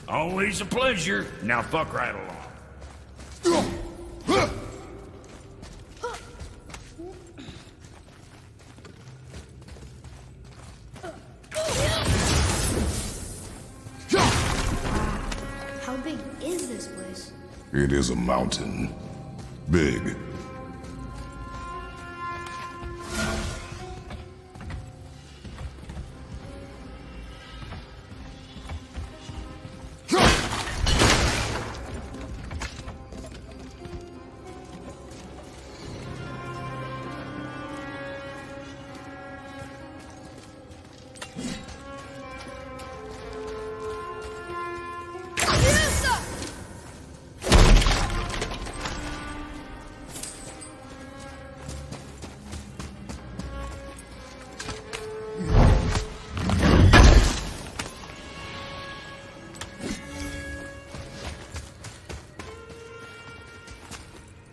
Always a pleasure. Now fuck right along. How big is this place? It is a mountain. Big.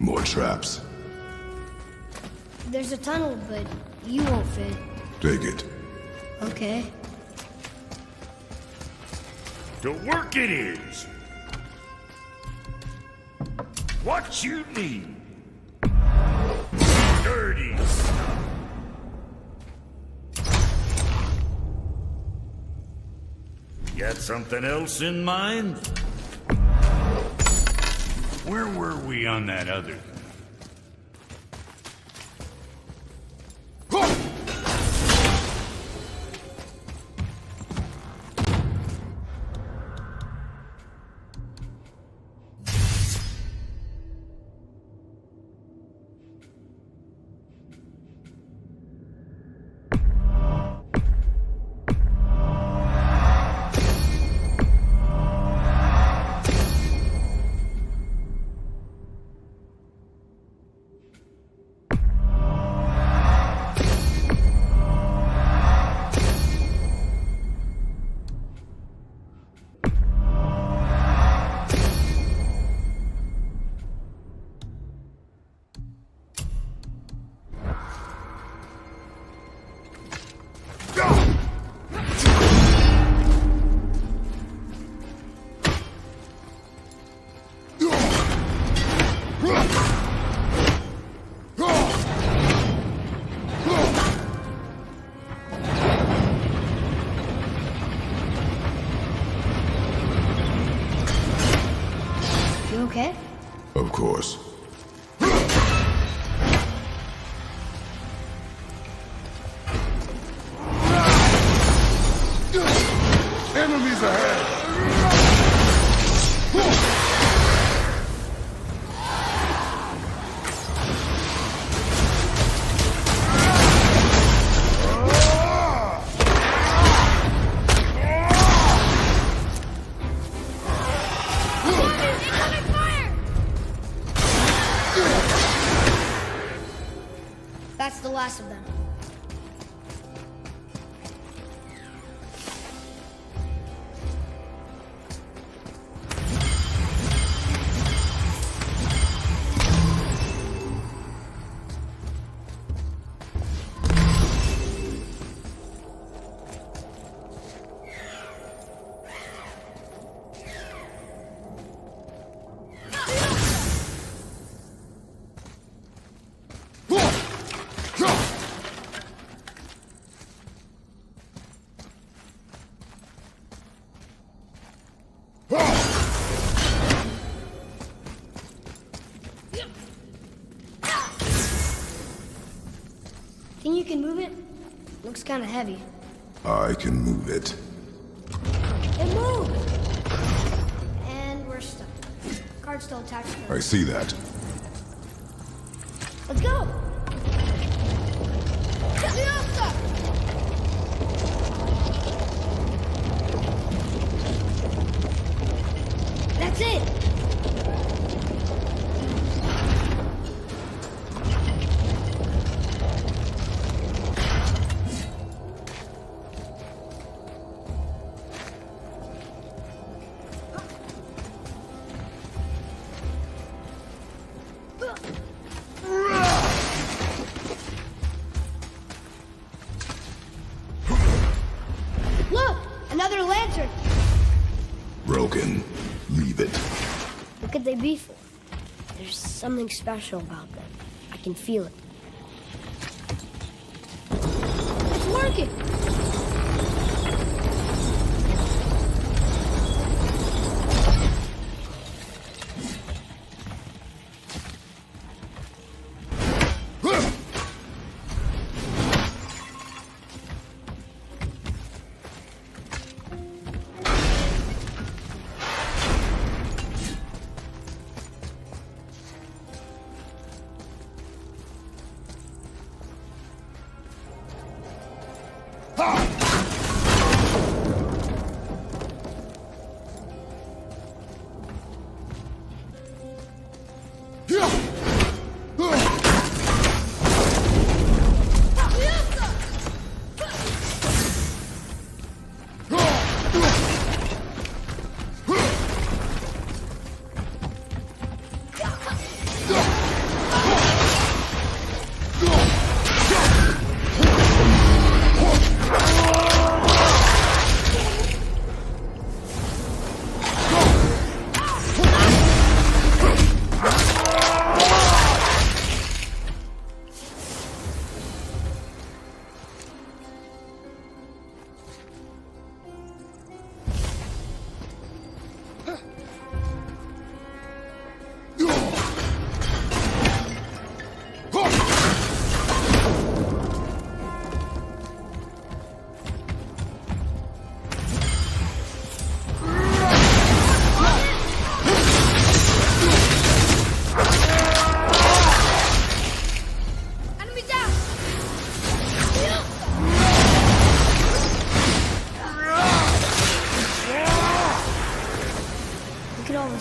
More traps. There's a tunnel, but you won't fit. Take it. Okay. To work it is. What you need. Dirty stuff. Got something else in mind? Where were we on that other thing? Okay? Of course. Enemies ahead! That's the last of them. Think you can move it? Looks kind of heavy. I can move it. It moved! And we're stuck. Guard still attached to I us. see that. Let's go! That's it! Look! Another lantern! Broken. Leave it. What could they be for? There's something special about them. I can feel it. It's working!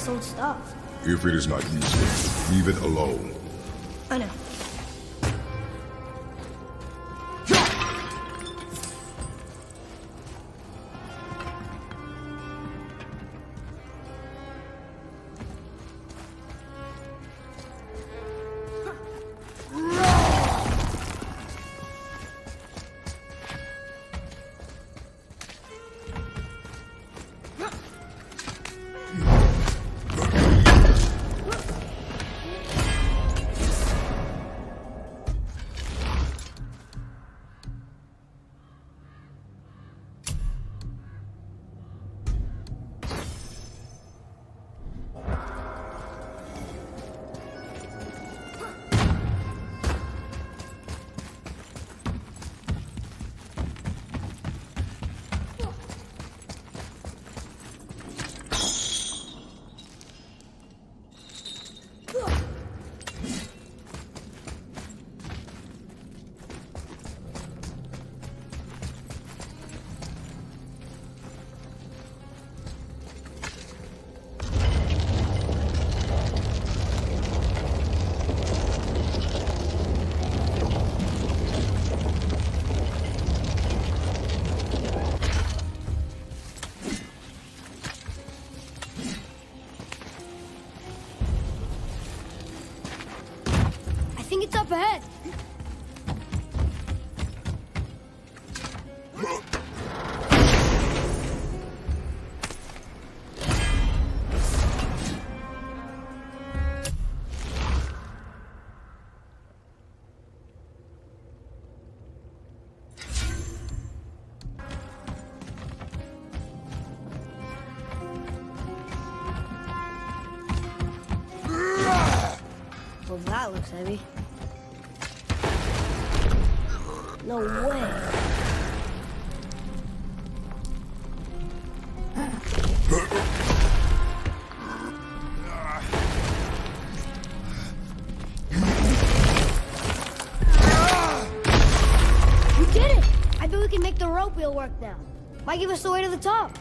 Old stuff. If it is not useful, leave it alone. I know. It's up ahead. Well, that looks heavy. No way. We did it! I bet we can make the rope wheel work now. Might give us the way to the top.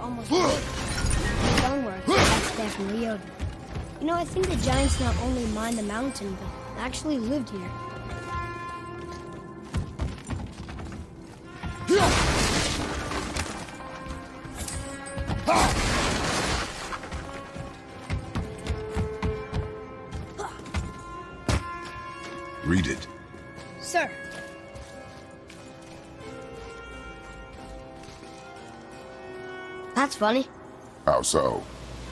almost big. The stonework, that's definitely over. You know, I think the giants not only mined the mountain, but actually lived here. Read it. Sir. That's funny. How so?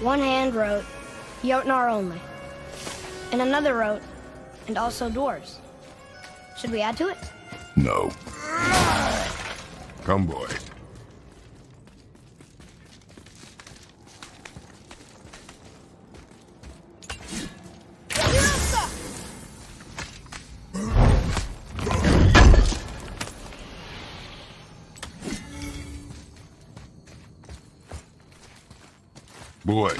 One hand wrote, Jotnar only. And another wrote, and also dwarves. Should we add to it? No. Come, boy. Boy.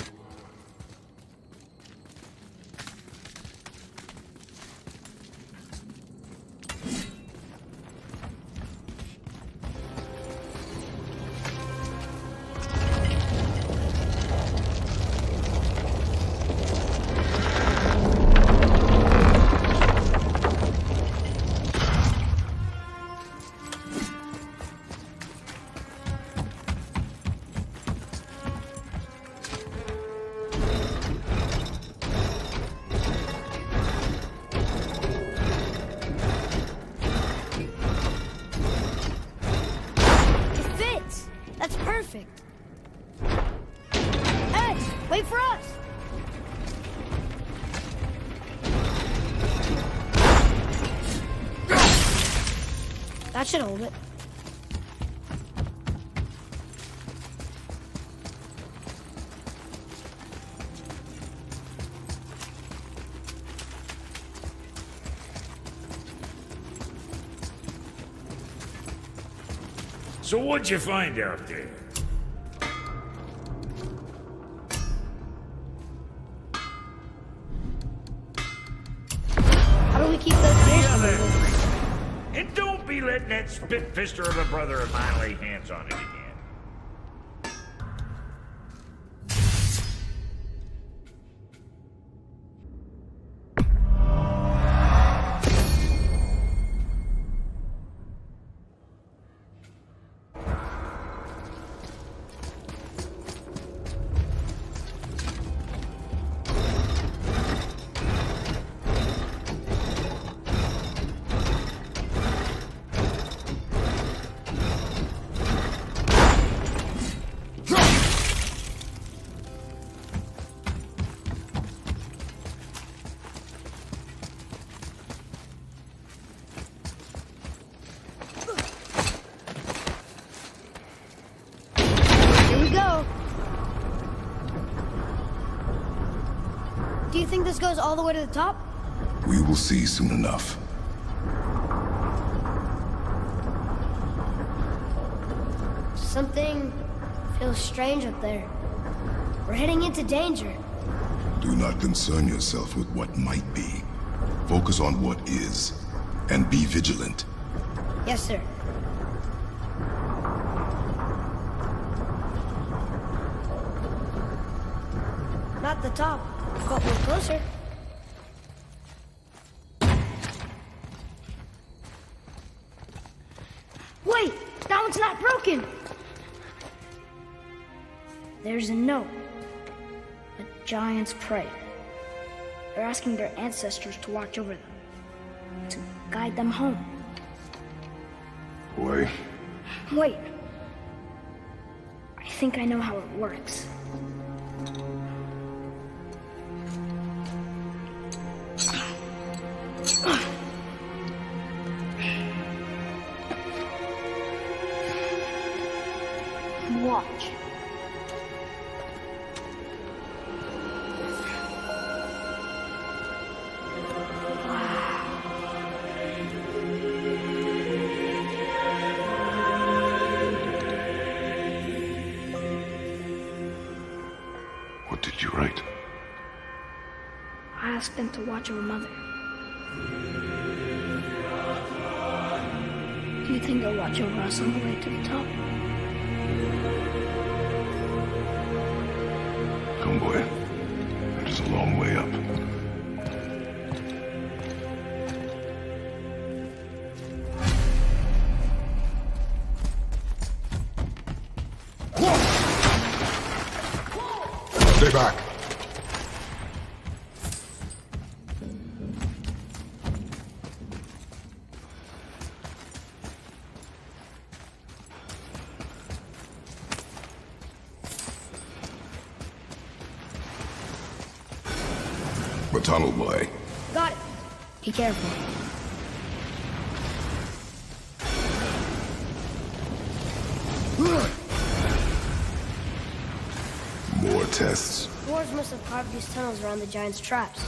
Perfect. Hey, wait for us! That should hold it. So what'd you find out there? How do we keep those bears from Yeah, moving? And don't be letting that spit-fister of a brother of mine lay hands on it again. Do you think this goes all the way to the top? We will see soon enough. Something feels strange up there. We're heading into danger. Do not concern yourself with what might be. Focus on what is, and be vigilant. Yes, sir. Not the top, but we're closer. Wait! That one's not broken! There's a note. A giant's prey. They're asking their ancestors to watch over them. To guide them home. Boy. Wait. I think I know how it works. Watch. What did you write? I asked them to watch over Mother. Do you think they'll watch over us on the way to the top? young boy. It is a long way up. Stay back. The tunnel boy. Got it. Be careful. More tests. Dwarves must have carved these tunnels around the giant's traps.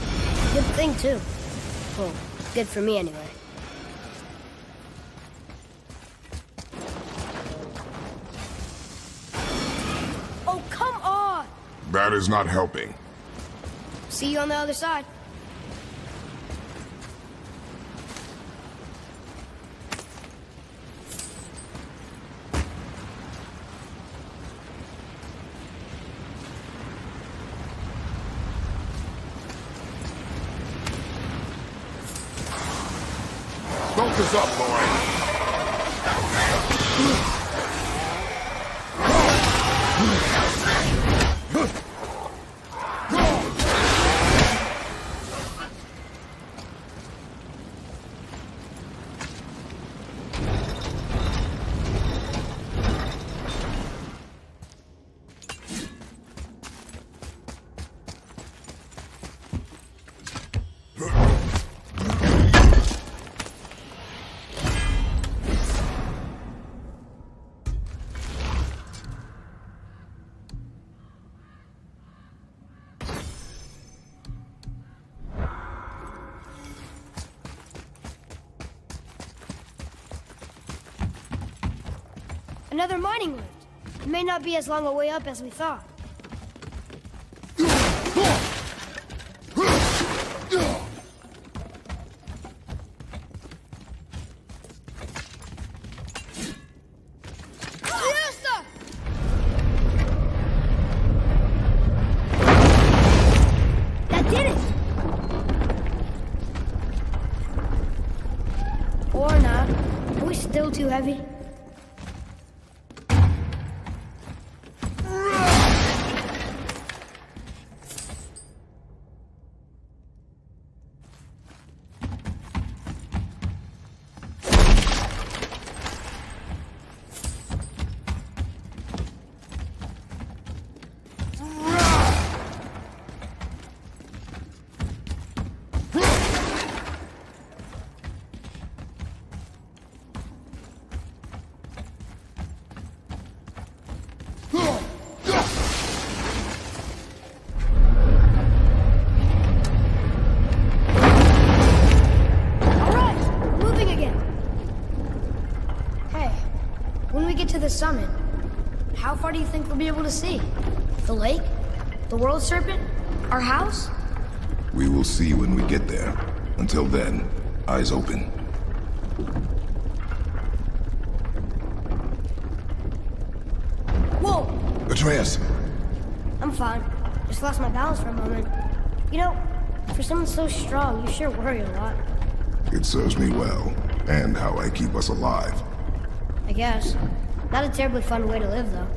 Good thing, too. Well, good for me, anyway. Oh, come on! That is not helping. See you on the other side. Focus up, boy. Another mining lift. It may not be as long a way up as we thought. That did it! Or not. Are we still too heavy? To the summit. How far do you think we'll be able to see? The lake? The world serpent? Our house? We will see when we get there. Until then, eyes open. Whoa! Atreus! I'm fine. Just lost my balance for a moment. You know, for someone so strong, you sure worry a lot. It serves me well, and how I keep us alive. I guess. Not a terribly fun way to live, though.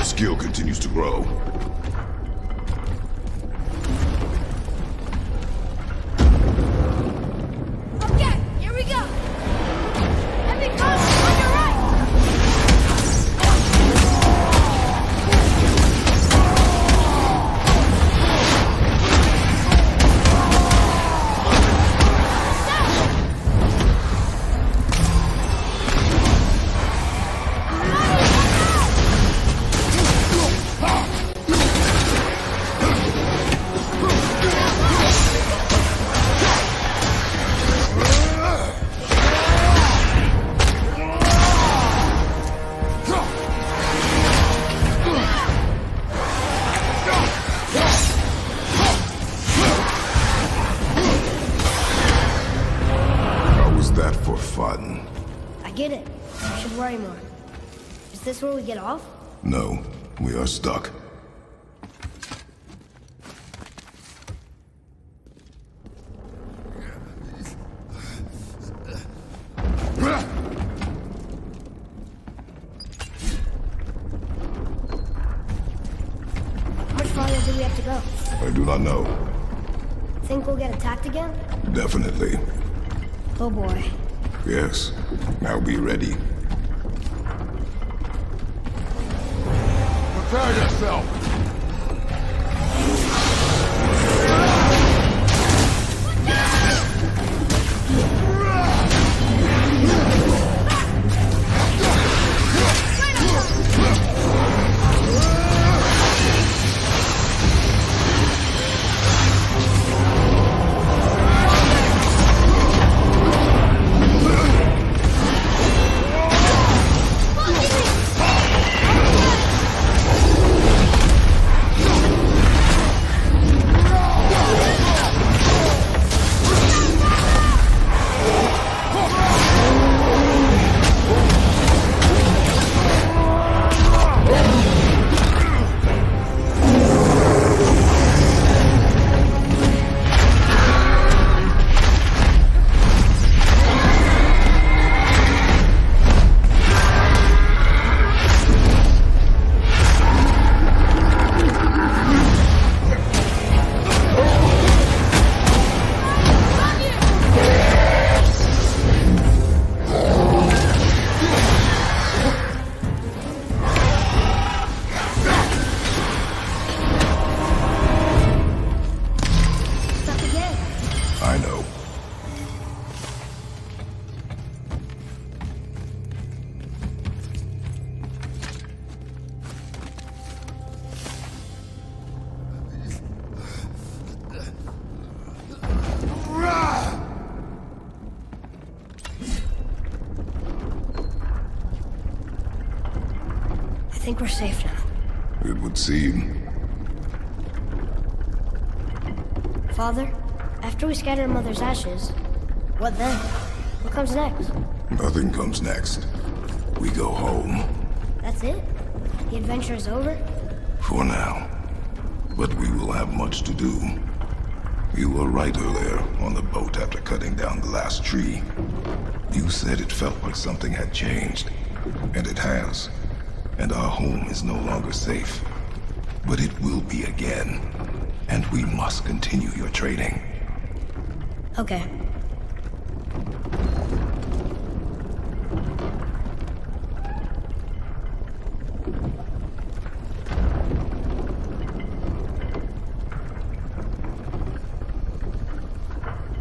Skill continues to grow. Okay, here we go. Heavy coast on your right. that for fun. I get it. I should worry more. Is this where we get off? No, we are stuck. How much farther do we have to go? I do not know. Think we'll get attacked again? Definitely. Oh boy. Yes. Now be ready. Prepare yourself! I think we're safe now. It would seem. Father, after we scatter Mother's ashes, what then? What comes next? Nothing comes next. We go home. That's it? The adventure is over? For now. But we will have much to do. You were right earlier on the boat after cutting down the last tree. You said it felt like something had changed. And it has. And our home is no longer safe. But it will be again. And we must continue your training. Okay.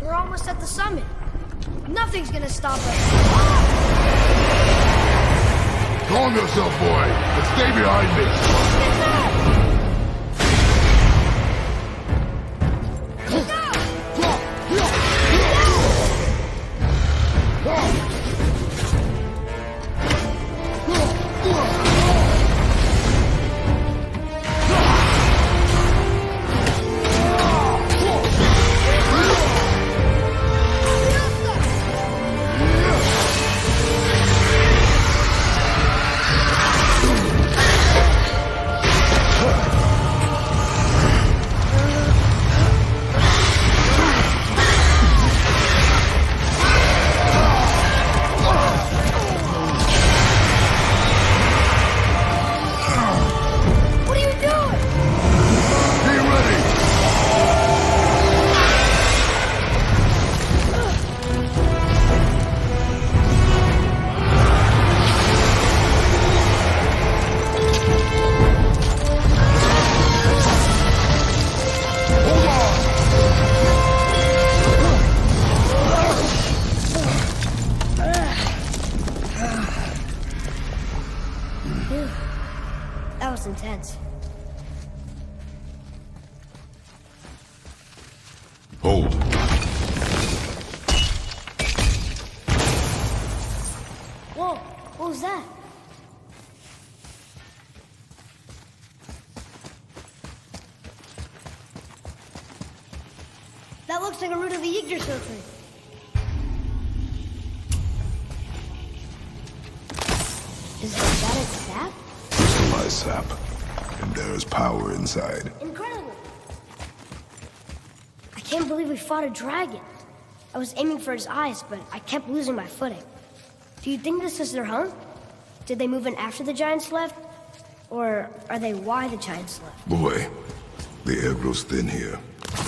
We're almost at the summit. Nothing's gonna stop us. Calm yourself, boy, and stay behind me. That was intense. Hold. Whoa, what was that? That looks like a root of the Yggdrasil tree. sap. And there's power inside. Incredible! I can't believe we fought a dragon. I was aiming for his eyes, but I kept losing my footing. Do you think this is their home? Did they move in after the giants left? Or are they why the giants left? Boy, the air grows thin here.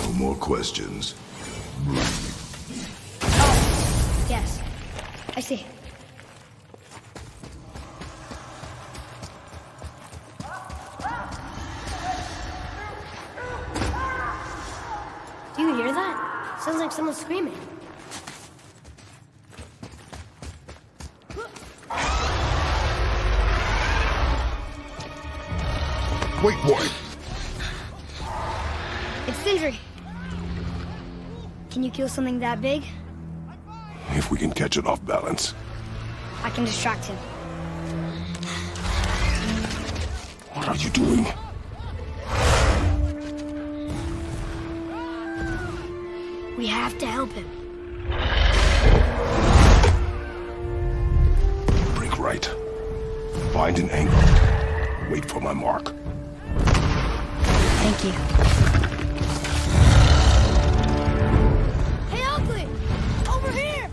No more questions. Oh, yes. I see. Do you hear that? Sounds like someone screaming. Wait, boy. It's Sindri. Can you kill something that big? If we can catch it off balance. I can distract him. What are you doing? We have to help him. Break right. Find an angle. Wait for my mark. Thank you. Hey, Ugly! Over here!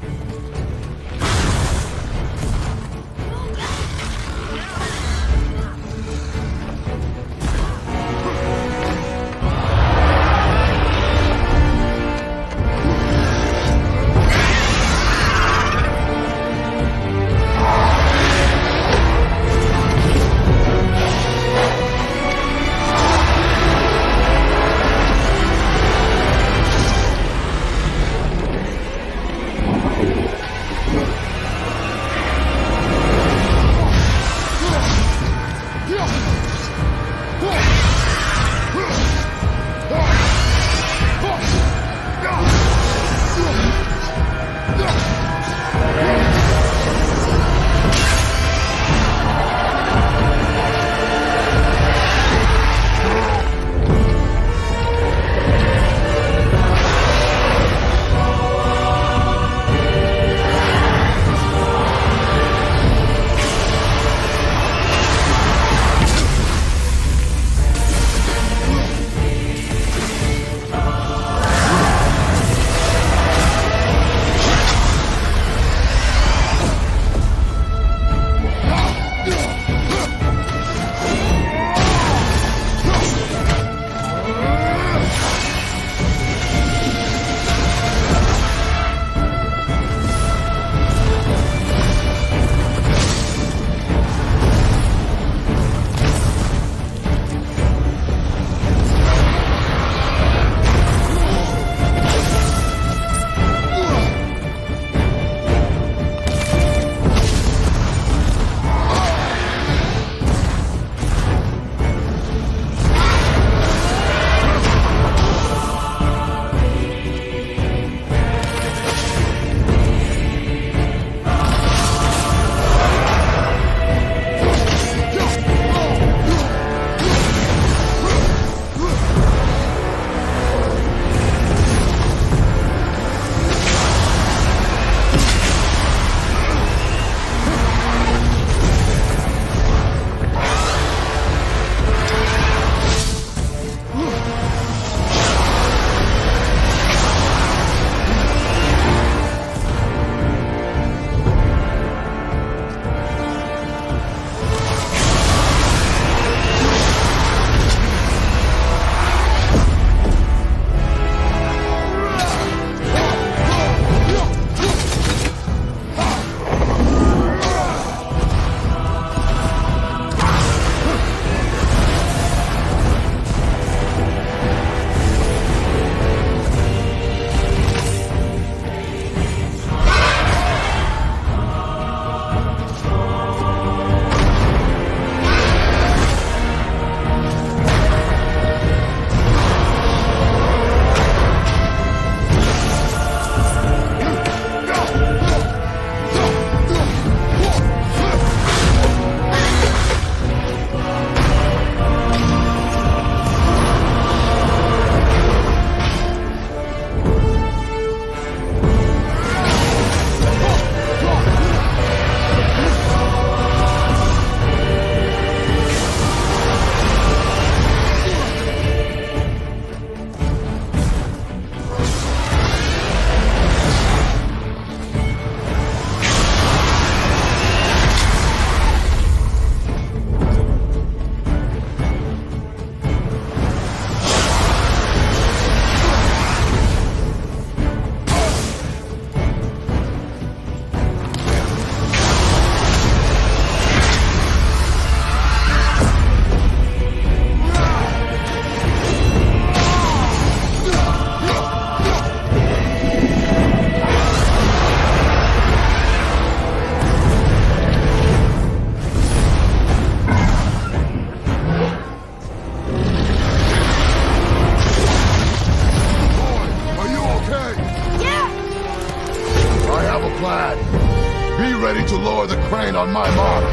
Be ready to lower the crane on my mark.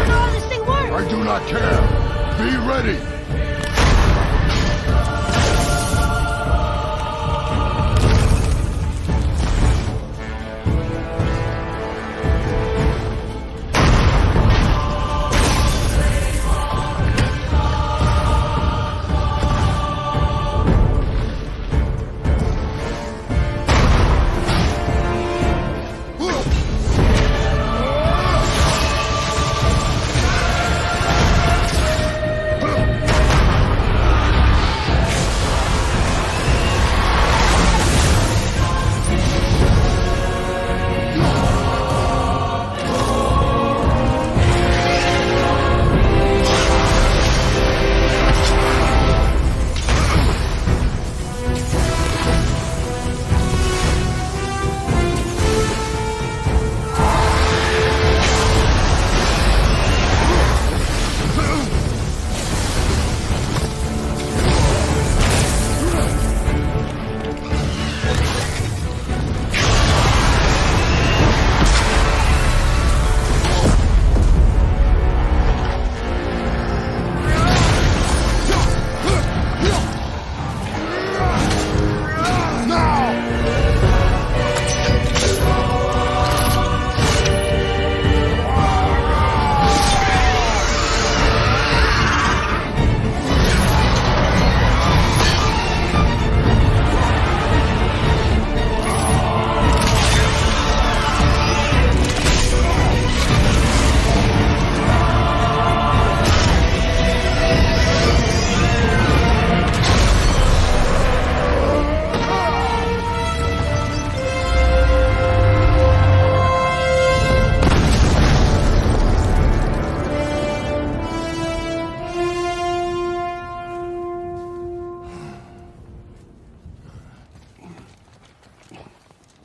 Oh, this thing works! I do not care. Be ready.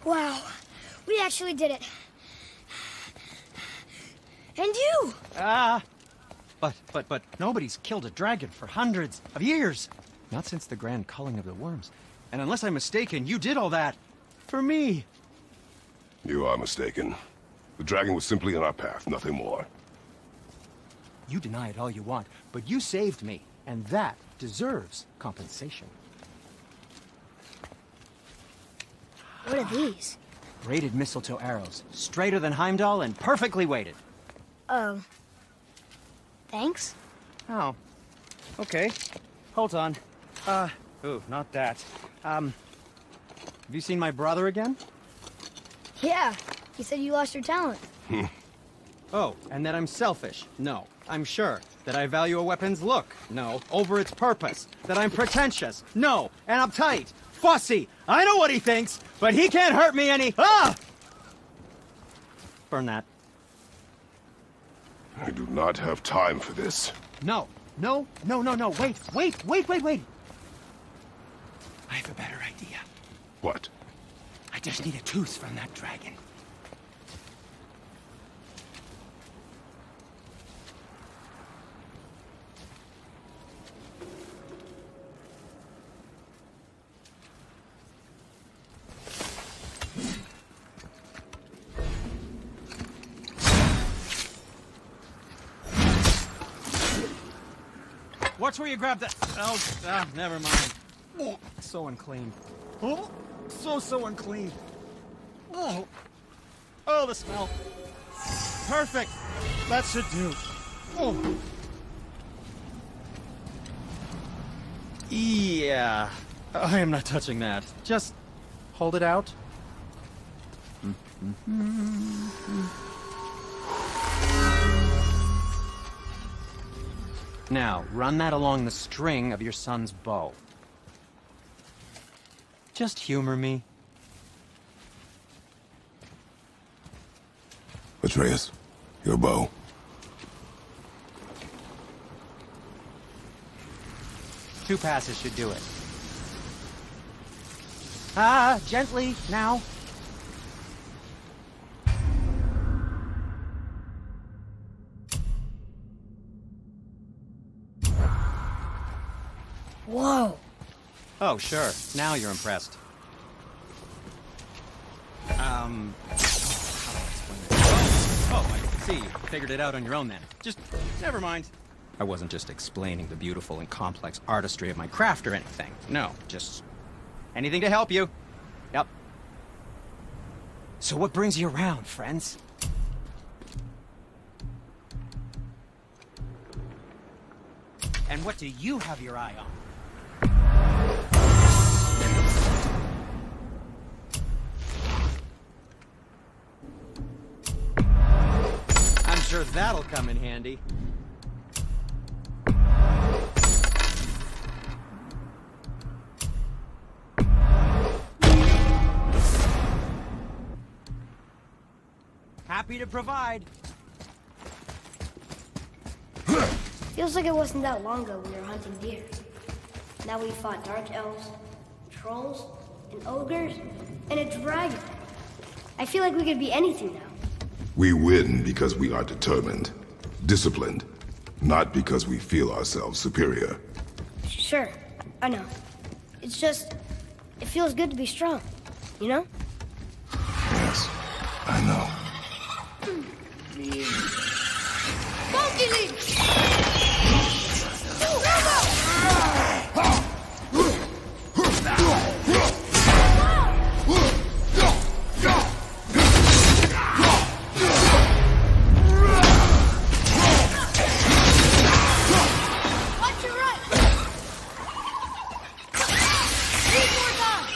Wow, we actually did it. And you! But nobody's killed a dragon for hundreds of years. Not since the grand culling of the worms. And unless I'm mistaken, you did all that for me. You are mistaken. The dragon was simply in our path, nothing more. You deny it all you want, but you saved me, and that deserves compensation. What are these? Braided mistletoe arrows, straighter than Heimdall and perfectly weighted. Oh. Thanks? Oh. Okay. Hold on. Ooh, not that. Have you seen my brother again? Yeah, he said you lost your talent. Oh, and that I'm selfish? No, I'm sure. That I value a weapon's look? No, over its purpose. That I'm pretentious? No, and uptight, fussy. I know what he thinks, but he can't hurt me any. Ah! Burn that. I do not have time for this. No. Wait. I have a better idea. What? I just need a tooth from that dragon. Watch where you grab that. Oh, never mind. Oh, so unclean. Oh, so unclean. Oh, the smell. Perfect. That should do. Oh. Yeah. I am not touching that. Just hold it out. Now, run that along the string of your son's bow. Just humor me. Atreus, your bow. Two passes should do it. Gently, now. Whoa. Oh, sure. Now you're impressed. see. You figured it out on your own then. Just, never mind. I wasn't just explaining the beautiful and complex artistry of my craft or anything. No, just anything to help you. Yep. So what brings you around, friends? And what do you have your eye on? I'm sure that'll come in handy. Happy to provide. Feels like it wasn't that long ago we were hunting deer. Now we fought dark elves, trolls, and ogres, and a dragon. I feel like we could be anything now. We win because we are determined, disciplined, not because we feel ourselves superior. Sure, I know. It's just, it feels good to be strong, you know? Yes, I know. Monkey Leap! Watch your right! Three more times!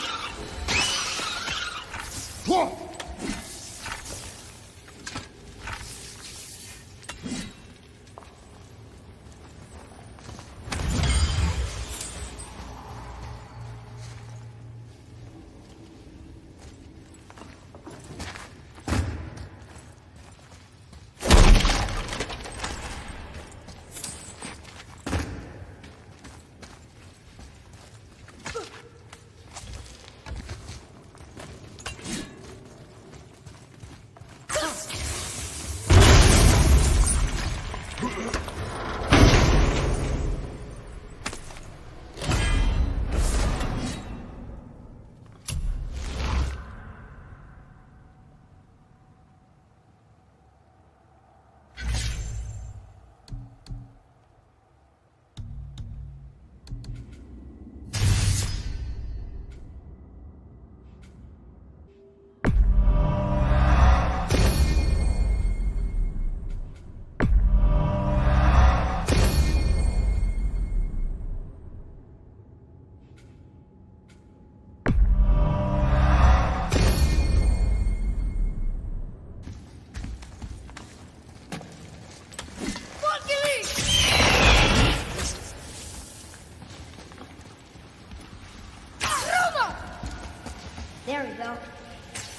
There we go.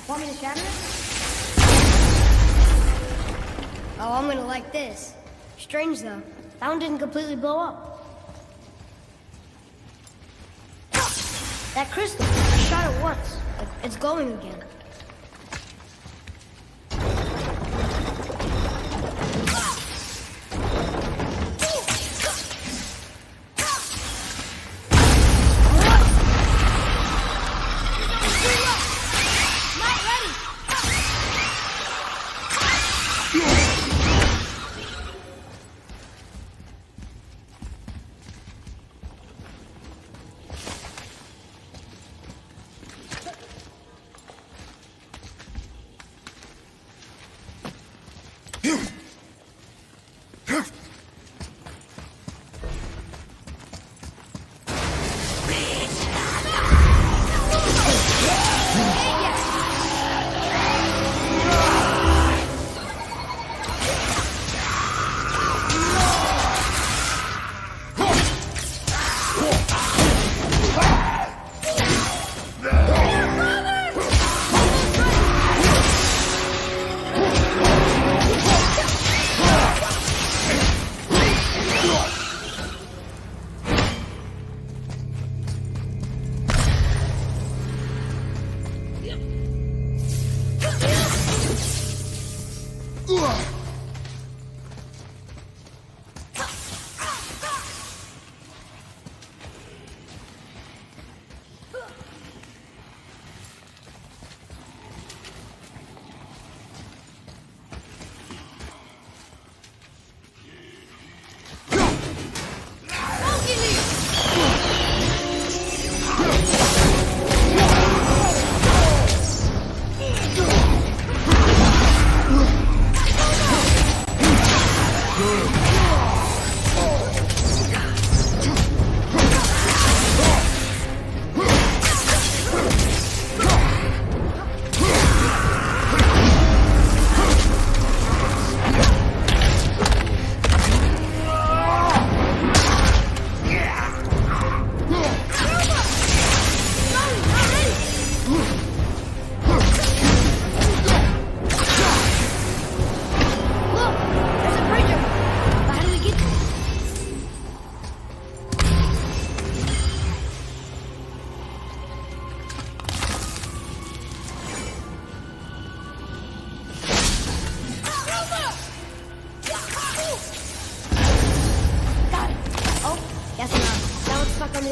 Want me to shatter it? Oh, I'm gonna like this. Strange, though. That one didn't completely blow up. That crystal, I shot it once. It's glowing again.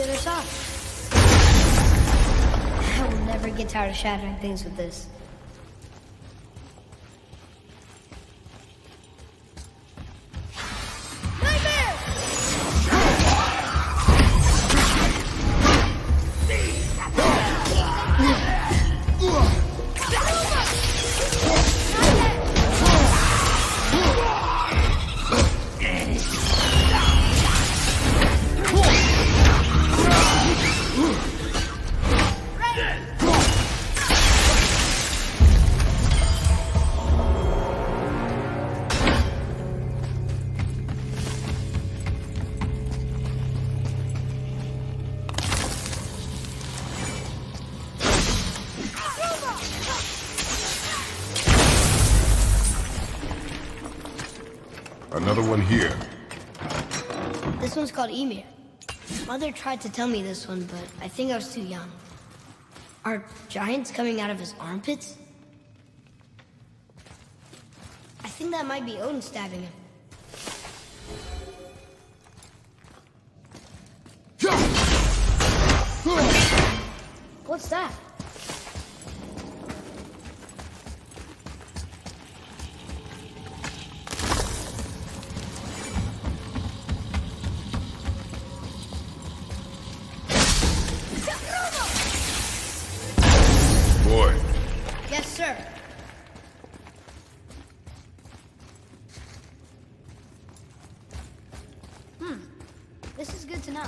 other side. I will never get tired of shattering things with this. Another one here. This one's called Emir. Mother tried to tell me this one, but I think I was too young. Are giants coming out of his armpits? I think that might be Odin stabbing him. What's that? Boy. Yes, sir. This is good to know.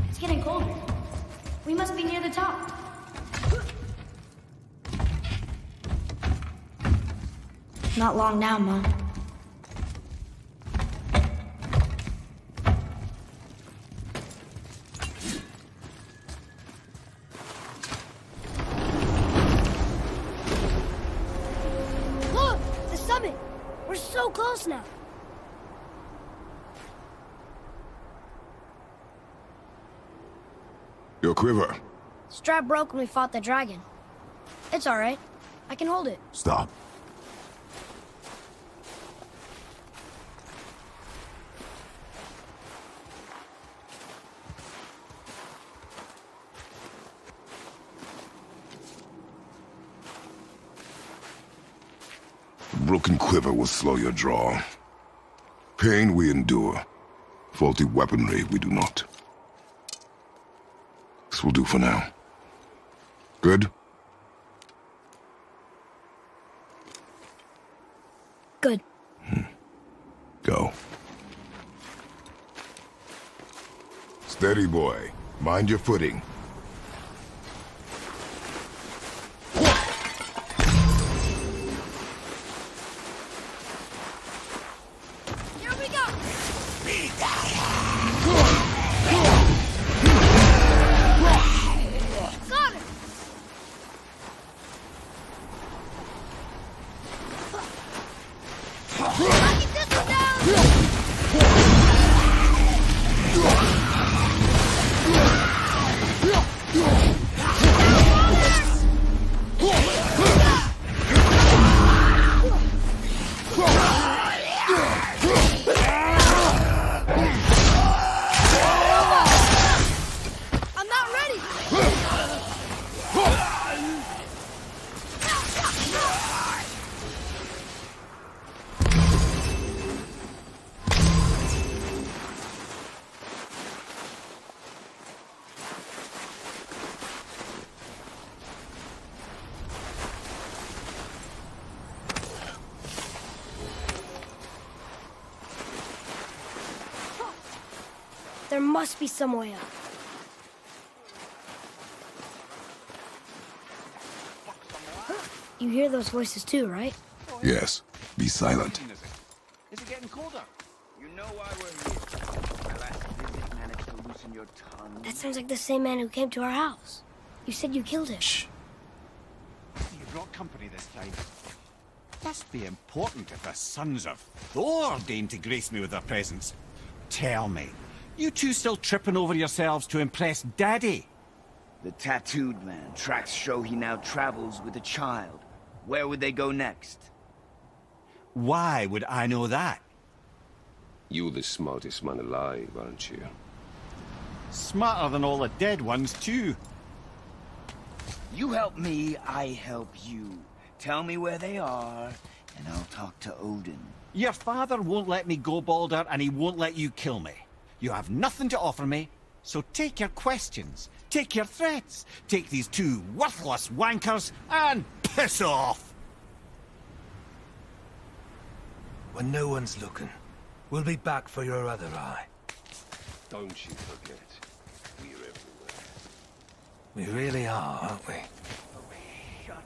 It's getting colder. We must be near the top. Not long now, Mom. Look! The summit! We're so close now. Your quiver. Strap broke when we fought the dragon. It's all right. I can hold it. Stop. A broken quiver will slow your draw. Pain we endure. Faulty weaponry we do not. This will do for now. Good? Good. Go. Steady, boy. Mind your footing. Here we go! Got it! Knocking this one down! There must be some way up. You hear those voices too, right? Yes. Be silent. Is it getting colder? You know why we're here. My last visit managed to loosen your tongue. That sounds like the same man who came to our house. You said you killed him. Shh. You brought company this time. Must be important if the sons of Thor deign to grace me with their presence. Tell me, you two still tripping over yourselves to impress Daddy? The tattooed man. Tracks show he now travels with a child. Where would they go next? Why would I know that? You're the smartest man alive, aren't you? Smarter than all the dead ones, too. You help me, I help you. Tell me where they are, and I'll talk to Odin. Your father won't let me go, Baldur, and he won't let you kill me. You have nothing to offer me, so take your questions, take your threats, take these two worthless wankers, and piss off! When no one's looking, we'll be back for your other eye. Don't you forget, we're everywhere. We really are, aren't we? Shut up.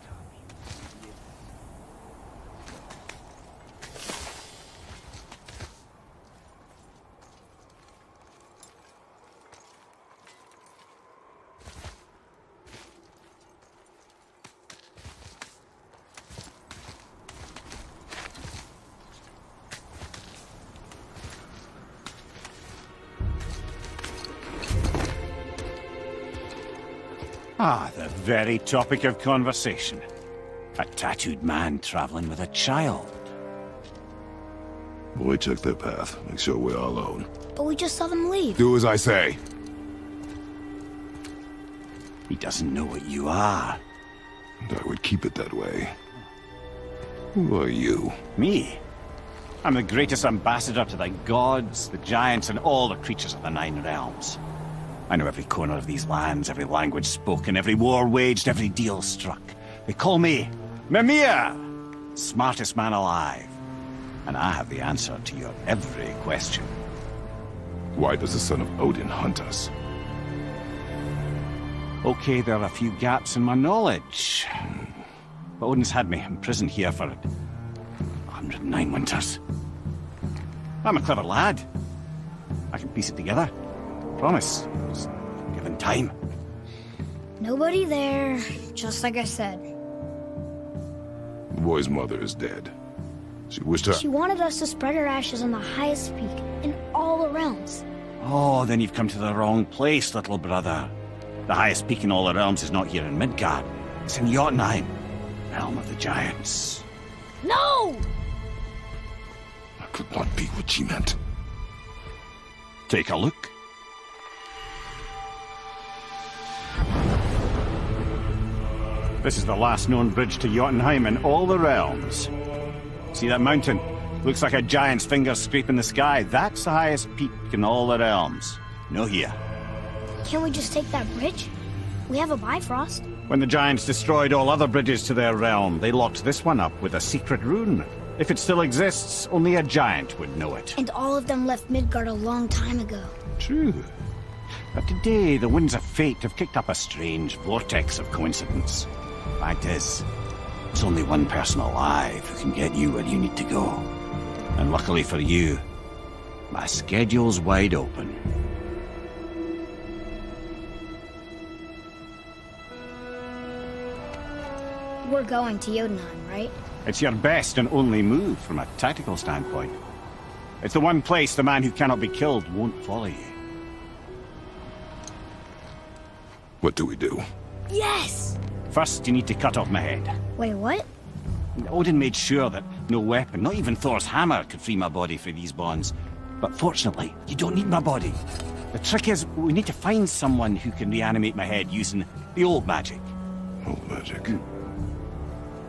Ah, the very topic of conversation. A tattooed man traveling with a child. Boy, check their path. Make sure we're all alone. But we just saw them leave. Do as I say. He doesn't know what you are. And I would keep it that way. Who are you? Me? I'm the greatest ambassador to the gods, the giants, and all the creatures of the Nine Realms. I know every corner of these lands, every language spoken, every war waged, every deal struck. They call me Mimir, smartest man alive. And I have the answer to your every question. Why does the son of Odin hunt us? Okay, there are a few gaps in my knowledge. But Odin's had me imprisoned here for 109 winters. I'm a clever lad. I can piece it together. Promise. Just given time. Nobody there, just like I said. The boy's mother is dead. She wished her... She wanted us to spread her ashes on the highest peak in all the realms. Oh, then you've come to the wrong place, little brother. The highest peak in all the realms is not here in Midgard. It's in Jotunheim, realm of the giants. No! That could not be what she meant. Take a look. This is the last known bridge to Jotunheim in all the realms. See that mountain? Looks like a giant's finger scraping the sky. That's the highest peak in all the realms. No here. Can't we just take that bridge? We have a Bifrost. When the giants destroyed all other bridges to their realm, they locked this one up with a secret rune. If it still exists, only a giant would know it. And all of them left Midgard a long time ago. True. But today, the winds of fate have kicked up a strange vortex of coincidence. Fact is, there's only one person alive who can get you where you need to go. And luckily for you, my schedule's wide open. We're going to Jotunheim, right? It's your best and only move from a tactical standpoint. It's the one place the man who cannot be killed won't follow you. What do we do? Yes! First, you need to cut off my head. Wait, what? Odin made sure that no weapon, not even Thor's hammer, could free my body for these bonds. But fortunately, you don't need my body. The trick is, we need to find someone who can reanimate my head using the old magic. Old magic.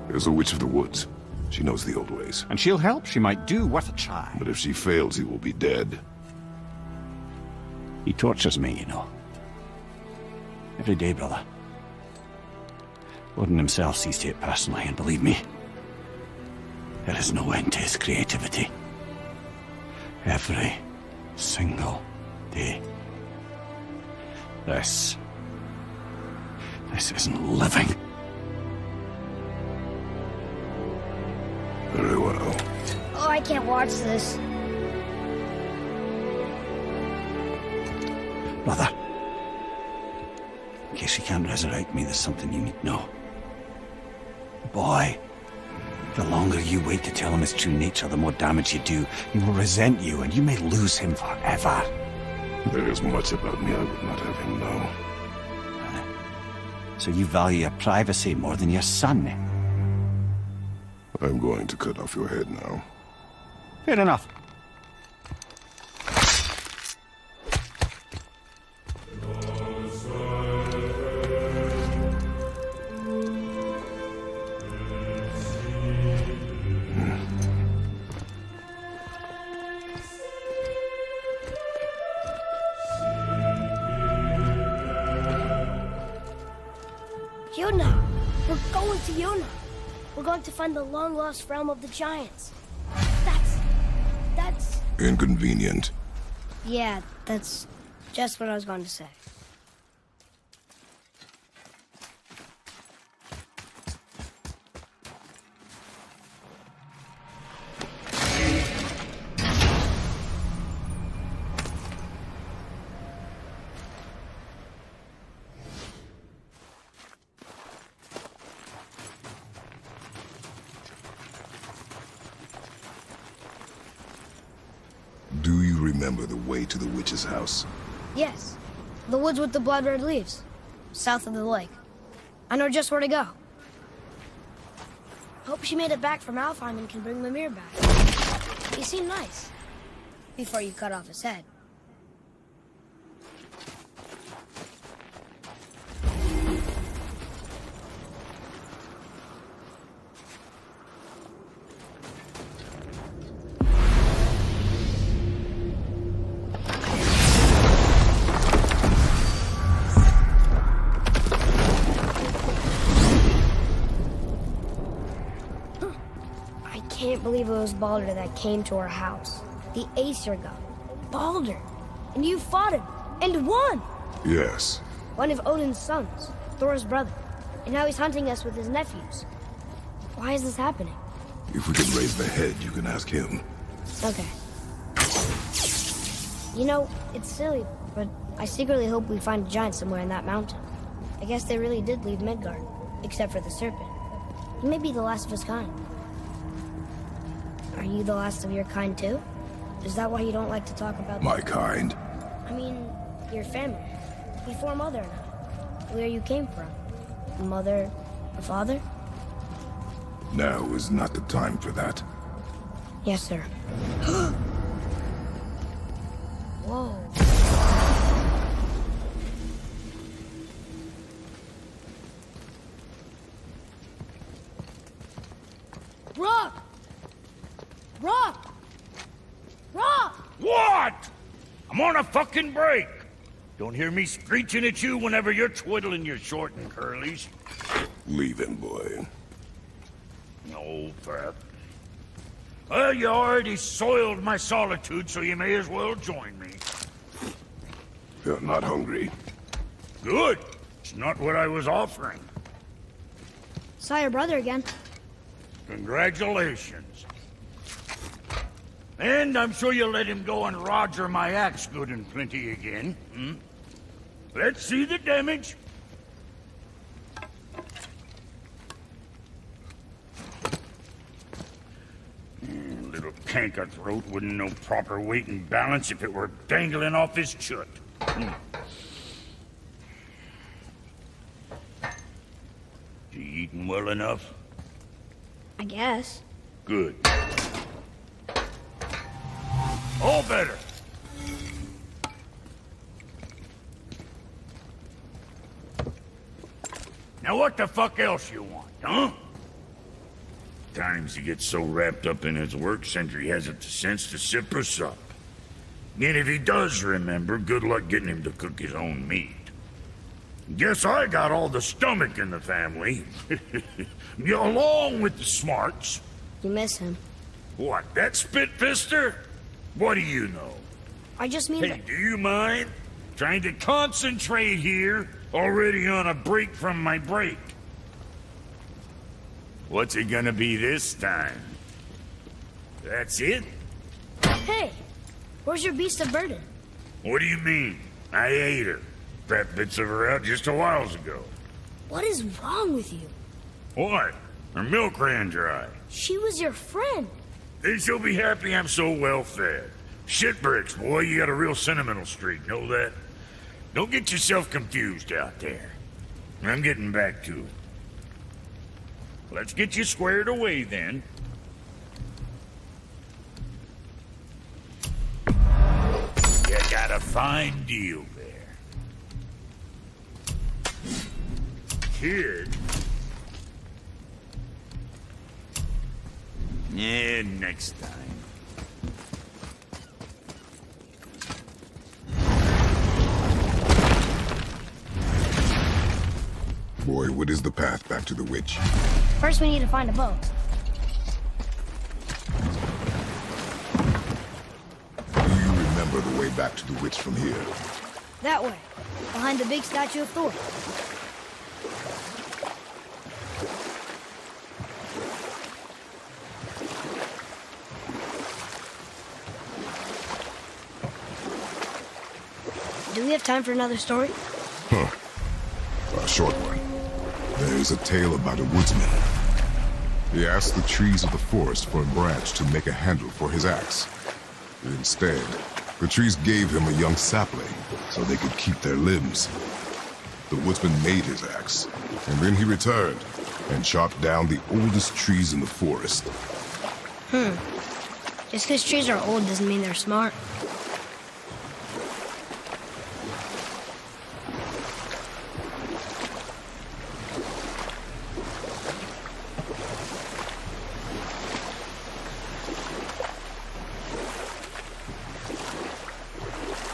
There's a witch of the woods. She knows the old ways. And she'll help, she might do, worth a try. But if she fails, he will be dead. He tortures me, you know. Every day, brother. Odin himself sees to it personally, and believe me, there is no end to his creativity. Every single day. This isn't living. Very well. Oh, I can't watch this. Brother, in case he can't resurrect me, there's something you need to know. Boy, the longer you wait to tell him his true nature, the more damage you do. He will resent you, and you may lose him forever. There is much about me I would not have him know. So you value your privacy more than your son? I'm going to cut off your head now. Fair enough. Yuna! We're going to Yuna! We're going to find the long-lost realm of the giants. That's... Inconvenient. Yeah, that's just what I was going to say. Do you remember the way to the witch's house? Yes. The woods with the blood-red leaves. South of the lake. I know just where to go. Hope she made it back from Alfheim and can bring Mimir back. He seemed nice. Before you cut off his head. I can't believe it was Baldur that came to our house. The Aesir god. Baldur! And you fought him! And won! Yes. One of Odin's sons. Thor's brother. And now he's hunting us with his nephews. Why is this happening? If we can raise the head, you can ask him. Okay. You know, it's silly, but I secretly hope we find a giant somewhere in that mountain. I guess they really did leave Midgard, except for the serpent. He may be the last of his kind. Are you the last of your kind too? Is that why you don't like to talk about... My kind? I mean, your family. Before Mother and I. Where you came from. Mother, or father? Now is not the time for that. Yes, sir. Whoa. Rock! Rock! Rock! What? I'm on a fucking break. Don't hear me screeching at you whenever you're twiddling your short and curlies. Leave him, boy. No, Fat. Well, you already soiled my solitude, so you may as well join me. You're not hungry. Good. It's not what I was offering. Saw your brother again. Congratulations. And I'm sure you'll let him go and Roger my axe good and plenty again. Hmm? Let's see the damage. Little canker throat wouldn't know proper weight and balance if it were dangling off his chut. You eating well enough? I guess. Good. All better. Now what the fuck else you want, huh? Times he gets so wrapped up in his work, Sentry hasn't the sense to sip or sup. And if he does remember, good luck getting him to cook his own meat. Guess I got all the stomach in the family. Along with the smarts. You miss him. What, that spit-fister? What do you know? I just mean Hey, that... do you mind? Trying to concentrate here, already on a break from my break. What's it gonna be this time? That's it? Hey, where's your beast of burden? What do you mean? I ate her. Fat bits of her out just a while ago. What is wrong with you? What? Her milk ran dry. She was your friend. Then she'll be happy I'm so well fed. Shit bricks, boy, you got a real sentimental streak, know that? Don't get yourself confused out there. I'm getting back to it. Let's get you squared away then. You got a fine deal there. Kid? Yeah, next time. Boy, what is the path back to the witch? First, we need to find a boat. Do you remember the way back to the witch from here? That way, behind the big statue of Thor. Do we have time for another story? Huh. A short one. There's a tale about a woodsman. He asked the trees of the forest for a branch to make a handle for his axe. Instead, the trees gave him a young sapling so they could keep their limbs. The woodsman made his axe, and then he returned and chopped down the oldest trees in the forest. Just because trees are old doesn't mean they're smart.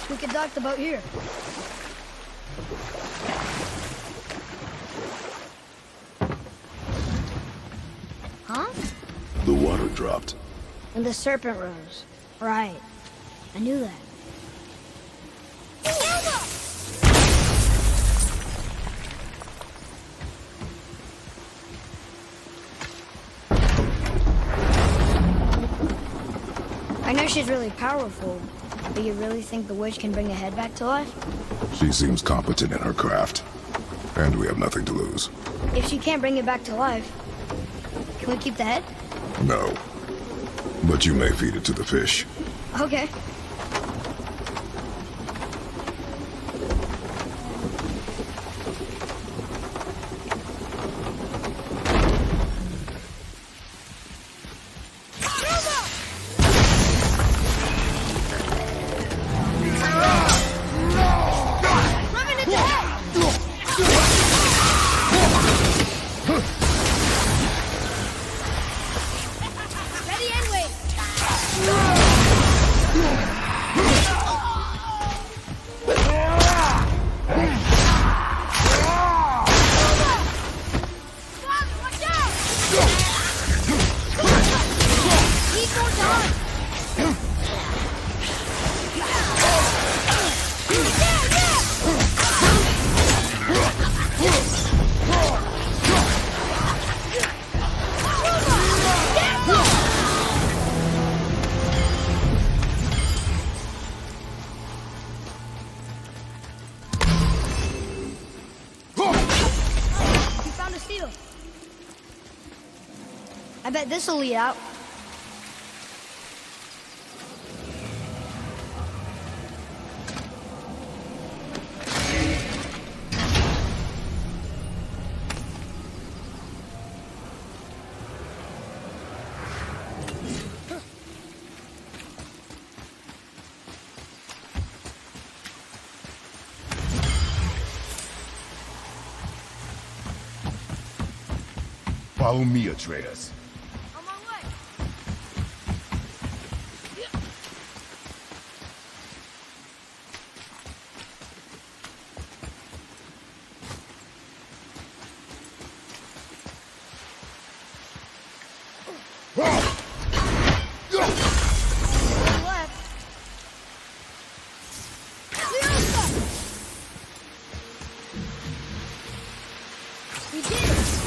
We could dock the boat here. Huh? The water dropped. And the serpent rose. Right. I knew that. I know she's really powerful, but you really think the witch can bring a head back to life? She seems competent in her craft, and we have nothing to lose. If she can't bring it back to life, can we keep the head? No. But you may feed it to the fish. Okay. I bet this'll lead out. Follow me, Atreus. On my way. Left. We did it!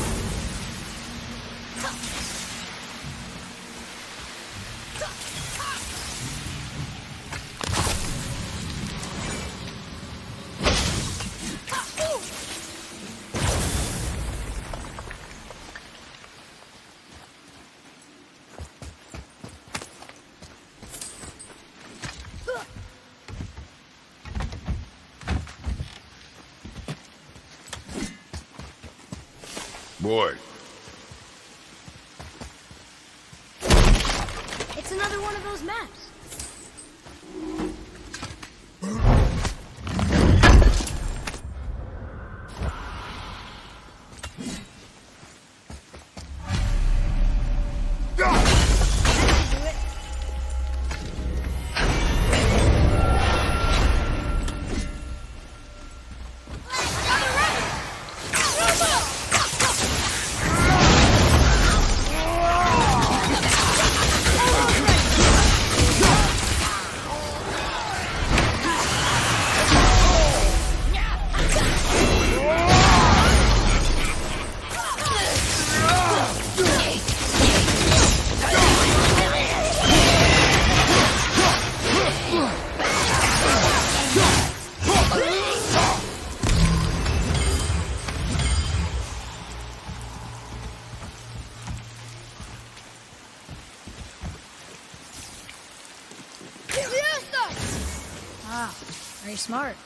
Boy, It's another one of those maps. Ah, very smart.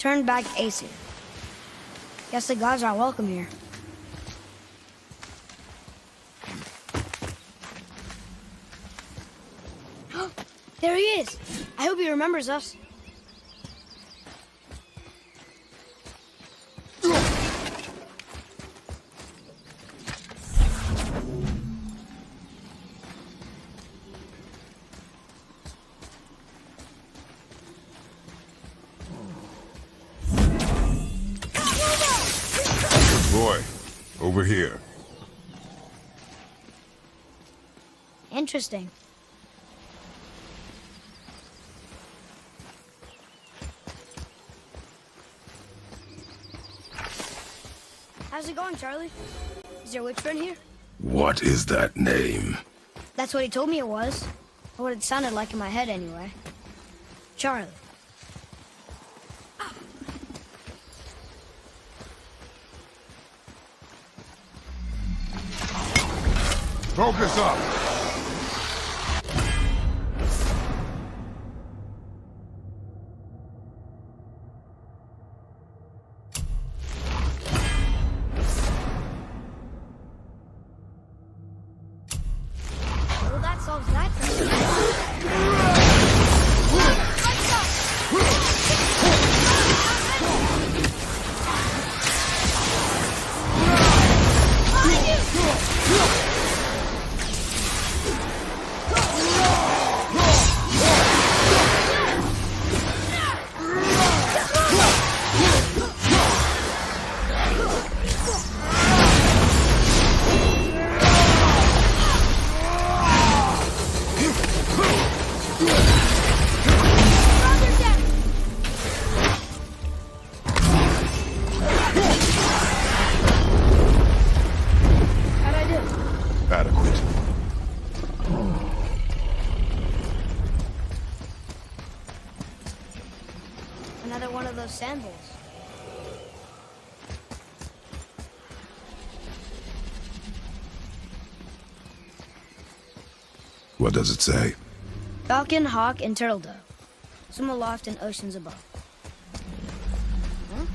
Turned back Aesir. Guess the gods aren't welcome here. There he is! I hope he remembers us. boy, over here. Interesting. How's it going, Charlie? Is your witch friend here? What is that name? That's what he told me it was. Or what it sounded like in my head, anyway. Charlie. Focus up! Well, that solves that problem. What does it say? Falcon, hawk, and turtle dove. Swim aloft in oceans above. Huh?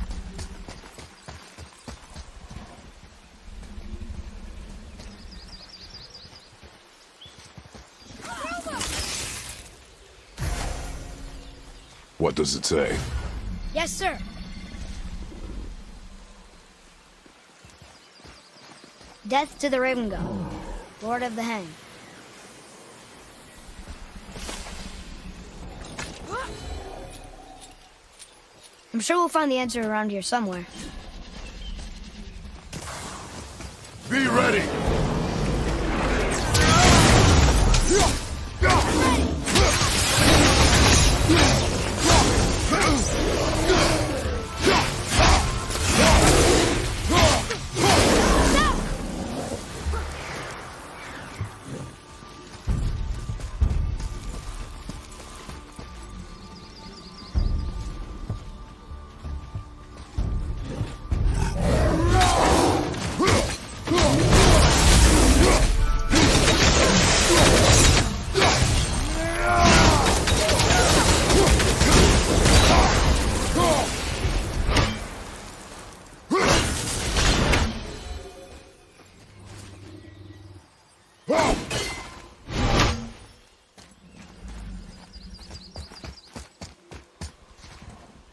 What does it say? Yes, sir. Death to the Raven God, Lord of the Hang. I'm sure we'll find the answer around here somewhere. Be ready!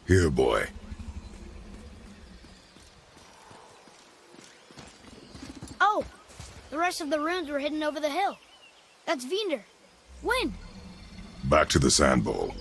Here, boy. Oh! The rest of the runes were hidden over the hill. That's Vinder. When? Back to the sand bowl.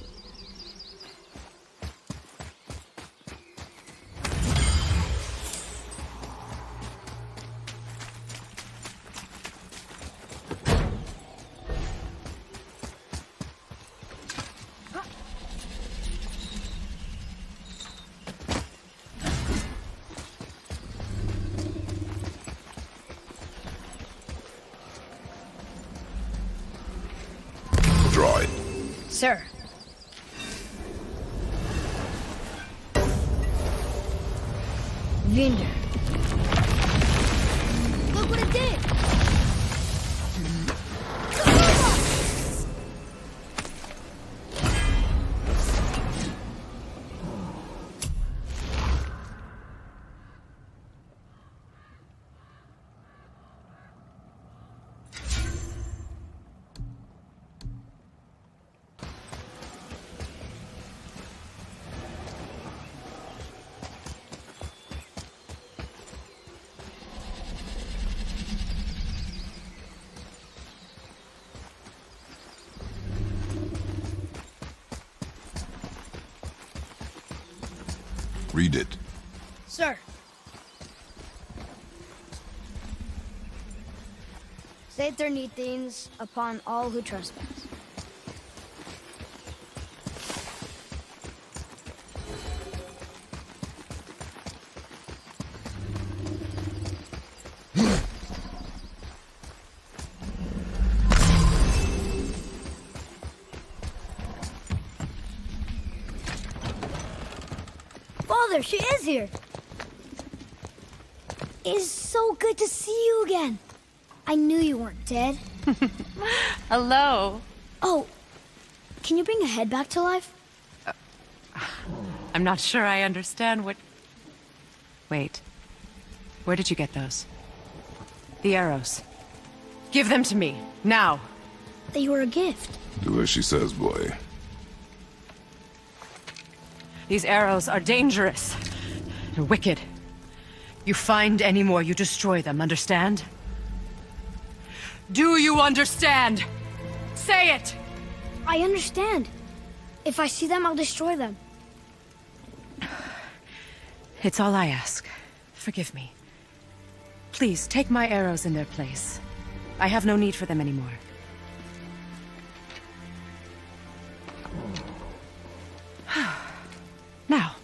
Draw it. Sir. Vinder. Look what it did! Read it. Sir. Satyr need things upon all who trespass. Father, she is here. It is so good to see you again. I knew you weren't dead. Hello. Oh, can you bring a head back to life? I'm not sure I understand what... Wait. Where did you get those? The arrows. Give them to me, now. They were a gift. Do as she says, boy. These arrows are dangerous and wicked. You find any more, you destroy them, understand? Do you understand? Say it! I understand. If I see them, I'll destroy them. It's all I ask. Forgive me. Please, take my arrows in their place. I have no need for them anymore. Now,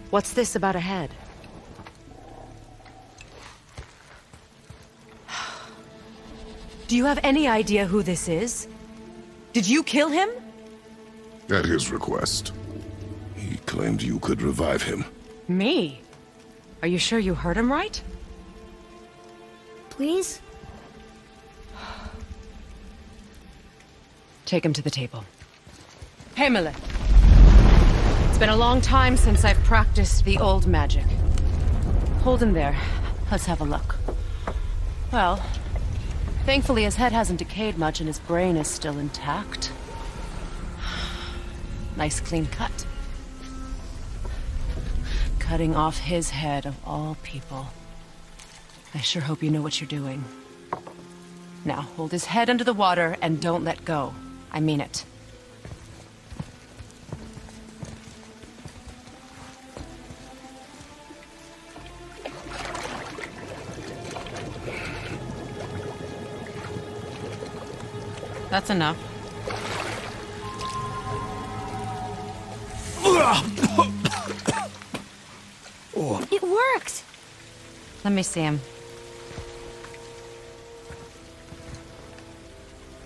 what's this about a head? Do you have any idea who this is? Did you kill him? At his request. He claimed you could revive him. Me? Are you sure you heard him right? Please? Take him to the table. Himmler. It's been a long time since I've practiced the old magic. Hold him there. Let's have a look. Well, thankfully his head hasn't decayed much and his brain is still intact. Nice clean cut. Cutting off his head of all people. I sure hope you know what you're doing. Now, hold his head under the water and don't let go. I mean it. That's enough. It worked! Let me see him.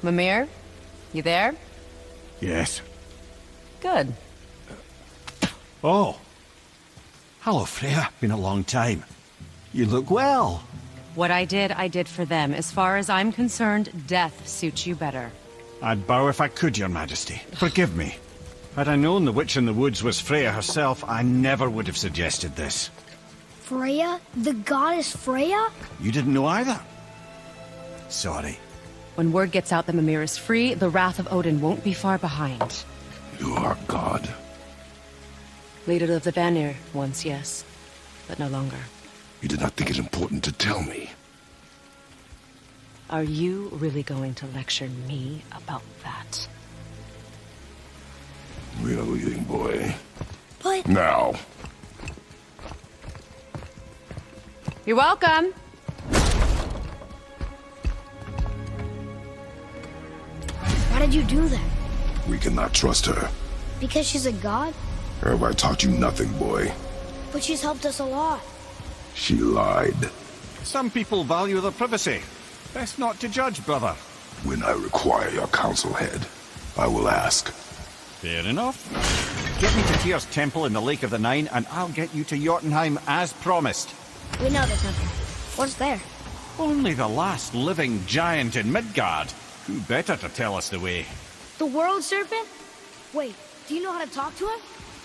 Mimir? You there? Yes. Good. Oh. Hello, Freya. Been a long time. You look well. What I did for them. As far as I'm concerned, death suits you better. I'd bow if I could, Your Majesty. Forgive me. Had I known the witch in the woods was Freya herself, I never would have suggested this. Freya? The goddess Freya? You didn't know either? Sorry. When word gets out that Mimir is free, the wrath of Odin won't be far behind. You are God. Leader of the Vanir, once, yes. But no longer. You did not think it important to tell me. Are you really going to lecture me about that? We are leaving, boy. But... Now. You're welcome! Why did you do that? We cannot trust her. Because she's a god? Have I taught you nothing, boy? But she's helped us a lot. She lied. Some people value their privacy. Best not to judge, brother. When I require your council head, I will ask. Fair enough. Get me to Tyr's temple in the Lake of the Nine, and I'll get you to Jotunheim as promised. We know there's nothing. What's there? Only the last living giant in Midgard. Who better to tell us the way? The world serpent? Wait, do you know how to talk to him?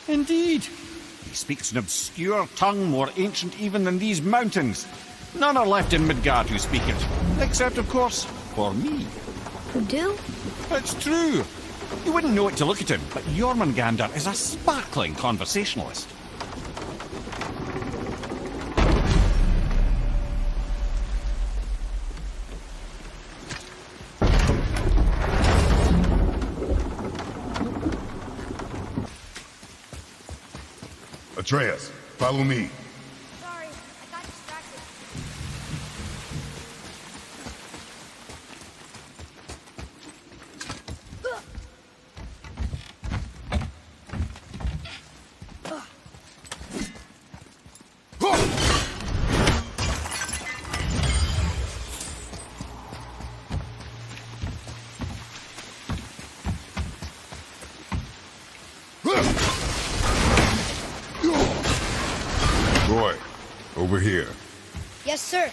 Indeed. He speaks an obscure tongue more ancient even than these mountains. None are left in Midgard who speak it. Except, of course, for me. Who do? It's true. You wouldn't know it to look at him, but Jormungandr is a sparkling conversationalist. Atreus, follow me. Sorry, I got distracted. Roy, over here. Yes, sir.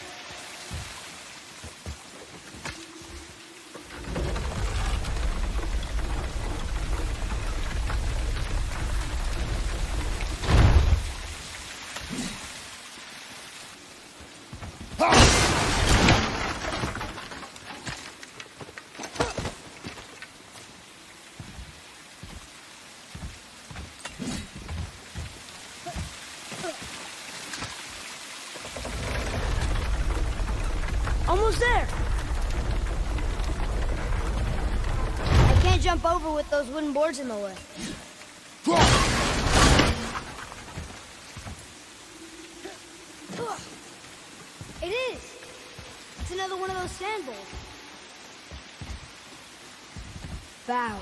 Almost there. I can't jump over with those wooden boards in the way. It is. It's another one of those sand bowls. Bow.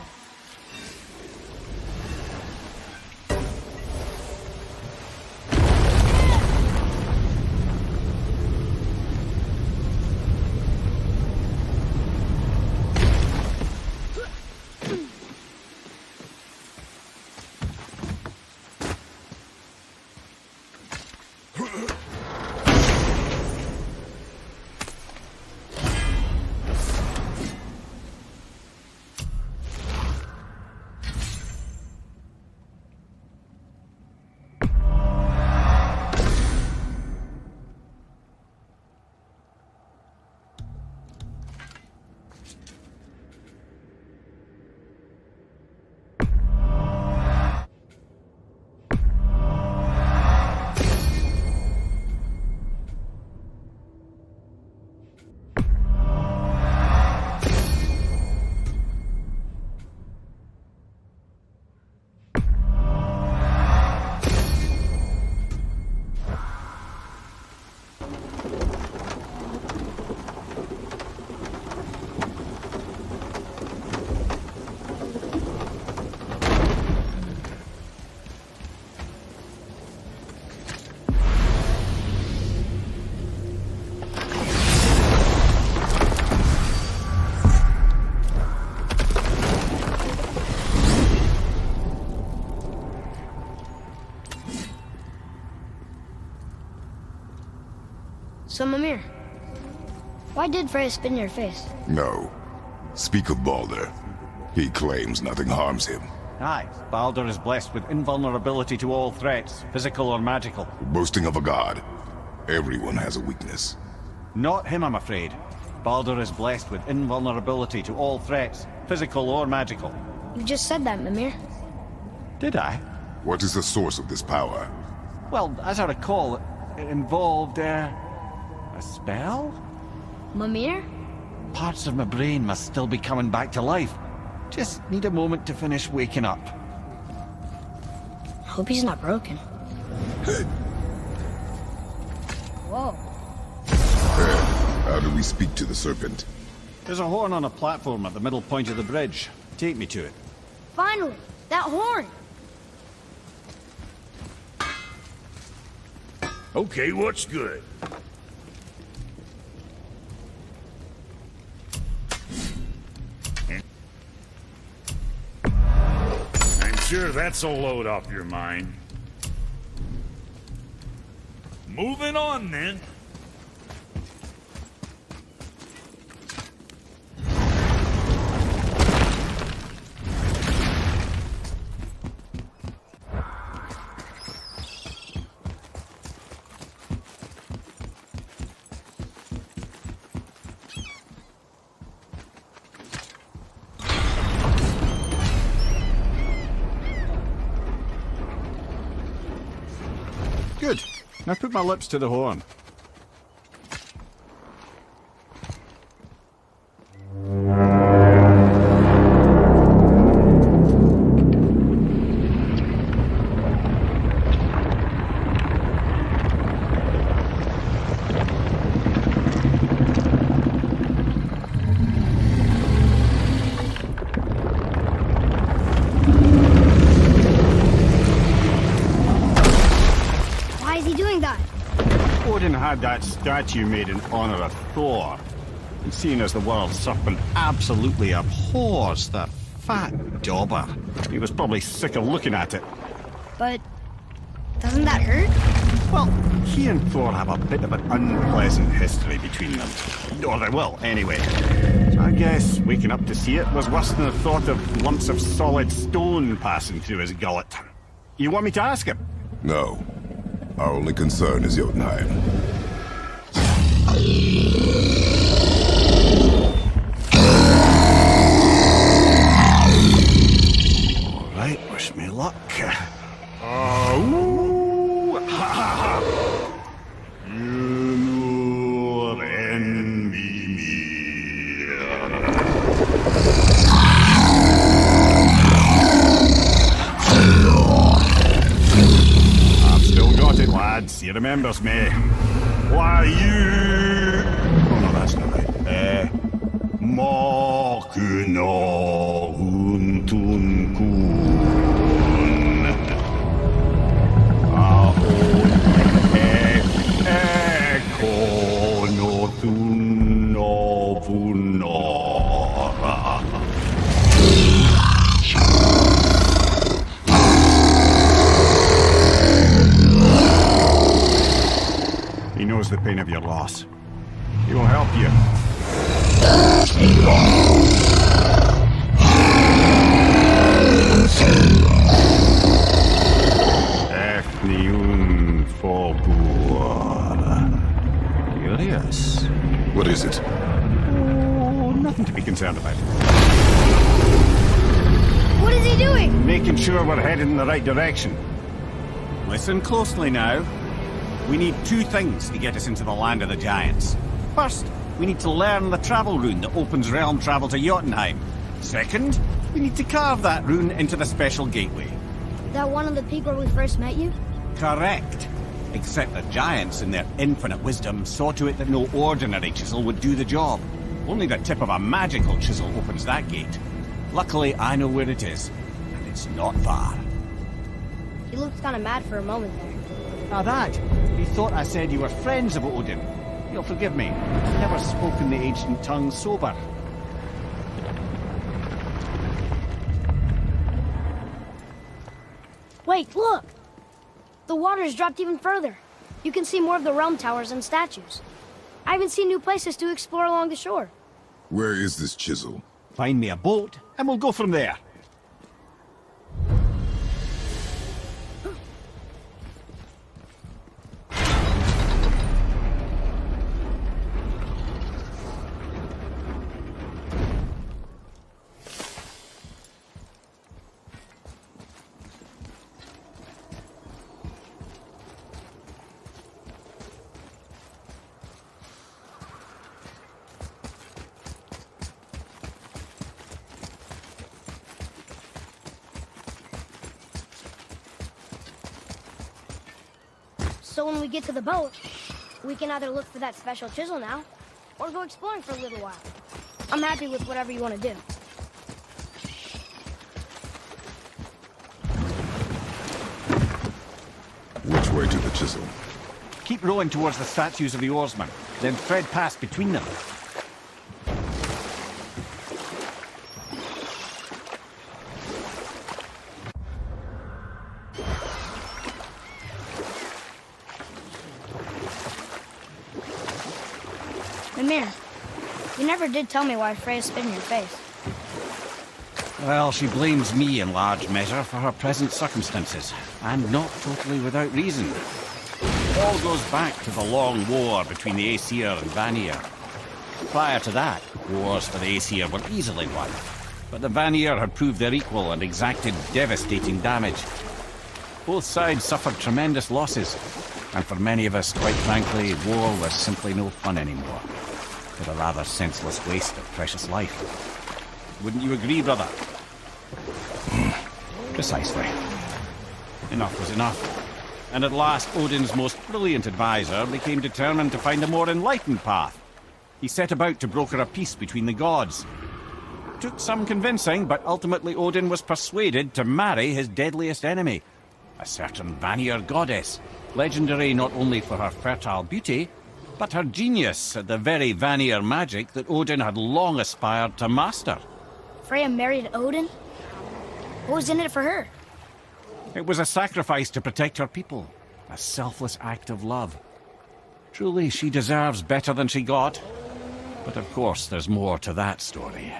So, Mimir, why did Freya spit in your face? No. Speak of Baldur. He claims nothing harms him. Aye, Baldur is blessed with invulnerability to all threats, physical or magical. Boasting of a god. Everyone has a weakness. Not him, I'm afraid. Baldur is blessed with invulnerability to all threats, physical or magical. You just said that, Mimir. Did I? What is the source of this power? Well, as I recall, it involved, a spell? Mimir? Parts of my brain must still be coming back to life. Just need a moment to finish waking up. Hope he's not broken. Whoa. How do we speak to the serpent? There's a horn on a platform at the middle point of the bridge. Take me to it. Finally! That horn! Okay, what's good? I'm sure that's a load off your mind. Moving on, then. Good. Now put my lips to the horn. Odin had that statue made in honor of Thor. And seeing as the world serpent absolutely abhors that fat dauber, he was probably sick of looking at it. But doesn't that hurt? Well, he and Thor have a bit of an unpleasant history between them. Or they will, anyway. So I guess waking up to see it was worse than the thought of lumps of solid stone passing through his gullet. You want me to ask him? No. Our only concern is Jotunheim. All right, wish me luck. Oh, ha ha ha! You know envy me. Got it, lads. He remembers me. Why, you... Oh, no, that's not right. Makuna untun kun. Ahon ekonotun novunora. He knows the pain of your loss. He will help you. Efniun Fogur. Curious. What is it? Oh, nothing to be concerned about. What is he doing? Making sure we're headed in the right direction. Listen closely now. We need two things to get us into the land of the giants. First, we need to learn the travel rune that opens realm travel to Jotunheim. Second, we need to carve that rune into the special gateway. That one on the peak where we first met you? Correct. Except the giants, in their infinite wisdom, saw to it that no ordinary chisel would do the job. Only the tip of a magical chisel opens that gate. Luckily, I know where it is, and it's not far. He looked kind of mad for a moment there. Now that, he thought I said you were friends of Odin. You'll forgive me. I've never spoken the ancient tongue sober. Wait, look! The water's dropped even further. You can see more of the realm towers and statues. I haven't seen new places to explore along the shore. Where is this chisel? Find me a boat, and we'll go from there. So when we get to the boat, we can either look for that special chisel now, or go exploring for a little while. I'm happy with whatever you want to do. Which way to the chisel? Keep rowing towards the statues of the oarsmen, then thread past between them. Mimir, you never did tell me why Freya spit in your face. Well, she blames me in large measure for her present circumstances, and not totally without reason. It all goes back to the long war between the Aesir and Vanir. Prior to that, wars for the Aesir were easily won, but the Vanir had proved their equal and exacted devastating damage. Both sides suffered tremendous losses, and for many of us, quite frankly, war was simply no fun anymore, but a rather senseless waste of precious life. Wouldn't you agree, brother? Precisely. Enough was enough. And at last, Odin's most brilliant advisor became determined to find a more enlightened path. He set about to broker a peace between the gods. Took some convincing, but ultimately Odin was persuaded to marry his deadliest enemy, a certain Vanir goddess, legendary not only for her fertile beauty, but her genius at the very Vanir magic that Odin had long aspired to master. Freya married Odin? What was in it for her? It was a sacrifice to protect her people, a selfless act of love. Truly, she deserves better than she got. But of course, there's more to that story.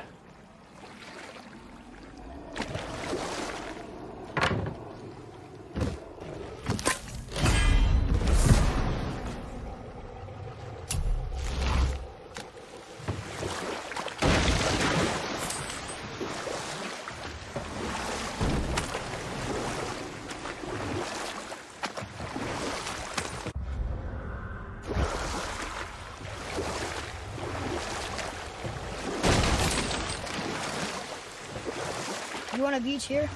You want a beach here?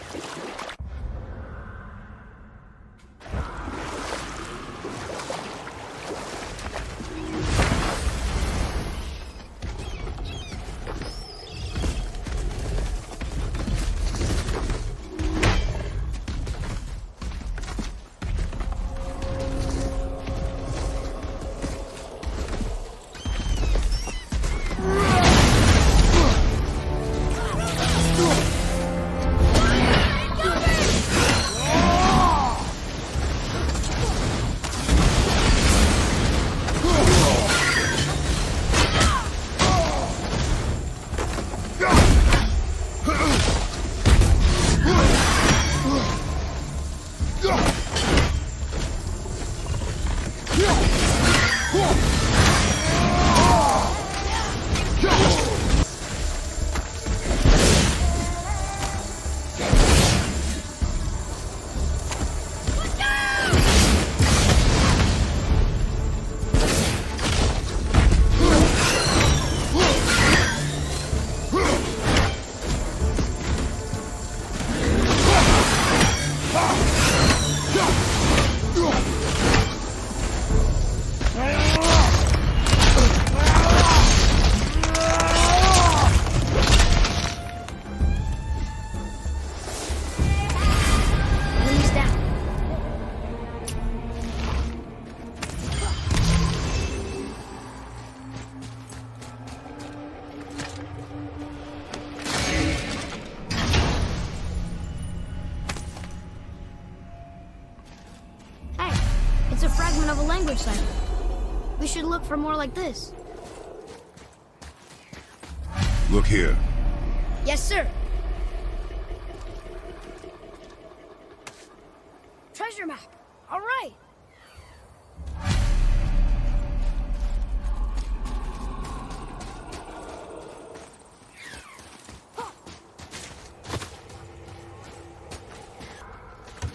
should look for more like this. Look here. Yes, sir. Treasure map. All right.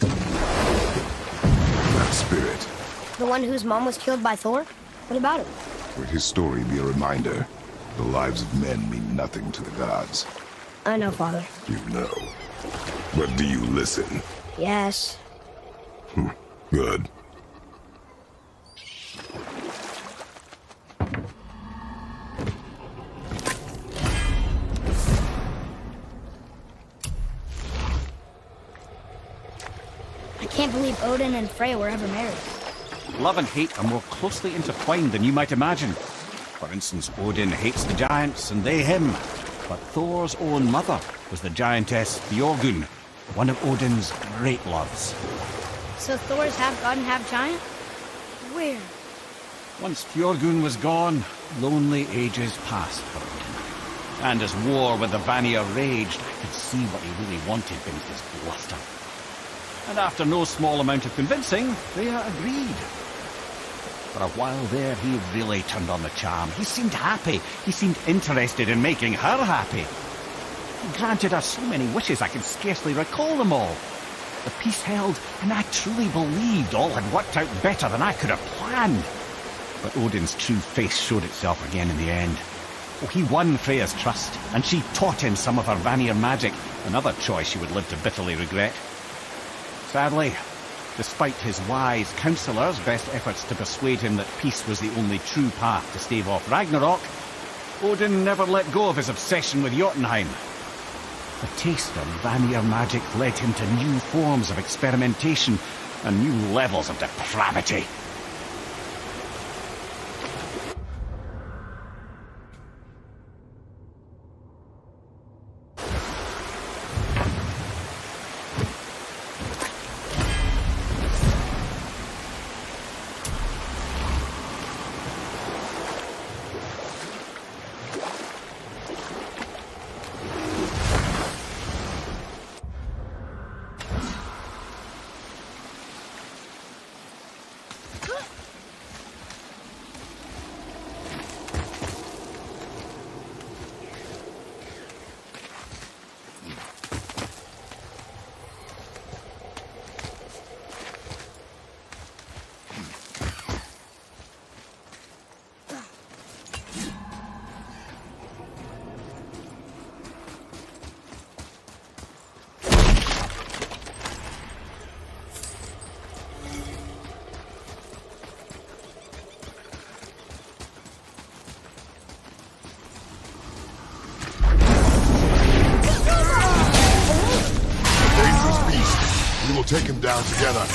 That spirit. The one whose mom was killed by Thor? What about him? Would his story be a reminder? The lives of men mean nothing to the gods. I know, Father. You know. But do you listen? Yes. Good. I can't believe Odin and Freya were ever married. Love and hate are more closely intertwined than you might imagine. For instance, Odin hates the giants and they him. But Thor's own mother was the giantess Björgun, one of Odin's great loves. So Thor's half god and half giant? Weird. Once Björgun was gone, lonely ages passed for Odin. And as war with the Vanir raged, I could see what he really wanted beneath his bluster. And after no small amount of convincing, Freya agreed. For a while there, he really turned on the charm. He seemed happy. He seemed interested in making her happy. He granted her so many wishes I could scarcely recall them all. The peace held, and I truly believed all had worked out better than I could have planned. But Odin's true face showed itself again in the end. Oh, he won Freya's trust, and she taught him some of her Vanir magic, another choice she would live to bitterly regret. Sadly, despite his wise counselors' best efforts to persuade him that peace was the only true path to stave off Ragnarok, Odin never let go of his obsession with Jotunheim. The taste of Vanir magic led him to new forms of experimentation and new levels of depravity. Take him down together.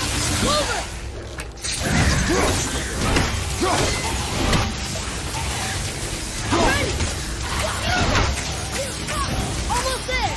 Almost there!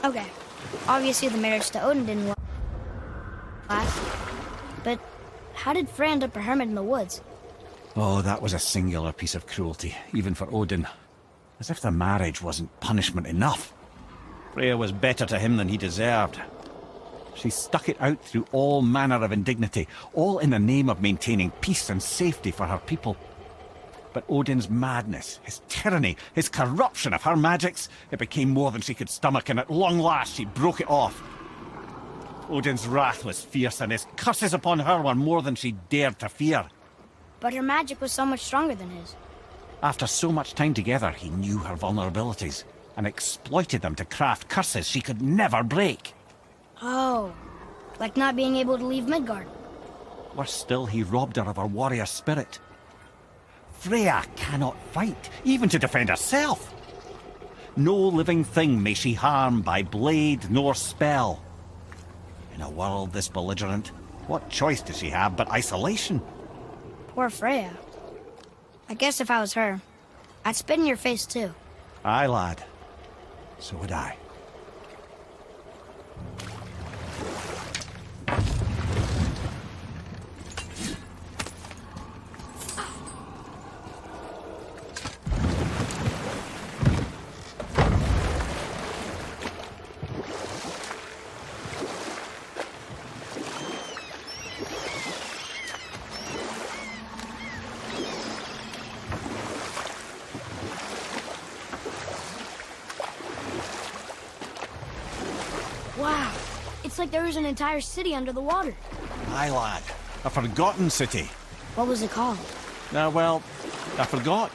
Okay. Obviously the marriage to Odin didn't last. But how did Frey end up a hermit in the woods? Oh, that was a singular piece of cruelty, even for Odin. As if the marriage wasn't punishment enough. Freya was better to him than he deserved. She stuck it out through all manner of indignity, all in the name of maintaining peace and safety for her people. But Odin's madness, his tyranny, his corruption of her magics, it became more than she could stomach, and at long last she broke it off. Odin's wrath was fierce, and his curses upon her were more than she dared to fear. But her magic was so much stronger than his. After so much time together, he knew her vulnerabilities, and exploited them to craft curses she could never break. Oh, like not being able to leave Midgard. Worse still, he robbed her of her warrior spirit. Freya cannot fight, even to defend herself. No living thing may she harm by blade nor spell. In a world this belligerent, what choice does she have but isolation? Poor Freya. I guess if I was her, I'd spit in your face too. Aye, lad. So would I. Wow, it's like there was an entire city under the water. Aye, lad. A forgotten city. What was it called? Well, I forgot.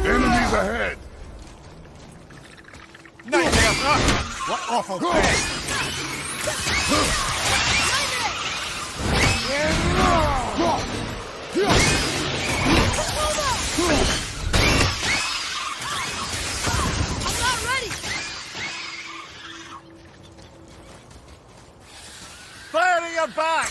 Enemies ahead! Nightmare! What awful thing! I'm not ready! Fire to your back!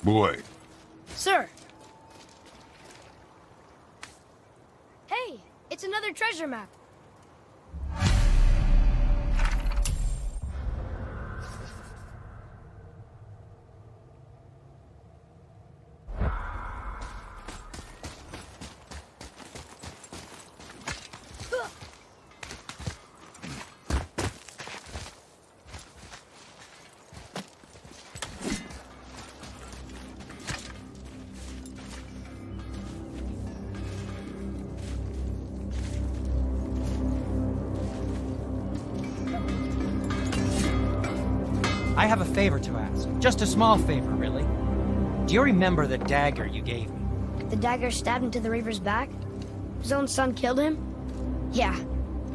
Boy, Sir! Hey, it's another treasure map. I have a favor to ask. Just a small favor, really. Do you remember the dagger you gave me? The dagger stabbed into the Reaver's back? His own son killed him? Yeah,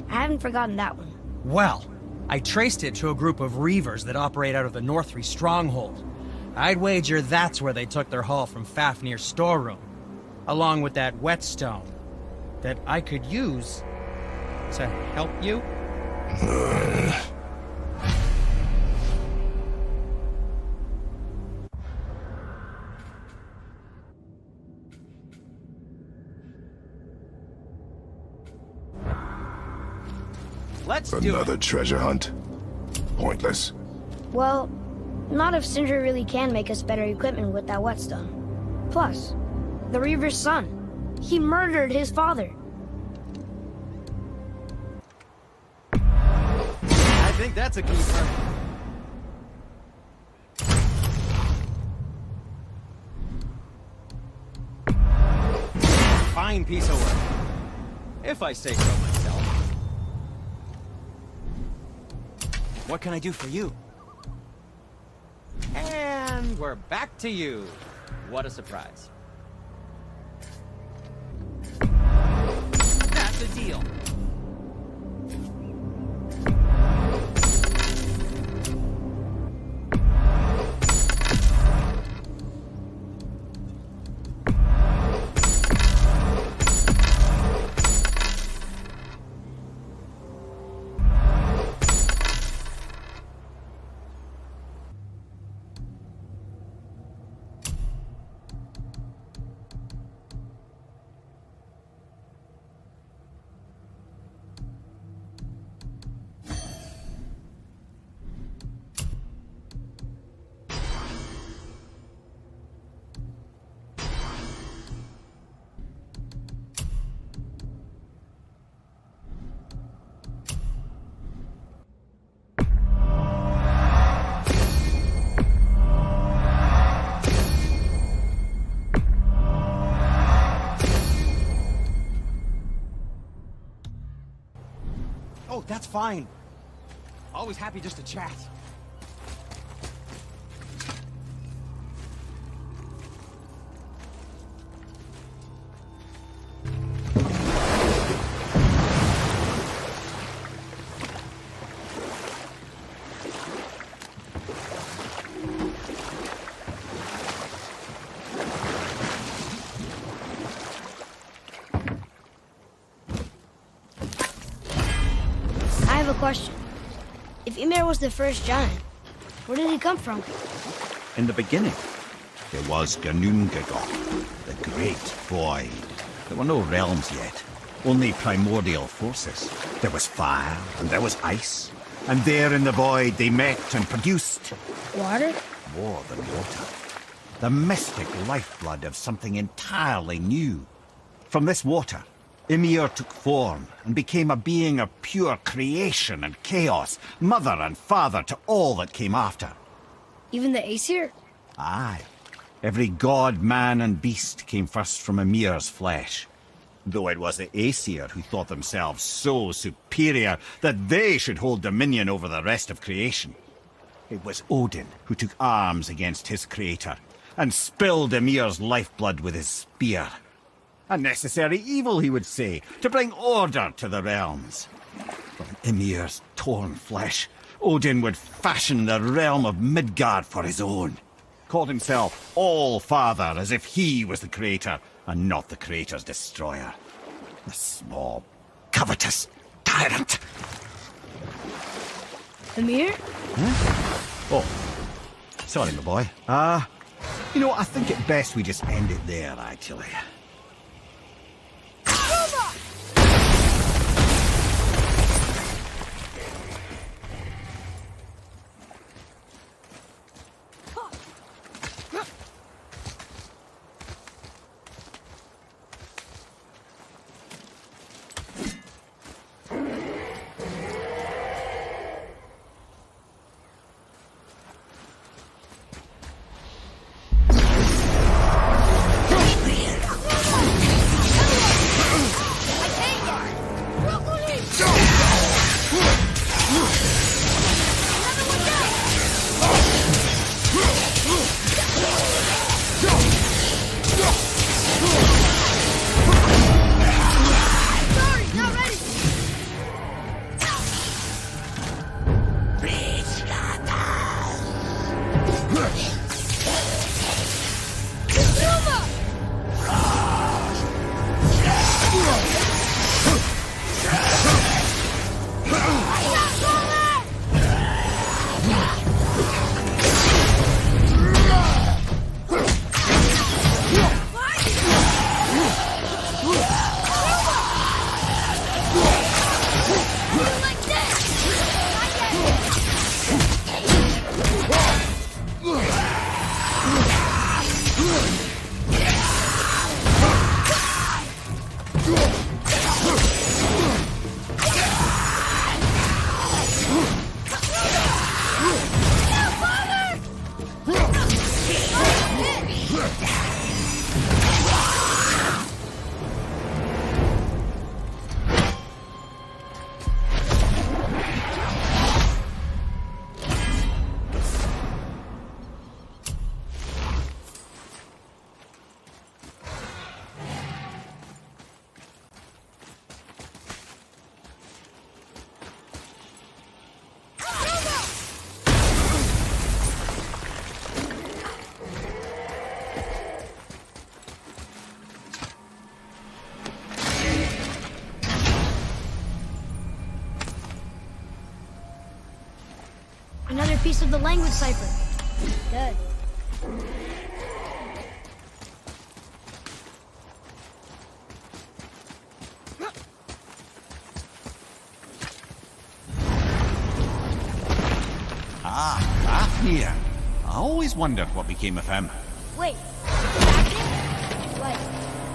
I haven't forgotten that one. Well, I traced it to a group of Reavers that operate out of the Northree stronghold. I'd wager that's where they took their haul from Fafnir's storeroom, along with that whetstone that I could use to help you. Let's do another treasure hunt? Pointless. Well, not if Sindri really can make us better equipment with that whetstone. Plus, the Reaver's son. He murdered his father. I think that's a key part. Fine piece of work. If I say so myself. What can I do for you? And we're back to you. What a surprise. What's the deal? Oh, that's fine. Always happy just to chat. I have a question. If Ymir was the first giant, where did he come from? In the beginning, there was Ginnungagor, the Great Void. There were no realms yet, only primordial forces. There was fire, and there was ice. And there in the void they met and produced... Water? More than water. The mystic lifeblood of something entirely new. From this water, Ymir took form and became a being of pure creation and chaos, mother and father to all that came after. Even the Aesir? Aye. Every god, man, and beast came first from Ymir's flesh. Though it was the Aesir who thought themselves so superior that they should hold dominion over the rest of creation. It was Odin who took arms against his creator and spilled Ymir's lifeblood with his spear. A necessary evil, he would say, to bring order to the realms. From Ymir's torn flesh, Odin would fashion the realm of Midgard for his own. Called himself All-Father, as if he was the creator, and not the creator's destroyer. The small, covetous tyrant. Ymir? Huh? Oh, sorry, my boy. You know, I think it best we just end it there, actually. Another piece of the language cipher. Good. Fafnir. I always wondered what became of him. Wait, Fafnir? Like,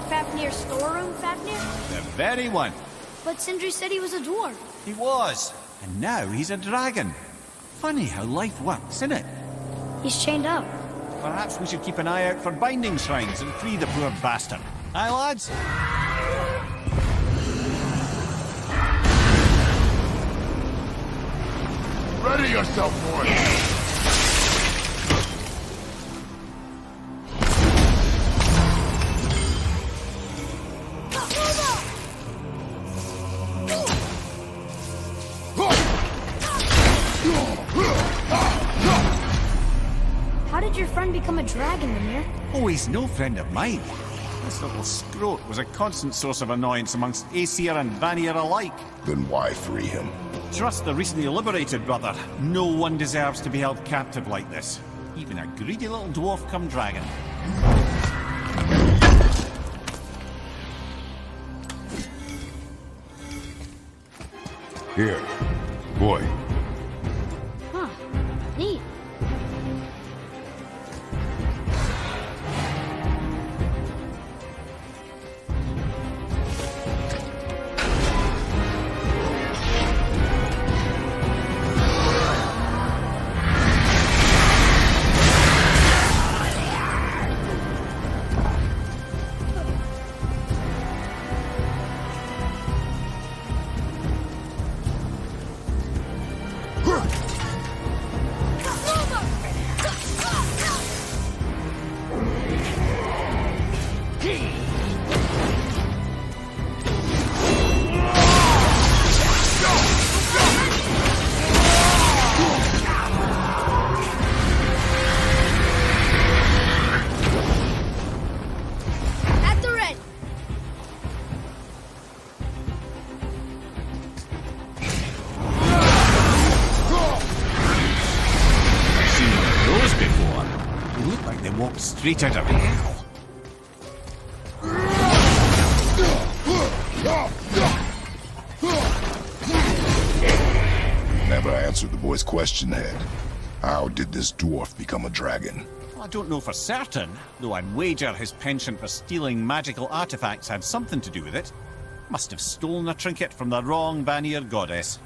Fafnir's storeroom Fafnir? The very one. But Sindri said he was a dwarf. He was. And now he's a dragon. Funny how life works, isn't it? He's chained up. Perhaps we should keep an eye out for binding shrines and free the poor bastard. Aye, lads? Ready yourself, boy! How did your friend become a dragon, Mimir? Oh, he's no friend of mine. This little scrote was a constant source of annoyance amongst Aesir and Vanir alike. Then why free him? Trust the recently liberated, brother. No one deserves to be held captive like this. Even a greedy little dwarf come dragon. Here, boy. Huh. Neat. Straight out of hell. Never answered the boy's question, Head. How did this dwarf become a dragon? I don't know for certain, though I'd wager his penchant for stealing magical artifacts had something to do with it. Must have stolen a trinket from the wrong Vanir goddess.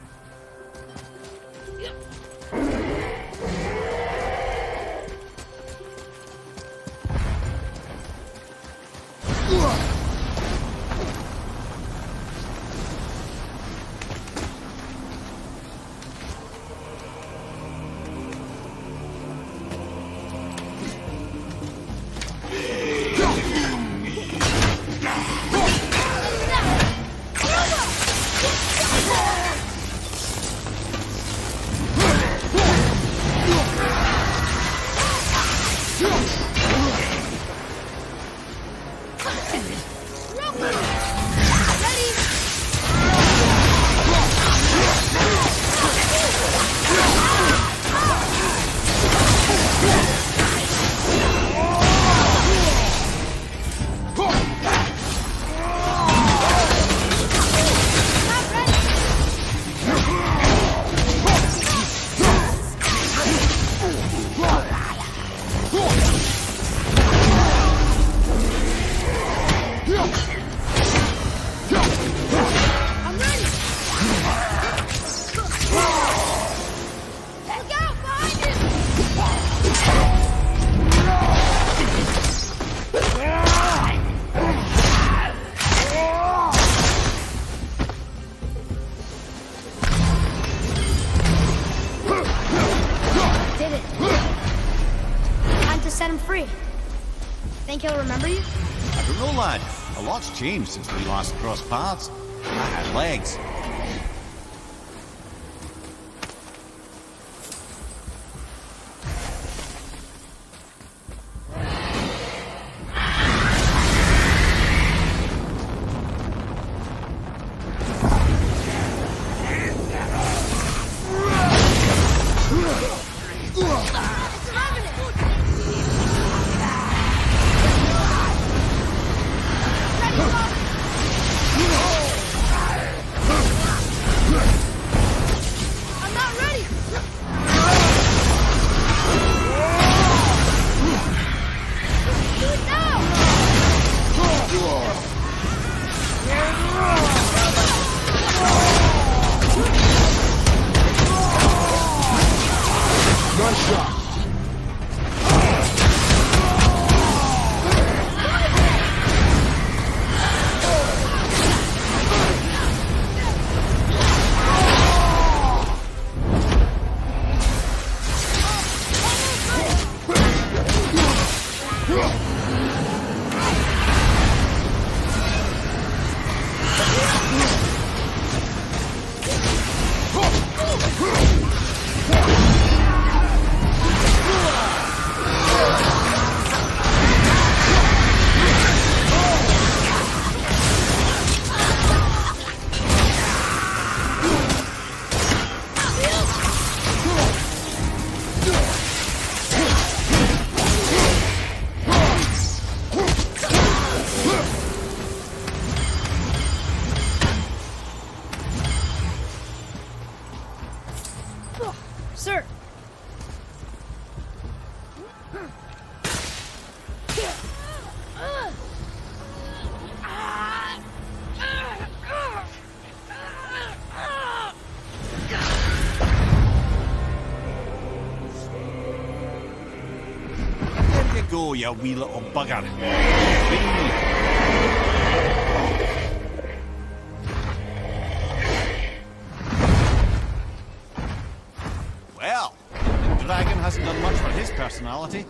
Think he'll remember you? I don't know, lad. A lot's changed since we last crossed paths. I had legs. Sir! There you go, you wee little bugger. Well, the dragon hasn't done much for his personality.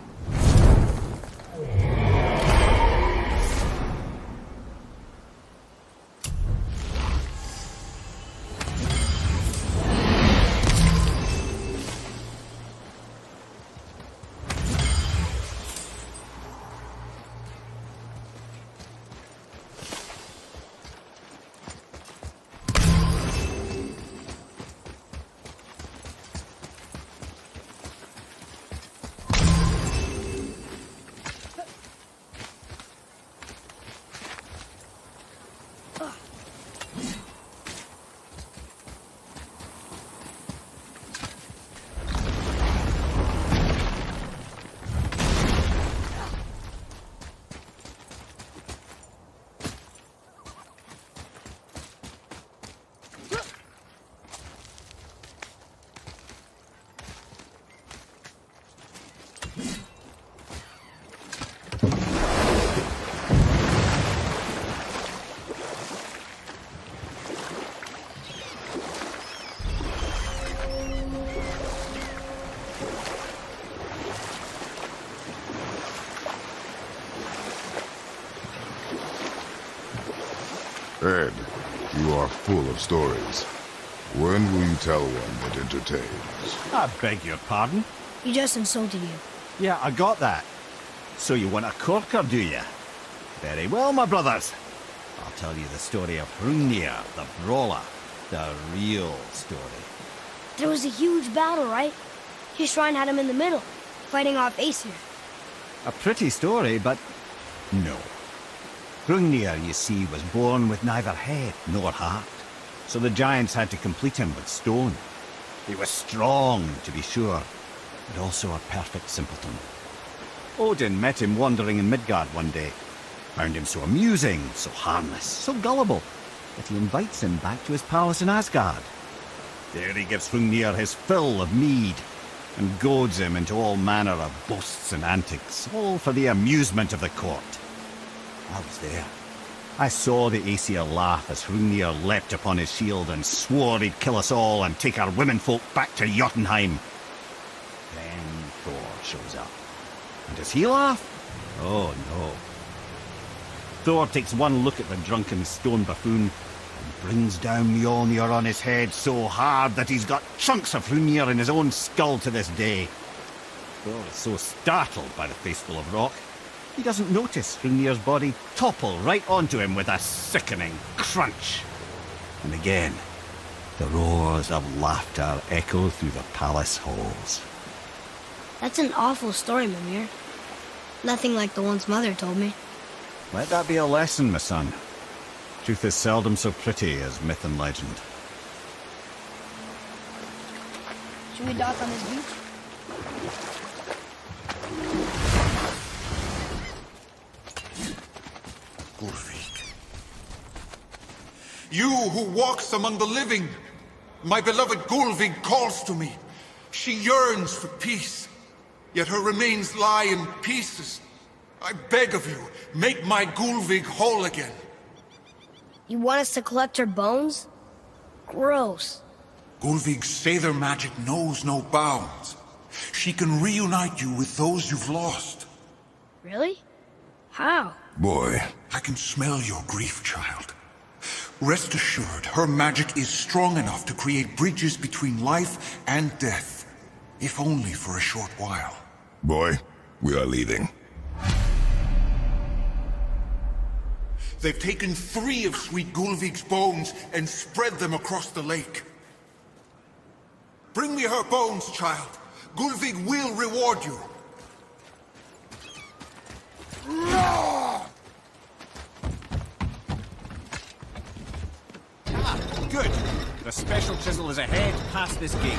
Ed, you are full of stories. When will you tell one that entertains? I beg your pardon? He just insulted you. Yeah, I got that. So you want a corker, do you? Very well, my brothers. I'll tell you the story of Hrungnir, the brawler. The real story. There was a huge battle, right? His shrine had him in the middle, fighting off Aesir. A pretty story, but no. Hrungnir, you see, was born with neither head nor heart, so the giants had to complete him with stone. He was strong, to be sure, but also a perfect simpleton. Odin met him wandering in Midgard one day, found him so amusing, so harmless, so gullible, that he invites him back to his palace in Asgard. There he gives Hrungnir his fill of mead, and goads him into all manner of boasts and antics, all for the amusement of the court. I was there. I saw the Aesir laugh as Hrungnir leapt upon his shield and swore he'd kill us all and take our womenfolk back to Jotunheim. Then Thor shows up. And does he laugh? Oh, no. Thor takes one look at the drunken stone buffoon and brings down Mjolnir on his head so hard that he's got chunks of Hrungnir in his own skull to this day. Thor is so startled by the face full of rock, he doesn't notice Hrungnir's body topple right onto him with a sickening crunch. And again, the roars of laughter echo through the palace halls. That's an awful story, Mimir. Nothing like the ones Mother told me. Let that be a lesson, my son. Truth is seldom so pretty as myth and legend. Should we dock on this beach? Gulvig. You who walks among the living, my beloved Gulvig calls to me. She yearns for peace, yet her remains lie in pieces. I beg of you, make my Gulvig whole again. You want us to collect her bones? Gross. Gulvig's Seidr magic knows no bounds. She can reunite you with those you've lost. Really? How? Boy. I can smell your grief, child. Rest assured, her magic is strong enough to create bridges between life and death, if only for a short while. Boy, we are leaving. They've taken 3 of sweet Gulvig's bones and spread them across the lake. Bring me her bones, child. Gulvig will reward you. Ah, good. The special chisel is ahead past this gate.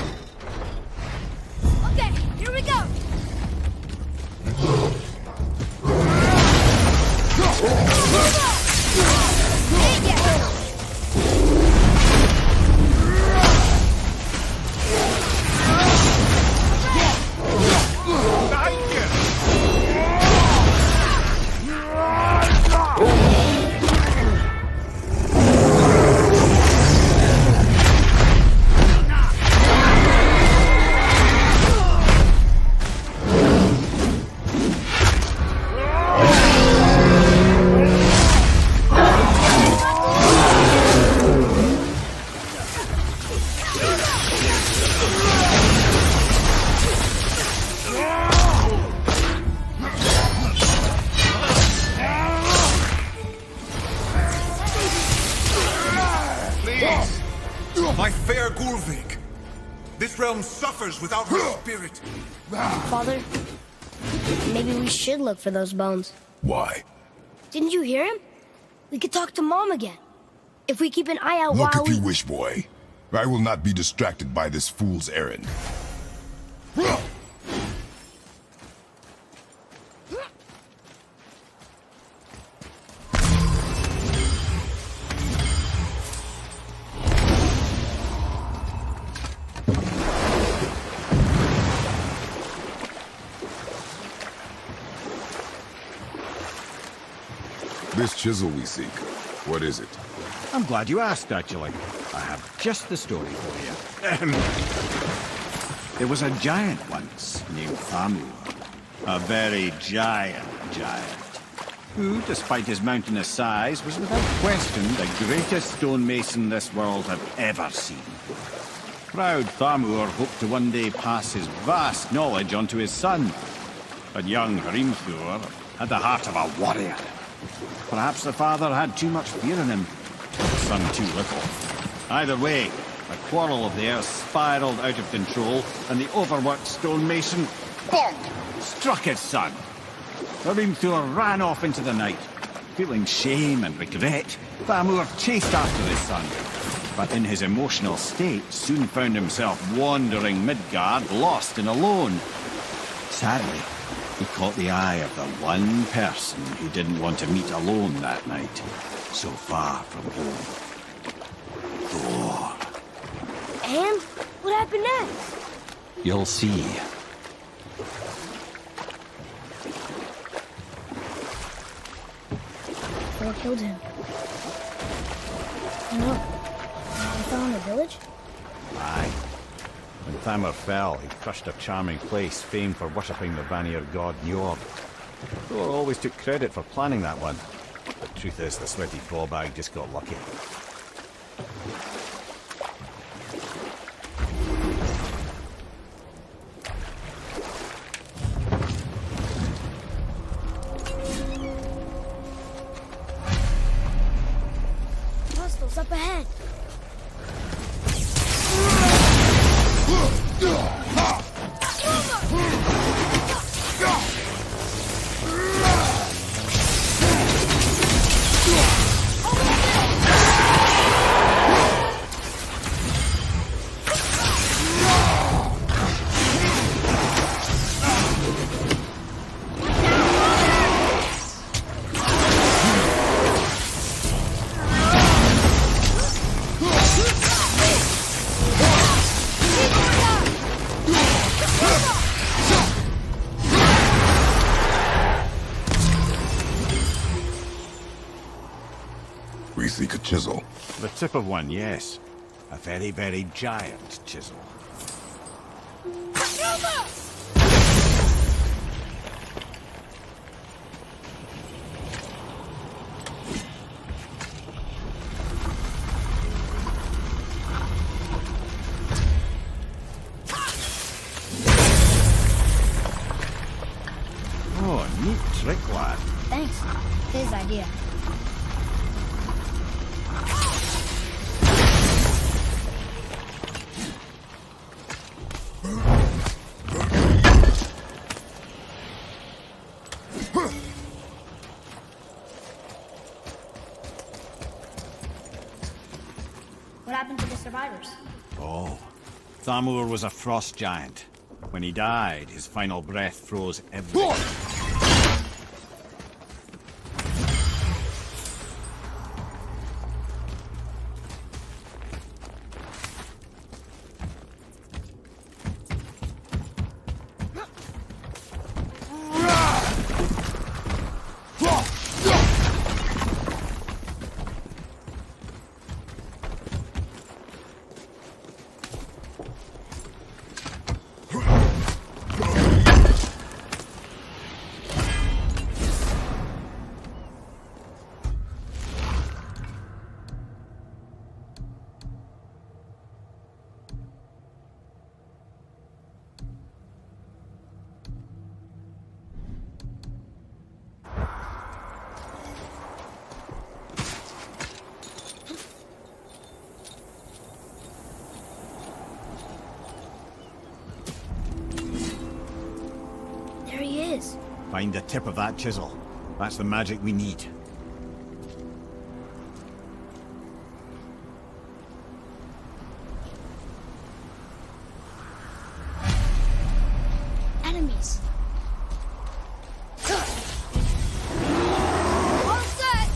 Okay, here we go! My fair Gulvig! This realm suffers without her spirit. Father, maybe we should look for those bones. Why? Didn't you hear him? We could talk to Mom again. If we keep an eye out Look while if you wish, boy. I will not be distracted by this fool's errand. This chisel we seek, what is it? I'm glad you asked, actually. I have just the story for you. There was a giant once named Thamur. A very giant, who, despite his mountainous size, was without question the greatest stonemason this world had ever seen. Proud Thamur hoped to one day pass his vast knowledge on to his son. But young Hrimthur had the heart of a warrior. Perhaps the father had too much fear in him, the son too little. Either way, the quarrel of theirs spiraled out of control, and the overworked stonemason, bonk, struck his son. Hrimthur ran off into the night. Feeling shame and regret, Thamur chased after his son, but in his emotional state soon found himself wandering Midgard, lost and alone. Sadly, he caught the eye of the one person he didn't want to meet alone that night, so far from home. Thor. And what happened next? You'll see. Thor killed him. No. He fell in the village? Aye. When Thamur fell, he crushed a charming place famed for worshipping the Vanir god Njord. Thor always took credit for planning that one. The truth is, the sweaty ballbag just got lucky. Hostiles up ahead. We seek a chisel. The tip of one, yes. A very, very giant chisel. Oh, neat trick, lad. Thanks. His idea. What happened to the survivors? Oh, Thamur was a frost giant. When he died, his final breath froze everything. There he is. Find the tip of that chisel. That's the magic we need. Enemies. All set.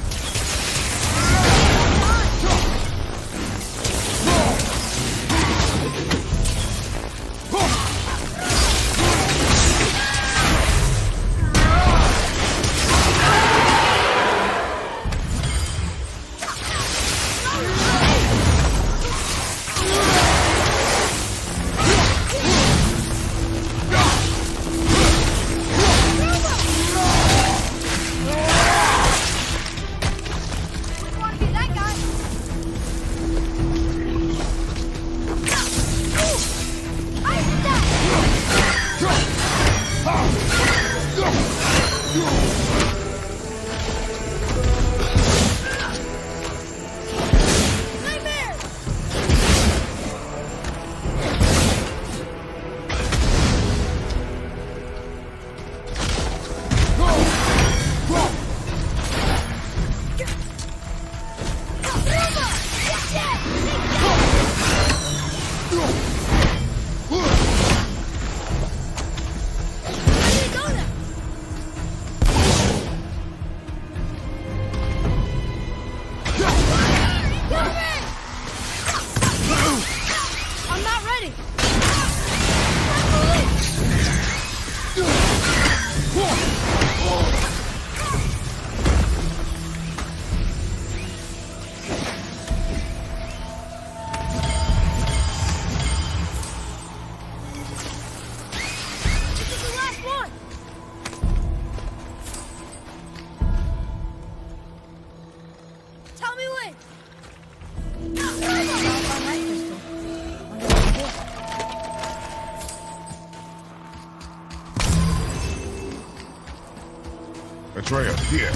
Atreus, here.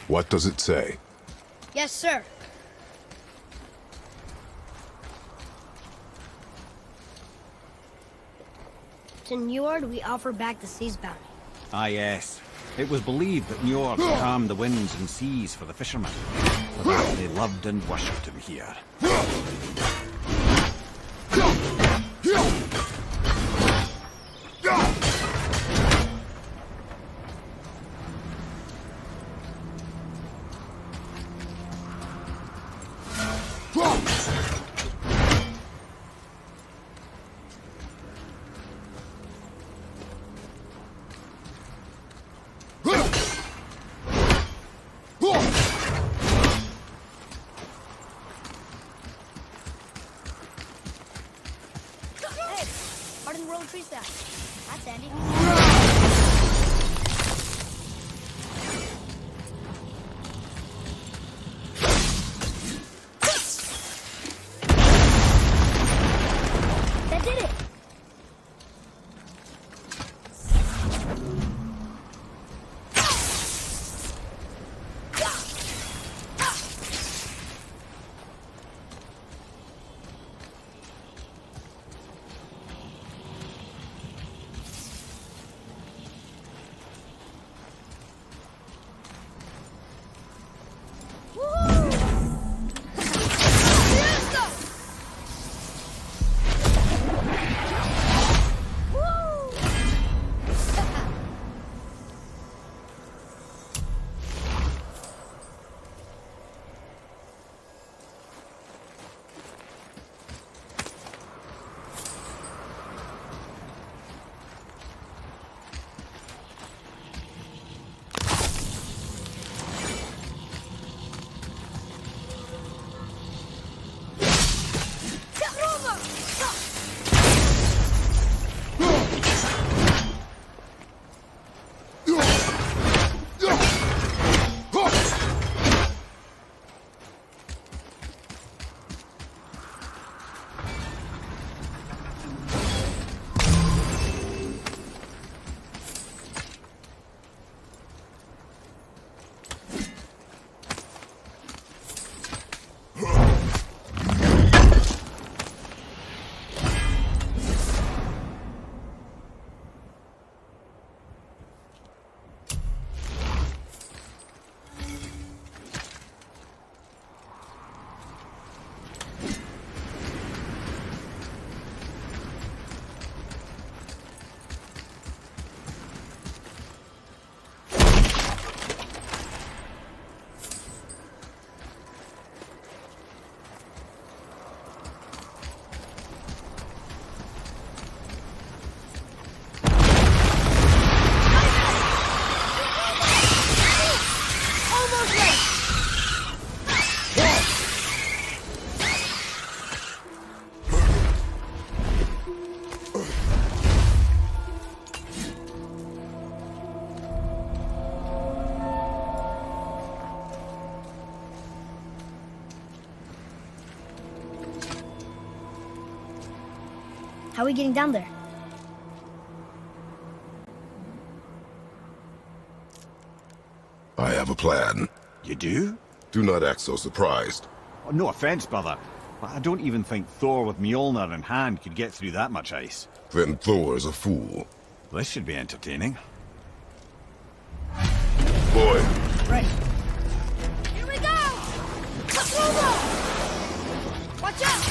What does it say? Yes, sir. To Njord, we offer back the sea's bounty. Ah, yes. It was believed that Njord calmed the winds and seas for the fishermen. For that they loved and worshipped him here. That's Andy. How are we getting down there? I have a plan. You do? Do not act so surprised. Oh, no offense, brother, but I don't even think Thor with Mjolnir in hand could get through that much ice. Then Thor's a fool. This should be entertaining. Boy, Right. Here we go! Watch out!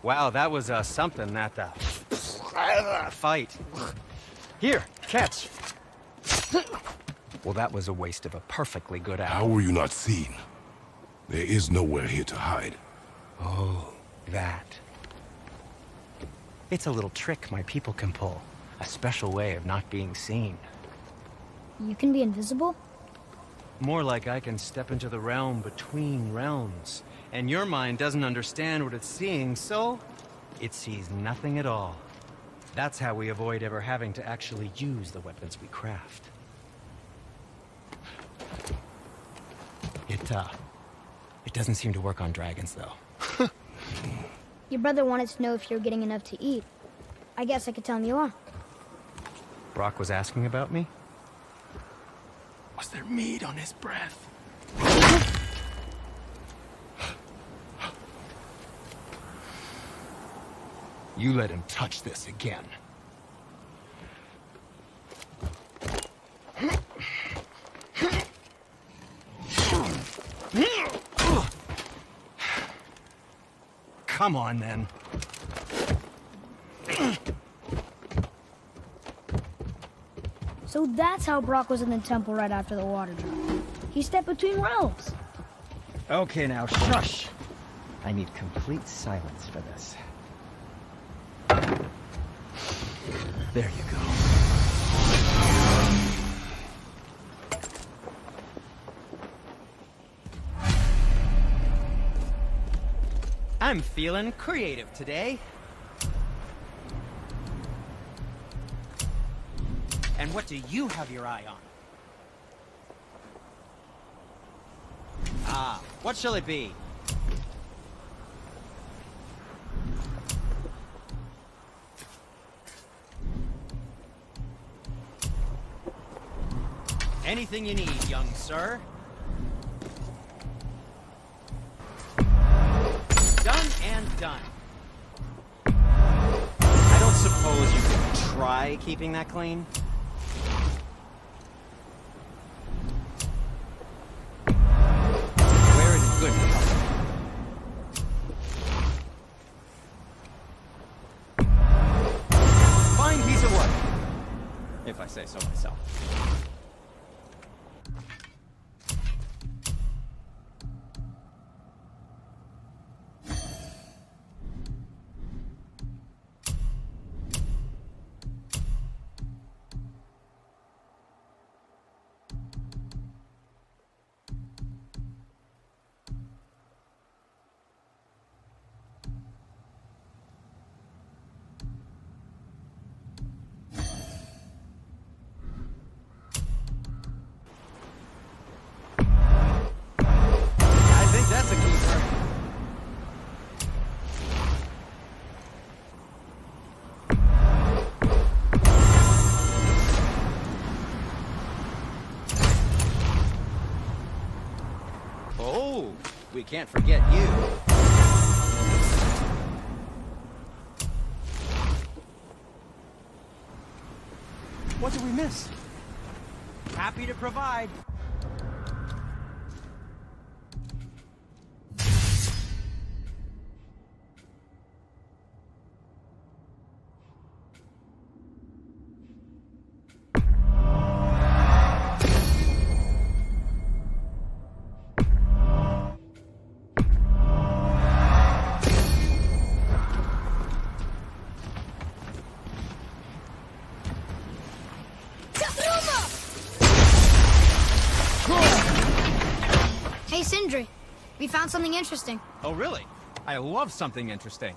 Wow, that was something, that fight. Here, catch. Well, that was a waste of a perfectly good hour. how were you not seen? There is nowhere here to hide. Oh, that. It's a little trick my people can pull. A special way of not being seen. You can be invisible? More like I can step into the realm between realms. And your mind doesn't understand what it's seeing, so it sees nothing at all. That's how we avoid ever having to actually use the weapons we craft. It doesn't seem to work on dragons, though. Your brother wanted to know if you're getting enough to eat. I guess I could tell him you are. Brock was asking about me? Was there meat on his breath? You let him touch this again. Come on, then. So that's how Brock was in the temple right after the water drop. He stepped between realms. Okay, now, shush. I need complete silence for this. There you go. I'm feeling creative today. And what do you have your eye on? Ah, what shall it be? Anything you need, young sir. Done and done. I don't suppose you could try keeping that clean? Wear it in good health. Fine piece of work, if I say so myself. That's a key part. Oh, we can't forget you. What did we miss? Happy to provide. Hey, Sindri. We found something interesting. Oh, really? I love something interesting.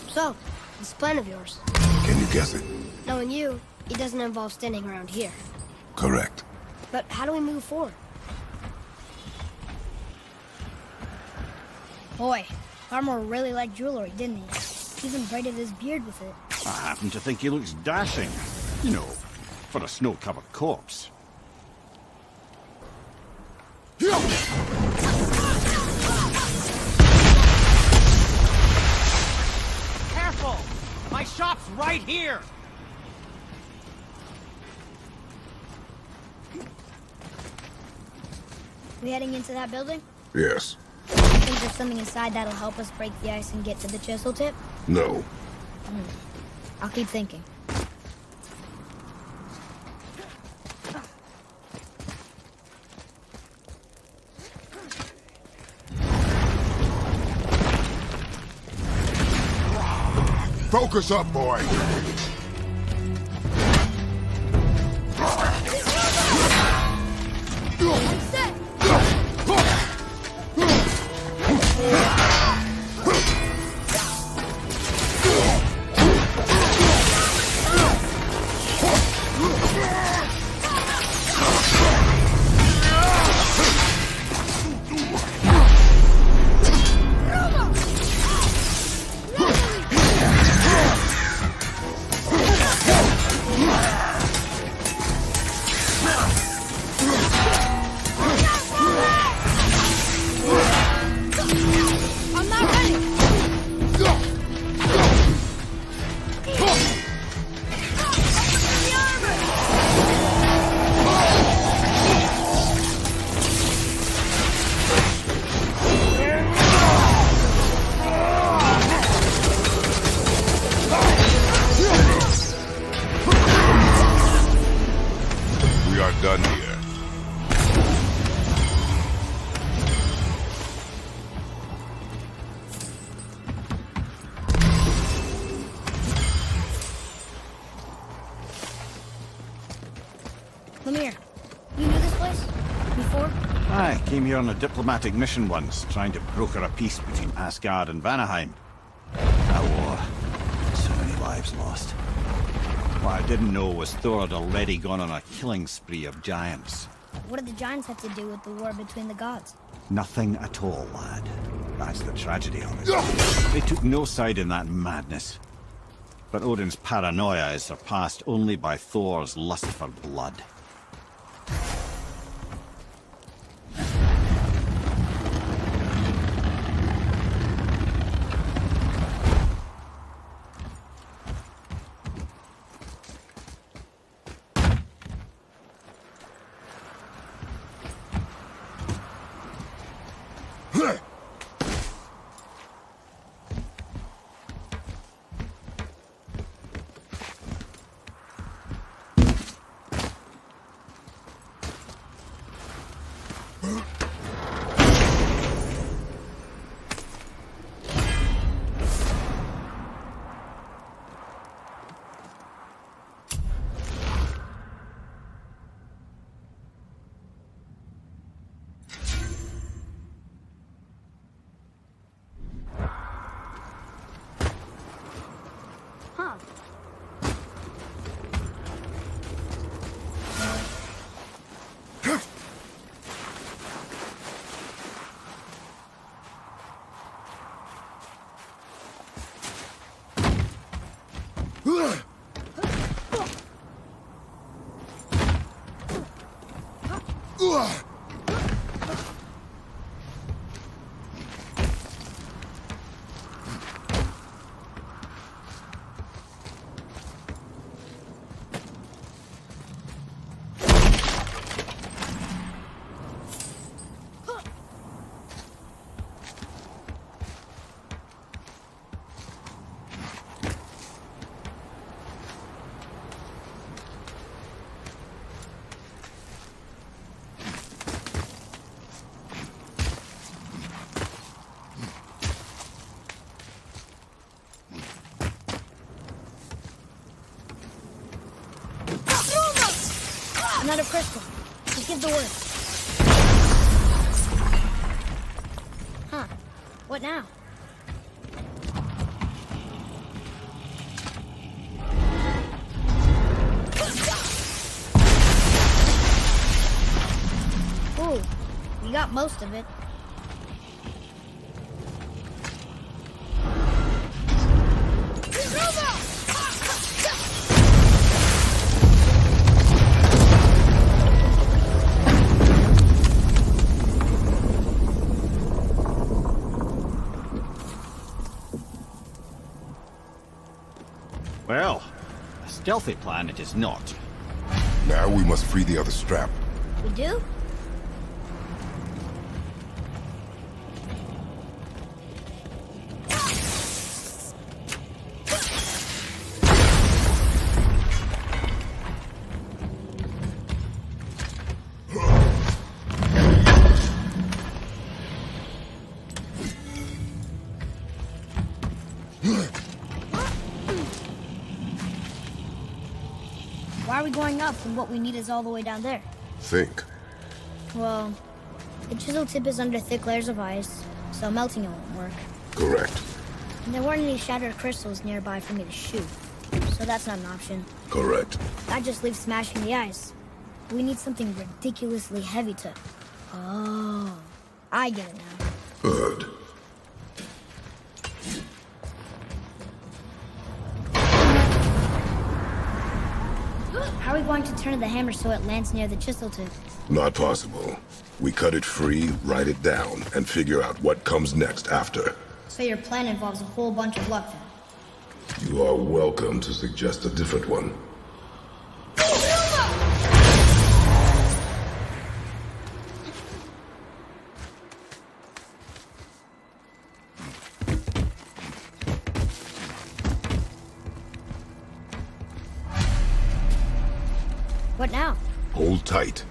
So, this plan of yours. Can you guess it? Knowing you, it doesn't involve standing around here. Correct. But how do we move forward? Boy, Armor really liked jewelry, didn't he? Even braided his beard with it. I happen to think he looks dashing. You know, for a snow-covered corpse. Careful! My shop's right here! We heading into that building? Yes. Think there's something inside that'll help us break the ice and get to the chisel tip? No. I'll keep thinking. Focus up, boy! Done here. Lemire, you knew this place? Before? I came here on a diplomatic mission once, trying to broker a peace between Asgard and Vanaheim. That war. So many lives lost. What I didn't know was Thor had already gone on a killing spree of giants. What did the giants have to do with the war between the gods? Nothing at all, lad. That's the tragedy of it. They took no side in that madness. but Odin's paranoia is surpassed only by Thor's lust for blood. Another crystal. Just give the word. Huh. What now? Ooh, you got most of it. Well, a stealthy plan it is not. Now we must free the other strap. We do? Why are we going up when what we need is all the way down there? Think. Well, the chisel tip is under thick layers of ice, so melting it won't work. Correct. And there weren't any shattered crystals nearby for me to shoot, so that's not an option. Correct. That just leaves smashing the ice. We need something ridiculously heavy to... Oh, I get it now. Good. How are we going to turn the hammer so it lands near the chisel tip? Not possible. We cut it free, write it down, and figure out what comes next after. So your plan involves a whole bunch of luck then? You are welcome to suggest a different one. What now? Hold tight.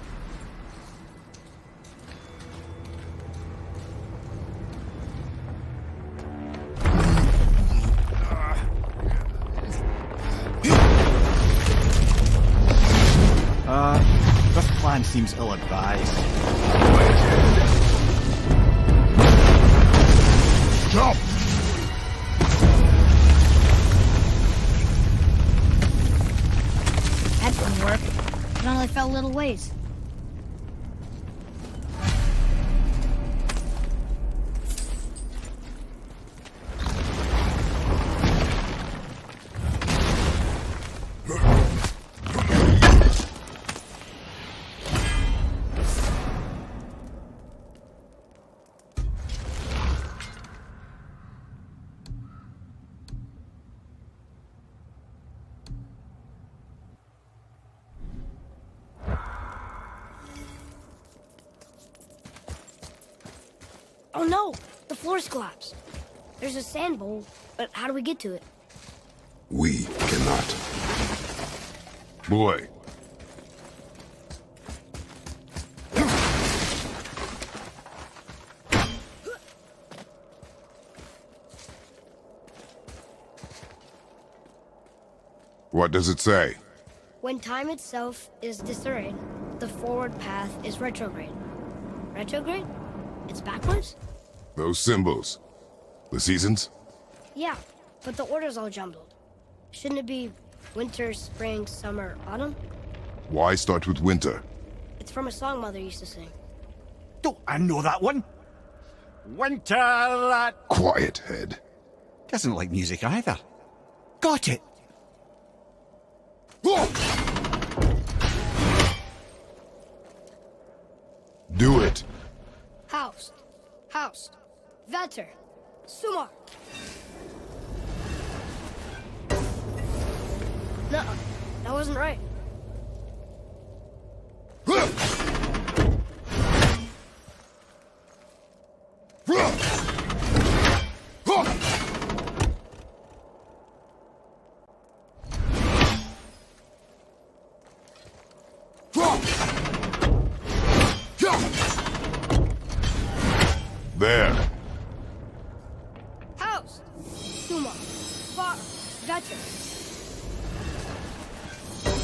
This plan seems ill-advised. Jump! That didn't work. It only fell little ways. Oh no! The floor's collapsed. There's a sand bowl, but how do we get to it? We cannot. Boy. What does it say? When time itself is disarrayed, the forward path is retrograde. Retrograde? It's backwards? Those symbols. The seasons? Yeah, but the order's all jumbled. Shouldn't it be winter, spring, summer, autumn? Why start with winter? It's from a song Mother used to sing. Oh, I know that one. Winter that... Quiet, head. Doesn't like music either. Got it. Do it. Housed. Housed. Vetter. Sumar. Nuh-uh. That wasn't right. There. Housed. Sumar. Far. Vetter.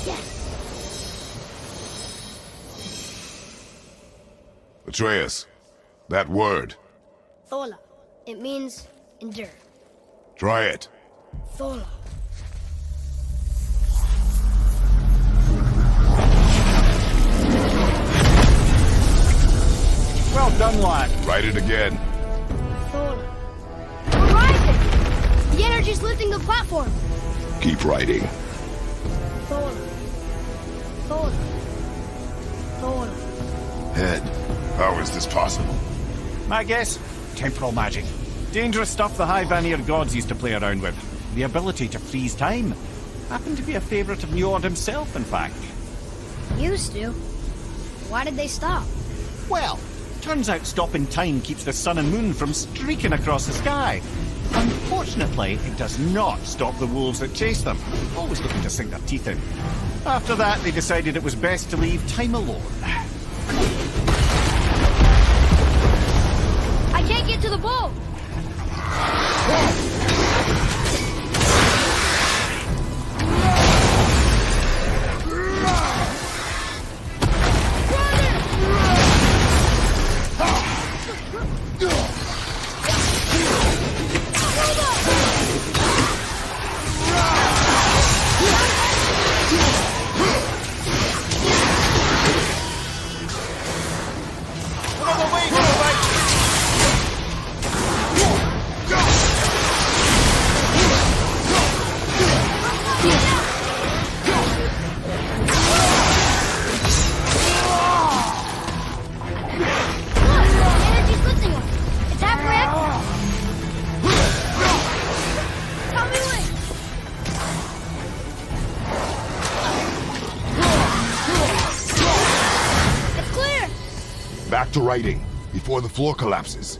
Yes. Atreus. That word. Thola. It means endure. Try it. Thola. Well done, lad. Write it again. Thola. We're rising! The energy's lifting the platform. Keep writing. Thola. Thola. Thola. Head, how is this possible? My guess? Temporal magic. Dangerous stuff the High Vanir gods used to play around with. The ability to freeze time. Happened to be a favourite of Njord himself, in fact. Used to. Why did they stop? Well, turns out stopping time keeps the sun and moon from streaking across the sky. Unfortunately, it does not stop the wolves that chase them, always looking to sink their teeth in. After that, they decided it was best to leave time alone. I can't get to the boat! Back to writing, before the floor collapses.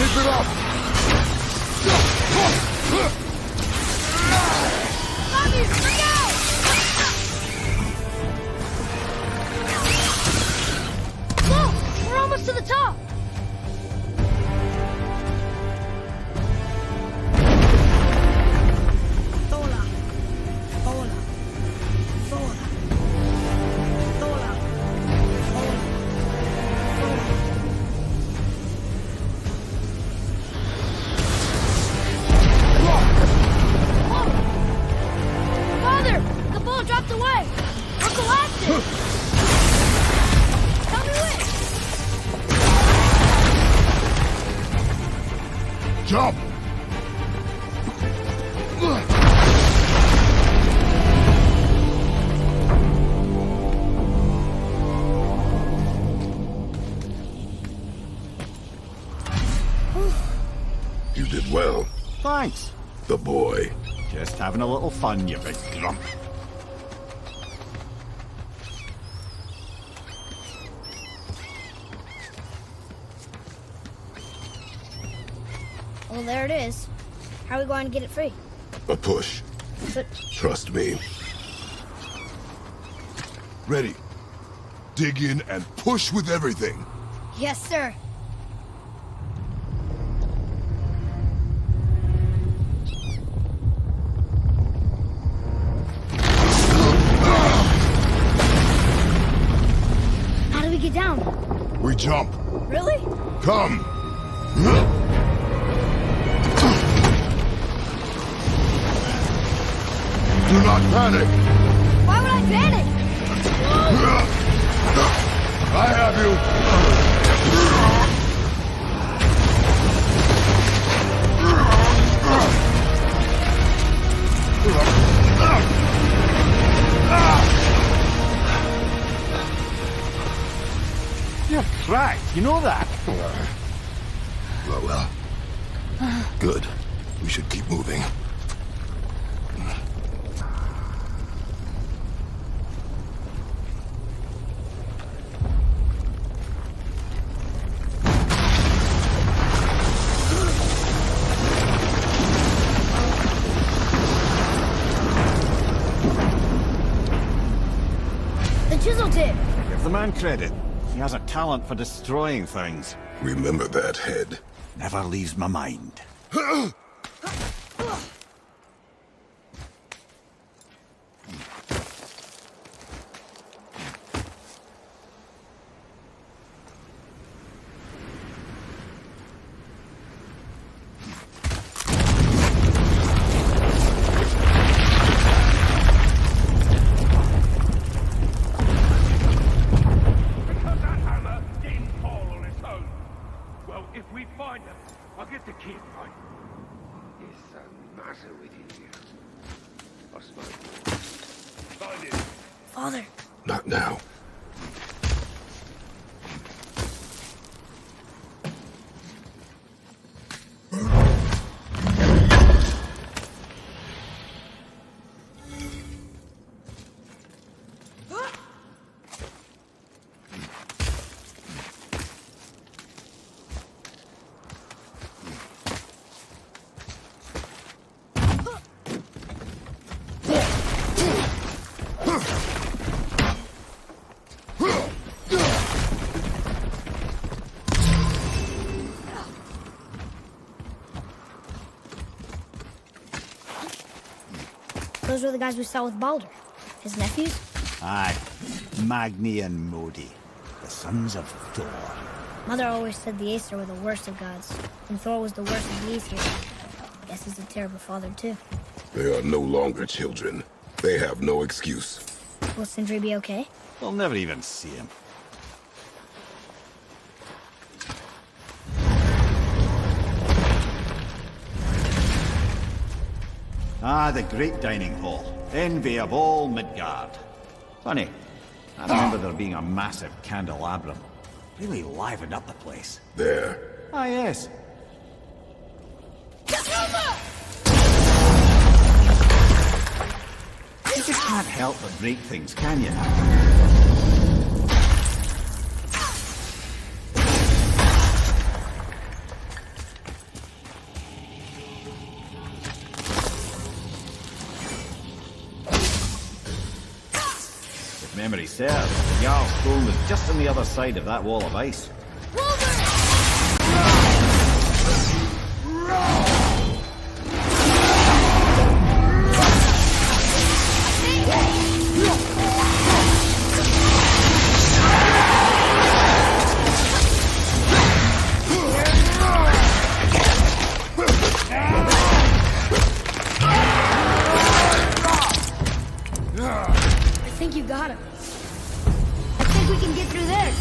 Keep it up! Bobby, look out! Look! We're almost to the top! Jump! You did well. Thanks. The boy. Just having a little fun, you big grump. Well, there it is. How are we going to get it free? A push. But Trust me. Ready. Dig in and push with everything. yes, sir. How do we get down? We jump. Really? Come. Do not panic. Why would I panic? I have you. You're cracked, you know that? Well. Good. We should keep moving. The chisel tip. Give the man credit. He has a talent for destroying things. Remember that head. Never leaves my mind. Father. Not now. Those were the guys we saw with Baldur. His nephews? Aye. Magni and Modi. The sons of Thor. Mother always said the Aesir were the worst of gods, and Thor was the worst of the Aesir. Guess he's a terrible father, too. They are no longer children. They have no excuse. Will Sindri be okay? We'll never even see him. Ah, the great dining hall. Envy of all Midgard. Funny, I remember there being a massive candelabrum. Really livened up the place. There. Ah, yes. You just can't help but break things, can you? memory serves, the Jarl's throne was just on the other side of that wall of ice. I think you got him. I think we can get through there.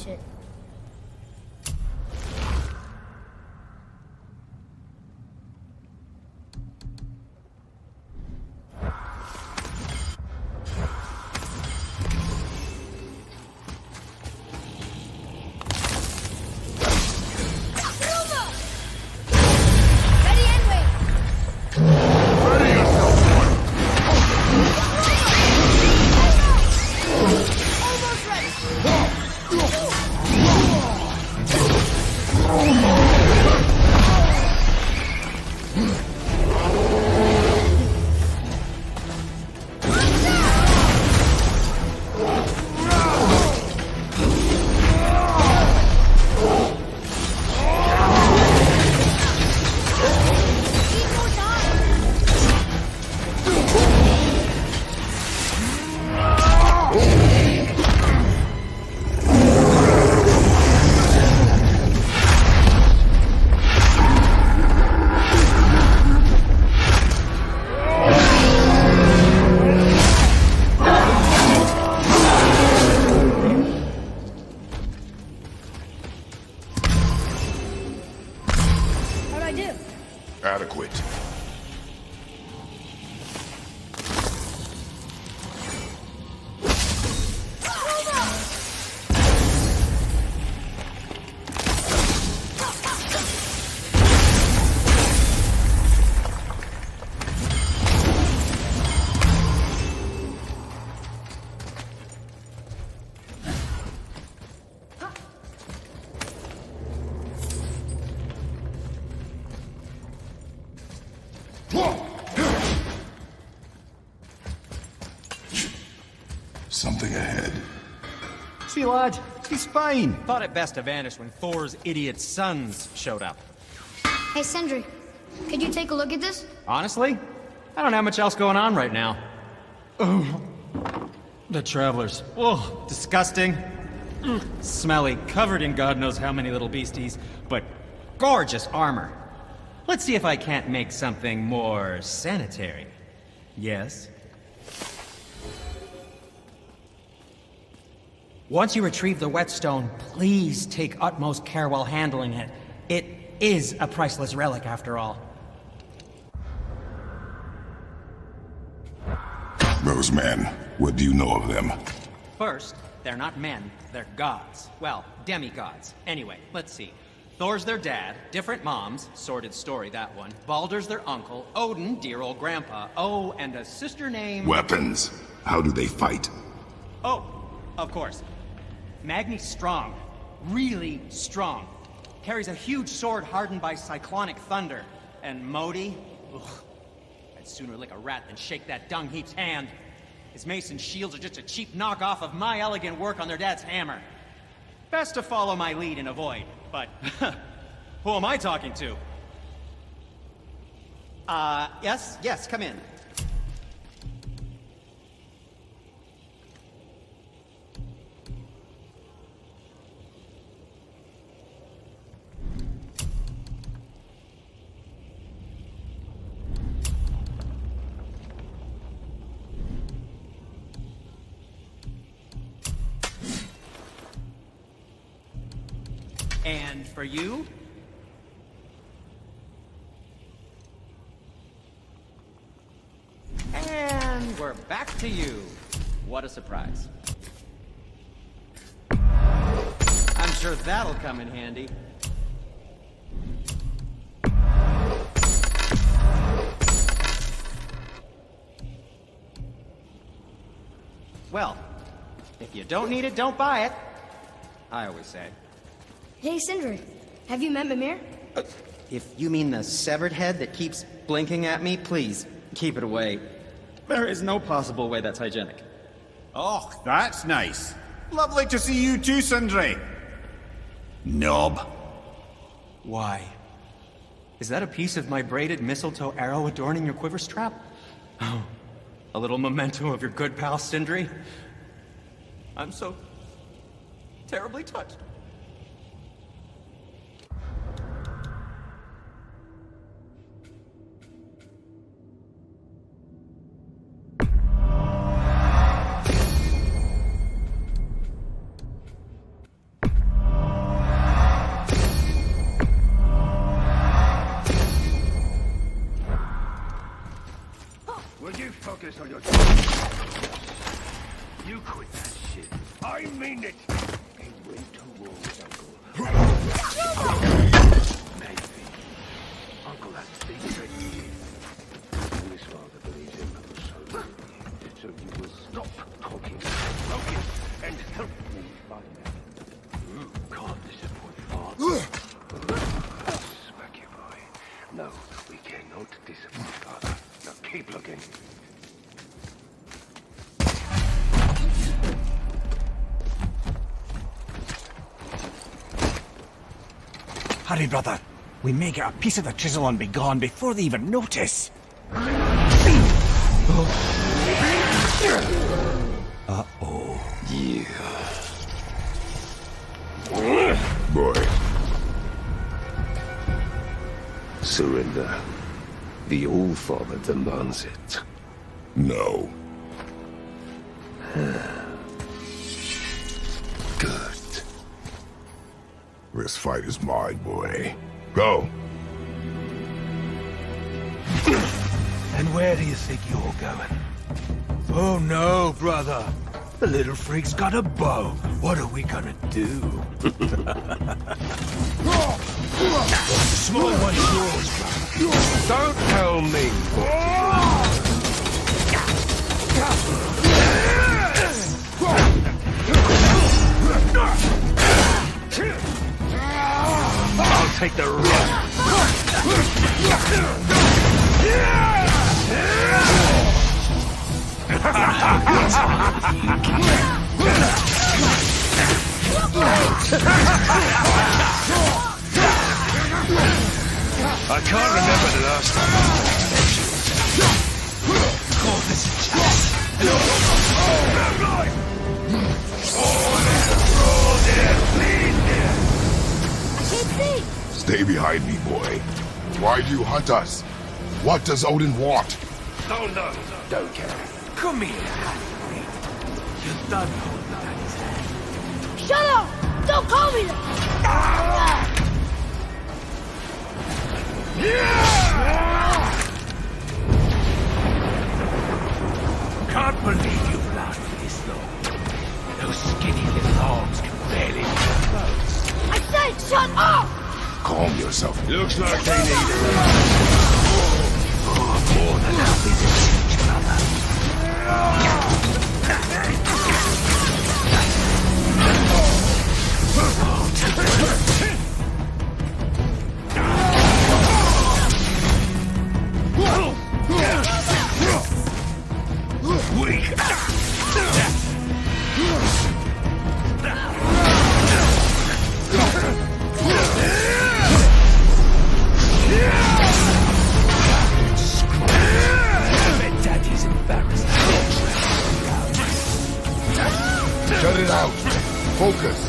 It. Adequate. Something ahead. See, lad, he's fine. Thought it best to vanish when Thor's idiot sons showed up. Hey, Sindri, could you take a look at this? Honestly, I don't have much else going on right now. Oh, the travelers. Oh, disgusting. Smelly, covered in God knows how many little beasties, but gorgeous armor. Let's see if I can't make something more sanitary. Yes? Once you retrieve the whetstone, please take utmost care while handling it. It is a priceless relic, after all. Those men, what do you know of them? First, they're not men, they're gods. Well, demigods. Anyway, let's see. Thor's their dad, different moms, sordid story that one. Baldur's their uncle, Odin, dear old grandpa. Oh, and a sister named... Weapons. How do they fight? Oh, of course. Magni's strong. Really strong. Carries a huge sword hardened by cyclonic thunder. And Modi? Ugh. I'd sooner lick a rat than shake that dung heap's hand. His mason shields are just a cheap knockoff of my elegant work on their dad's hammer. Best to follow my lead and avoid, but who am I talking to? Yes, come in. And for you? And we're back to you. What a surprise. I'm sure that'll come in handy. Well, if you don't need it, don't buy it. I always say. Hey, Sindri, have you met Mimir? If you mean the severed head that keeps blinking at me, please, keep it away. There is no possible way that's hygienic. Oh, that's nice. Lovely to see you too, Sindri. Knob. Why? Is that a piece of my braided mistletoe arrow adorning your quiver strap? Oh, a little memento of your good pal, Sindri? I'm so terribly touched. Will you focus on your... You quit that shit. I mean it. He went to war with Uncle. Maybe. Uncle has secret. His father believes him so you will stop talking, focus, and help me find him. You can't disappoint Father. Smack you, boy. No, we cannot disappoint Father. Now keep looking. Hurry, brother. We may get a piece of the chisel and be gone before they even notice. Uh-oh. Yeah. Boy. Surrender. The All-Father demands it. No. Good. This fight is mine, boy. Go. And where do you think you're going? Oh no, brother. The little freak's got a bow. What are we gonna do? Small one's yours, brother. Don't tell me. I'll take the run. I can't remember the last time I call this a chance. I can't see! Stay behind me, boy. Why do you hunt us? What does Odin want? No, don't care. Come here, half-breed. You're done holding Daddy's hand. Shut up! Don't call me that! Can't believe you've lasted this long. Those skinny little arms can barely move close. I said shut up! Calm yourself. Looks like they need it. More than happy to teach, brother. Weak. focus!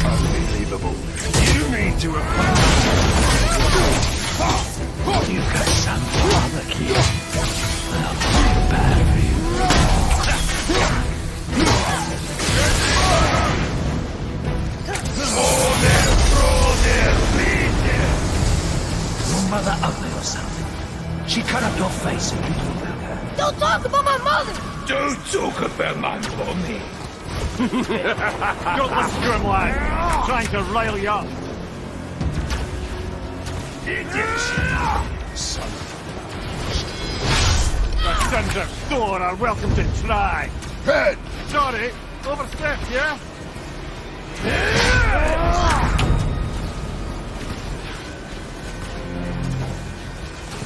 Unbelievable. You mean to have... You got some father key. I'll feel bad for you. Your mother ugly yourself. She cut up your face and you took about her. Don't talk about my mother! Don't talk about my mommy. Don't listen to him, lad. Trying to rile you up. Son The sons of Thor are welcome to try. Head! Sorry, overstepped, yeah?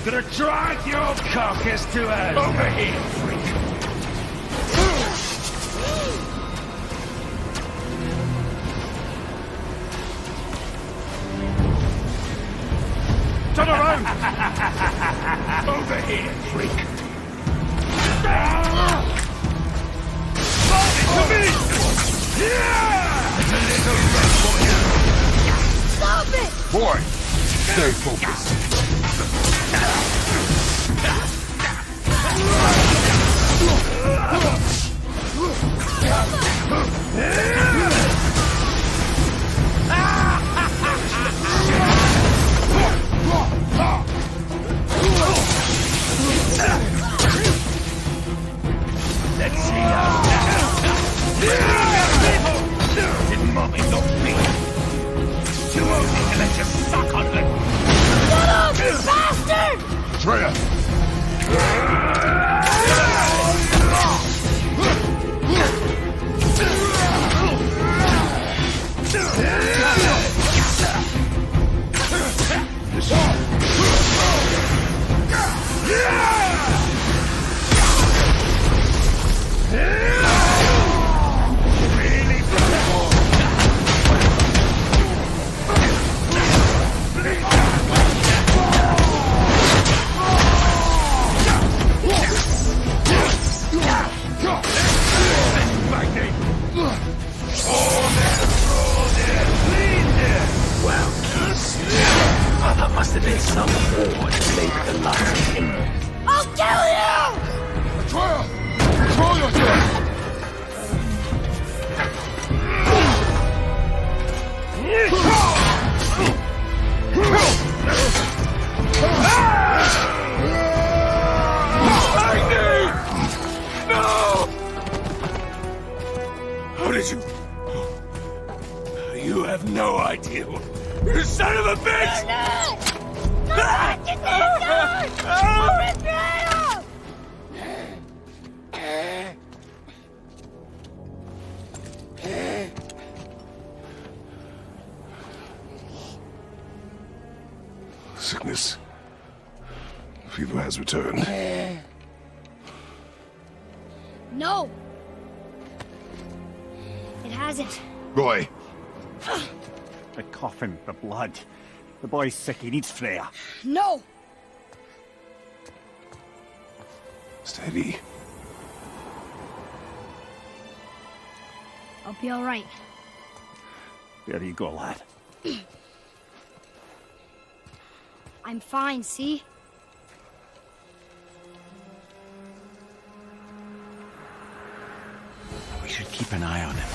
Gonna drag your carcass to us. Over here, freak. Turn around! Over here, freak. To me! Yeah! It's a little rough for you. Stop it! Boy, stay focused. Let's see how. Didn't mommy not me? Too old to let you suck on them. Shut up, you bastard! Atreus! Must have been some war to make the last timber. I'll kill you! Atreus! Control yourself! No! How did you... You have no idea. You son of a bitch! Sickness. Fever has returned. No! It hasn't. Roy! The coffin, the blood. The boy's sick, he needs Freya. No! Steady. I'll be alright. There you go, lad. I'm fine, see? We should keep an eye on him.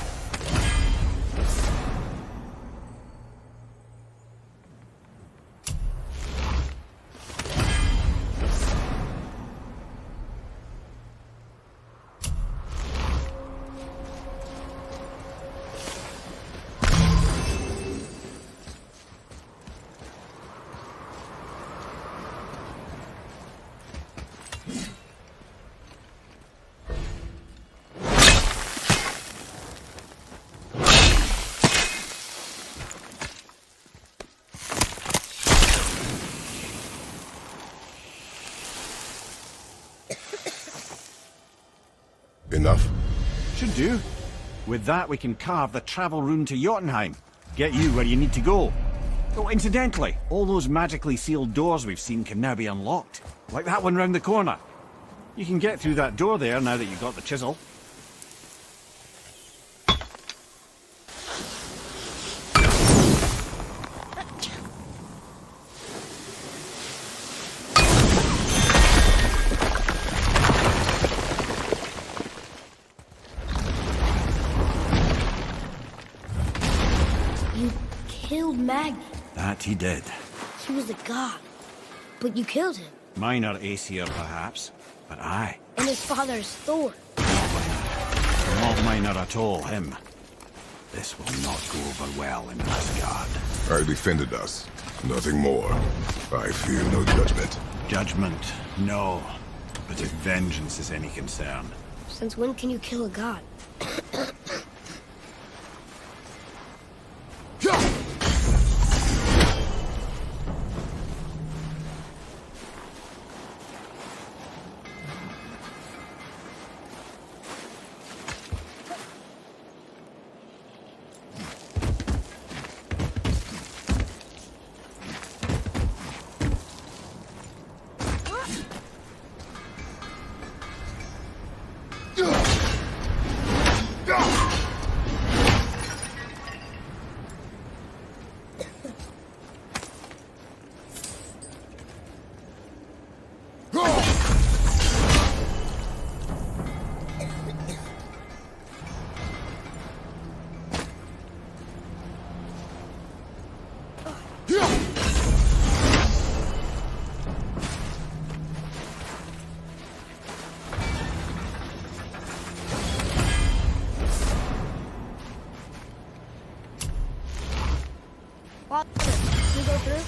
enough? Should do. With that, we can carve the travel rune to Jotunheim. Get you where you need to go. Oh, incidentally, all those magically sealed doors we've seen can now be unlocked. Like that one round the corner. You can get through that door there now that you've got the chisel. You killed Magni. That he did. He was a god. But you killed him. Minor Aesir, perhaps, but aye. And his father is Thor. Not minor at all, him. This will not go over well in Asgard. I defended us. Nothing more. I fear no judgment. Judgment, no. But if vengeance is any concern. Since when can you kill a god? Can you go through?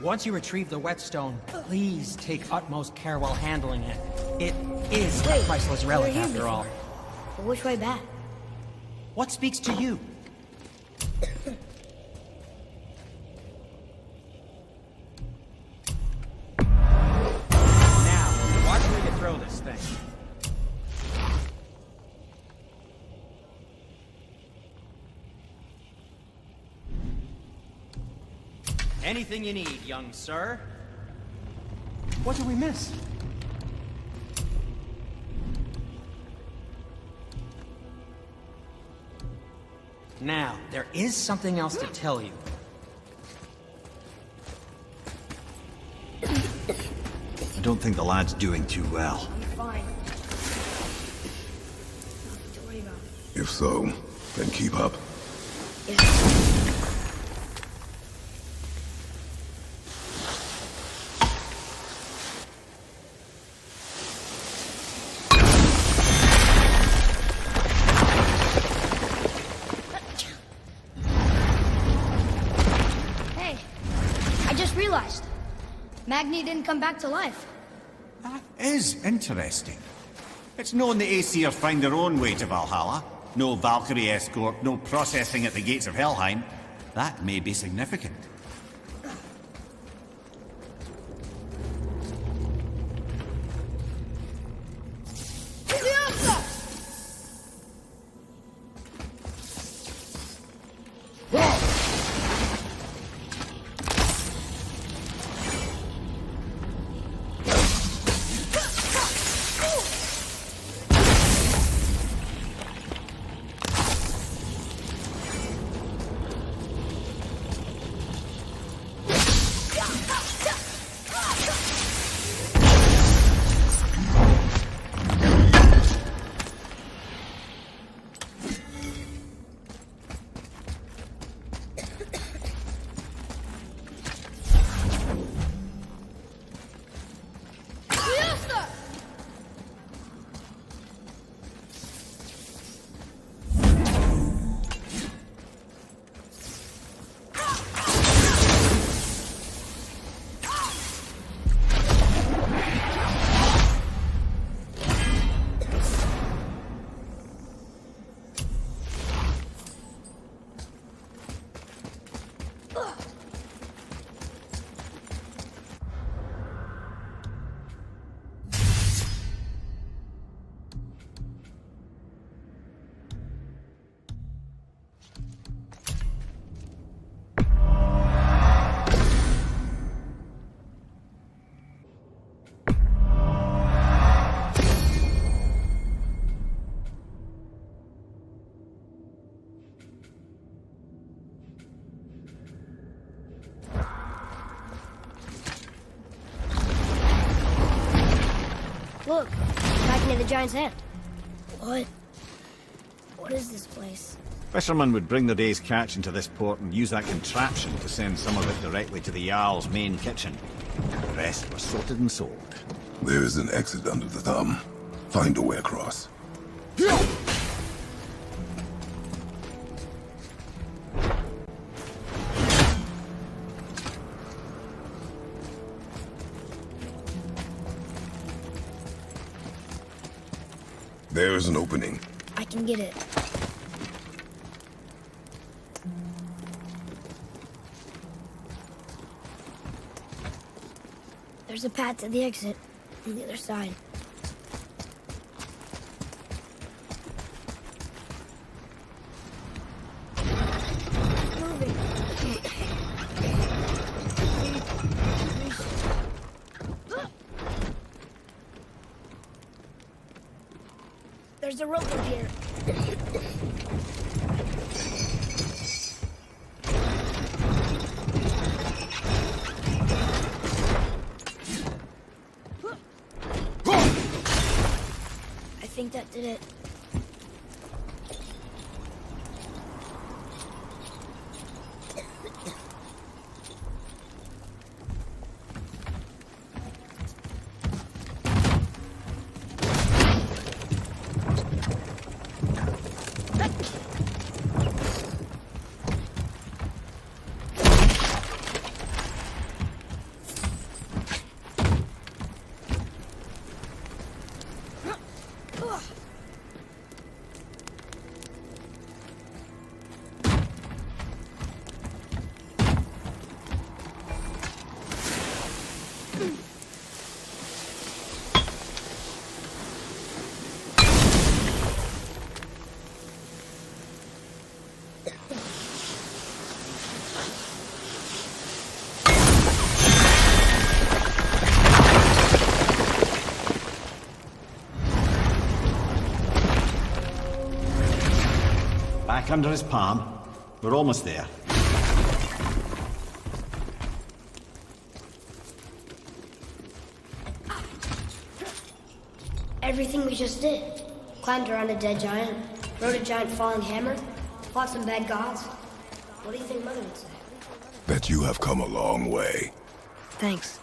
Once you retrieve the whetstone, please take utmost care while handling it. It is a priceless relic after all. But which way back? What speaks to you? Now, watch where you throw this thing. Anything you need, young sir. What did we miss? Now, there is something else to tell you. I don't think the lad's doing too well. You're fine. Nothing to worry about. If so, then keep up. Hey, I just realized. Magni didn't come back to life. That is interesting. It's known the Aesir find their own way to Valhalla. No Valkyrie escort, no processing at the gates of Helheim. That may be significant. Look, back into the giant's hand. What? What is this place? Fishermen would bring their day's catch into this port and use that contraption to send some of it directly to the Jarl's main kitchen. The rest was sorted and sold. There is an exit under the thumb. Find a way across. There is an opening. I can get it. There's a path to the exit on the other side. There's a rope up here. I think that did it. Back under his palm. We're almost there. Everything we just did. Climbed around a dead giant, rode a giant falling hammer, fought some bad gods. What do you think Mother would say? Bet you have come a long way. Thanks.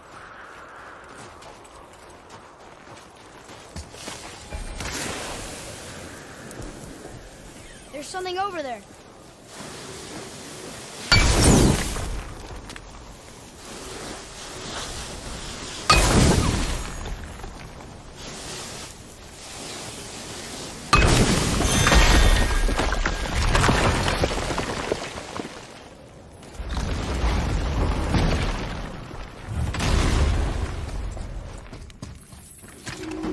There's something over there.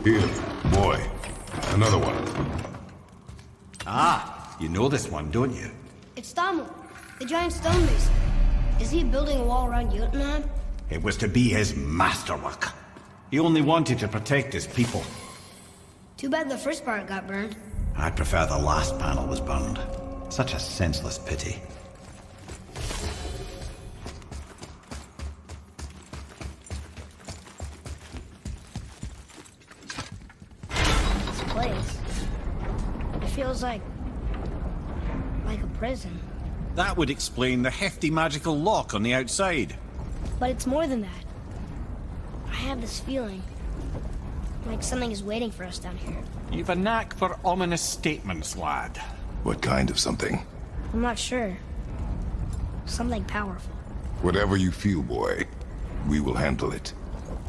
Here, boy. Another one. Ah, you know this one, don't you? It's Thamur, the giant stonemason. Is he building a wall around Jotunheim? It was to be his masterwork. He only wanted to protect his people. Too bad the first part got burned. I'd prefer the last panel was burned. Such a senseless pity. This place. It feels like a prison. That would explain the hefty magical lock on the outside. But it's more than that. I have this feeling. Like something is waiting for us down here. You've a knack for ominous statements, lad. What kind of something? I'm not sure. Something powerful. Whatever you feel, boy. We will handle it.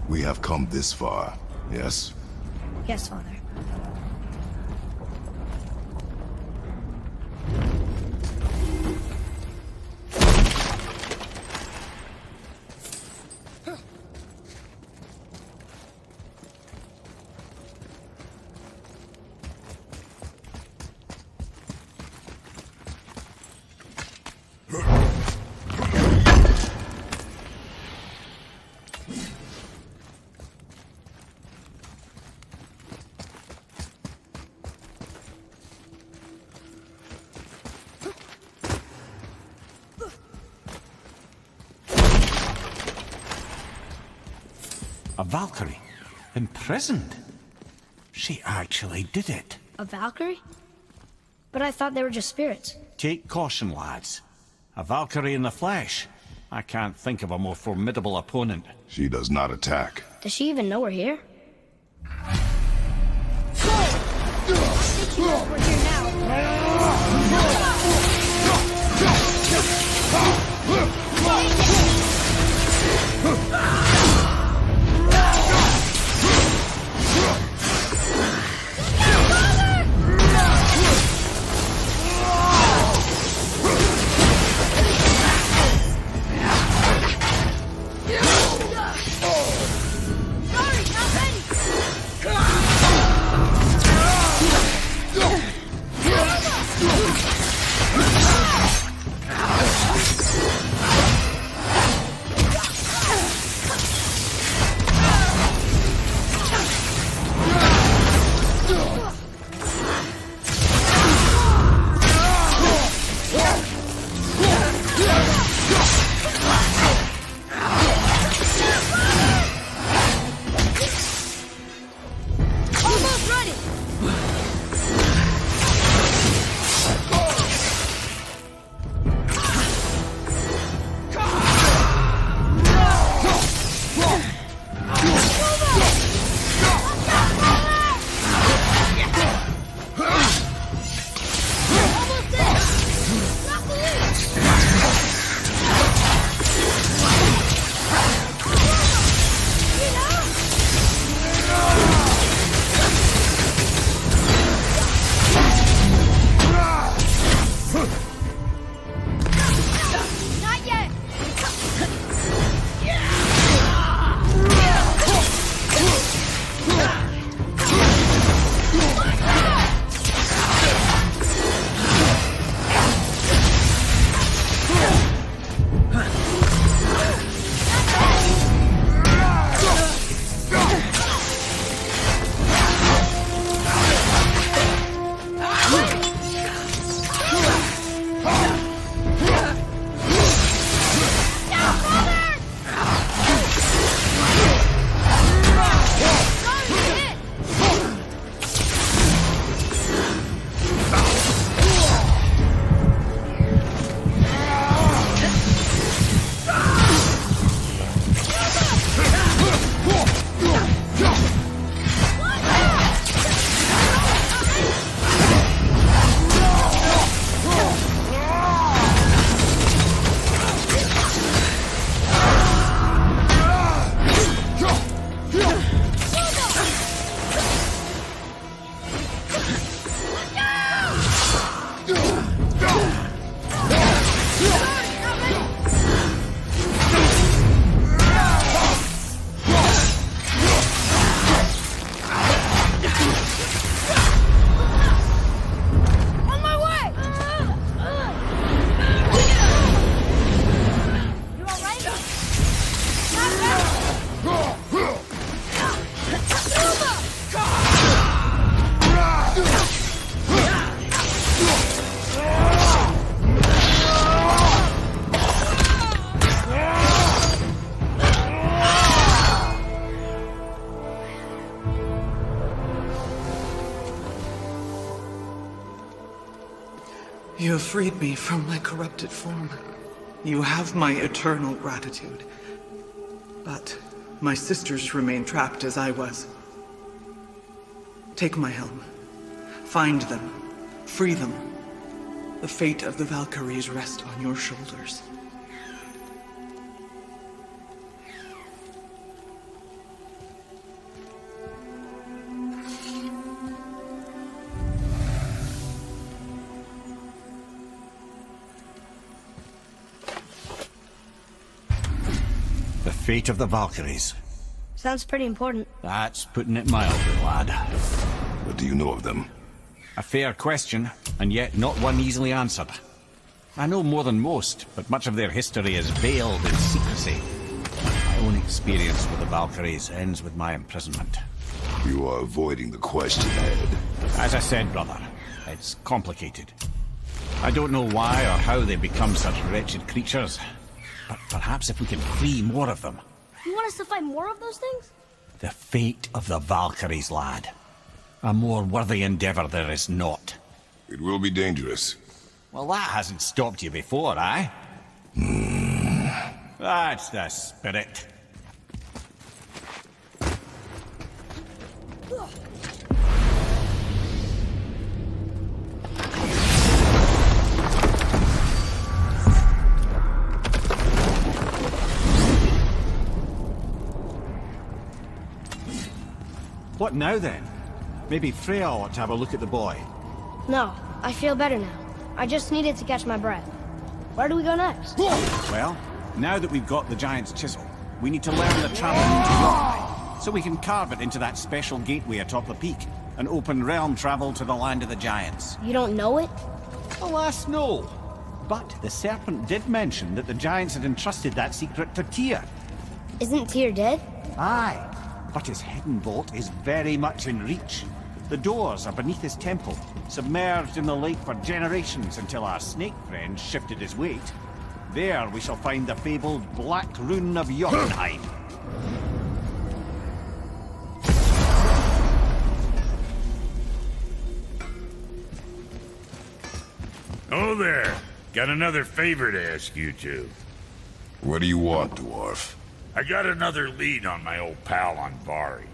We have come this far, yes? Yes, Father. A Valkyrie? Imprisoned? She actually did it. A Valkyrie? But I thought they were just spirits. Take caution, lads. A Valkyrie in the flesh. I can't think of a more formidable opponent. She does not attack. Does she even know we're here? We're here now. You have freed me from my corrupted form. You have my eternal gratitude. But my sisters remain trapped as I was. Take my helm. Find them. Free them. The fate of the Valkyries rests on your shoulders. The fate of the Valkyries. Sounds pretty important. That's putting it mildly, lad. What do you know of them? A fair question, and yet not one easily answered. I know more than most, but much of their history is veiled in secrecy. My own experience with the Valkyries ends with my imprisonment. You are avoiding the question, Ed. As I said, brother, it's complicated. I don't know why or how they become such wretched creatures, but perhaps if we can free more of them. You want us to fight more of those things? The fate of the Valkyries, lad. A more worthy endeavor there is not. It will be dangerous. Well, that hasn't stopped you before, eh? That's the spirit. What now, then? Maybe Freya ought to have a look at the boy. No, I feel better now. I just needed to catch my breath. Where do we go next? Well, now that we've got the giant's chisel, we need to learn the travel route to Jotunheim, so we can carve it into that special gateway atop the peak, an open realm travel to the land of the giants. You don't know it? Alas, no. But the serpent did mention that the giants had entrusted that secret to Tyr. Isn't Tyr dead? Aye. But his hidden vault is very much in reach. The doors are beneath his temple, submerged in the lake for generations until our snake friend shifted his weight. There we shall find the fabled Black Rune of Jotunheim. Oh there! Got another favor to ask you two. What do you want, dwarf? I got another lead on my old pal Anvari.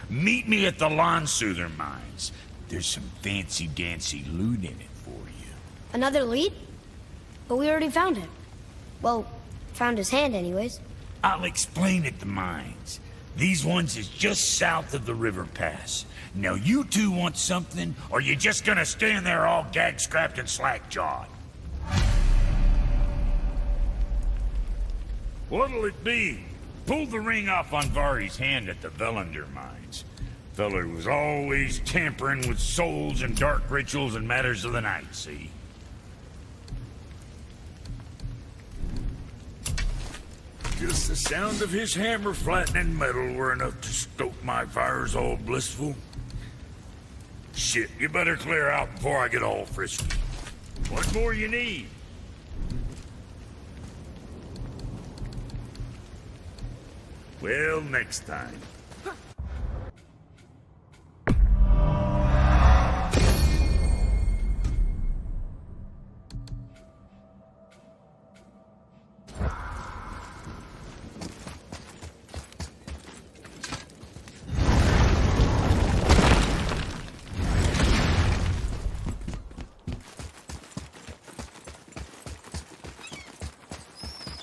Meet me at the Lansoother mines. There's some fancy-dancy loot in it for you. Another lead? But we already found him. Well, found his hand anyways. I'll explain at the mines. These ones is just south of the river pass. Now you two want something, or you just gonna stand there all gag-scrapped and slack-jawed? What'll it be? Pulled the ring off Anvari's hand at the Velander mines. Feller was always tampering with souls and dark rituals and matters of the night, see? Just the sound of his hammer flattening metal were enough to stoke my fires all blissful. Shit, you better clear out before I get all frisky. What more you need? Well, next time.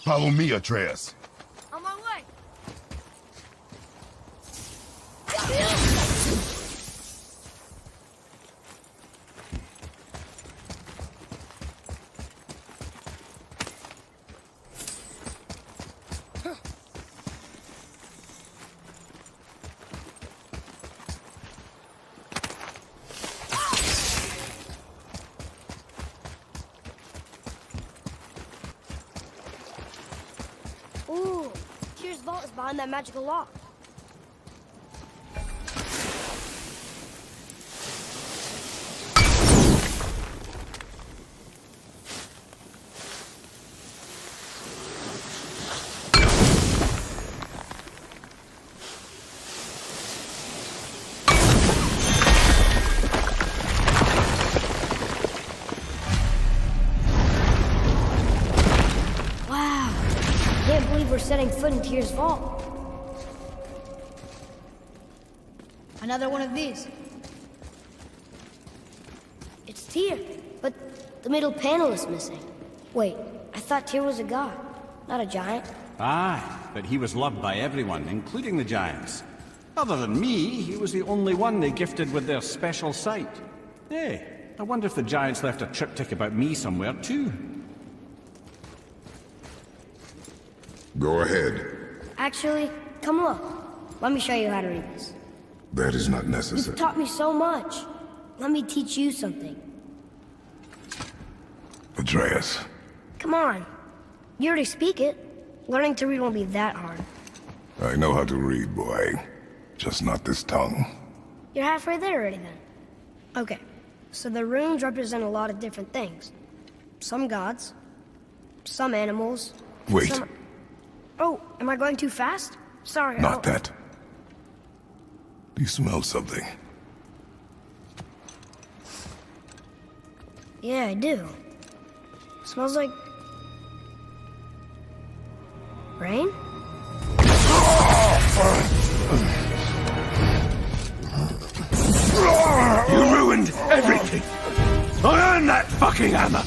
Follow me, Atreus. On my way. Ooh, Tyr's vault is behind that magical lock. Can't believe we're setting foot in Tyr's vault. Another one of these. It's Tyr, but the middle panel is missing. Wait, I thought Tyr was a god, not a giant. Aye, but he was loved by everyone, including the giants. Other than me, he was the only one they gifted with their special sight. Hey, I wonder if the giants left a triptych about me somewhere, too. Go ahead. Actually, come look. Let me show you how to read this. That is not necessary. You've taught me so much. Let me teach you something. Atreus. Come on. You already speak it. Learning to read won't be that hard. I know how to read, boy. Just not this tongue. You're halfway there already then. Okay, so the runes represent a lot of different things. Some gods, some animals. Wait. Some... Oh, am I going too fast? Sorry. Not that. Do you smell something? Yeah, I do. Smells like... rain? You ruined everything! I earned that fucking hammer!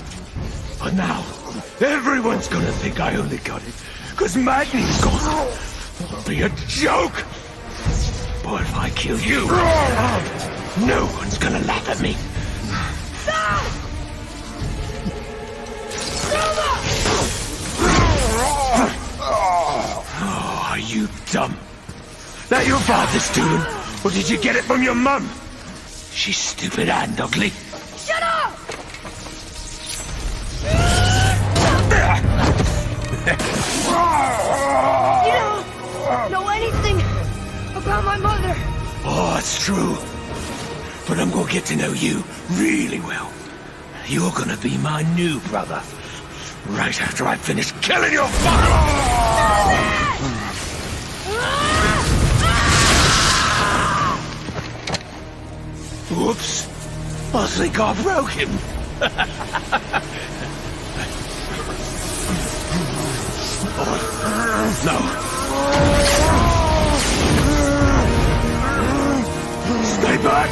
But now, everyone's gonna think I only got it because Magni's gone. It'll be a joke! But if I kill you, no one's gonna laugh at me. Oh, are you dumb? That your father's doing? Or did you get it from your mum? She's stupid and ugly. Shut up! You don't know anything about my mother. Oh, it's true. But I'm gonna get to know you really well. You're gonna be my new brother. Right after I finish killing your father! Whoops. I think I broke him. No. Stay back!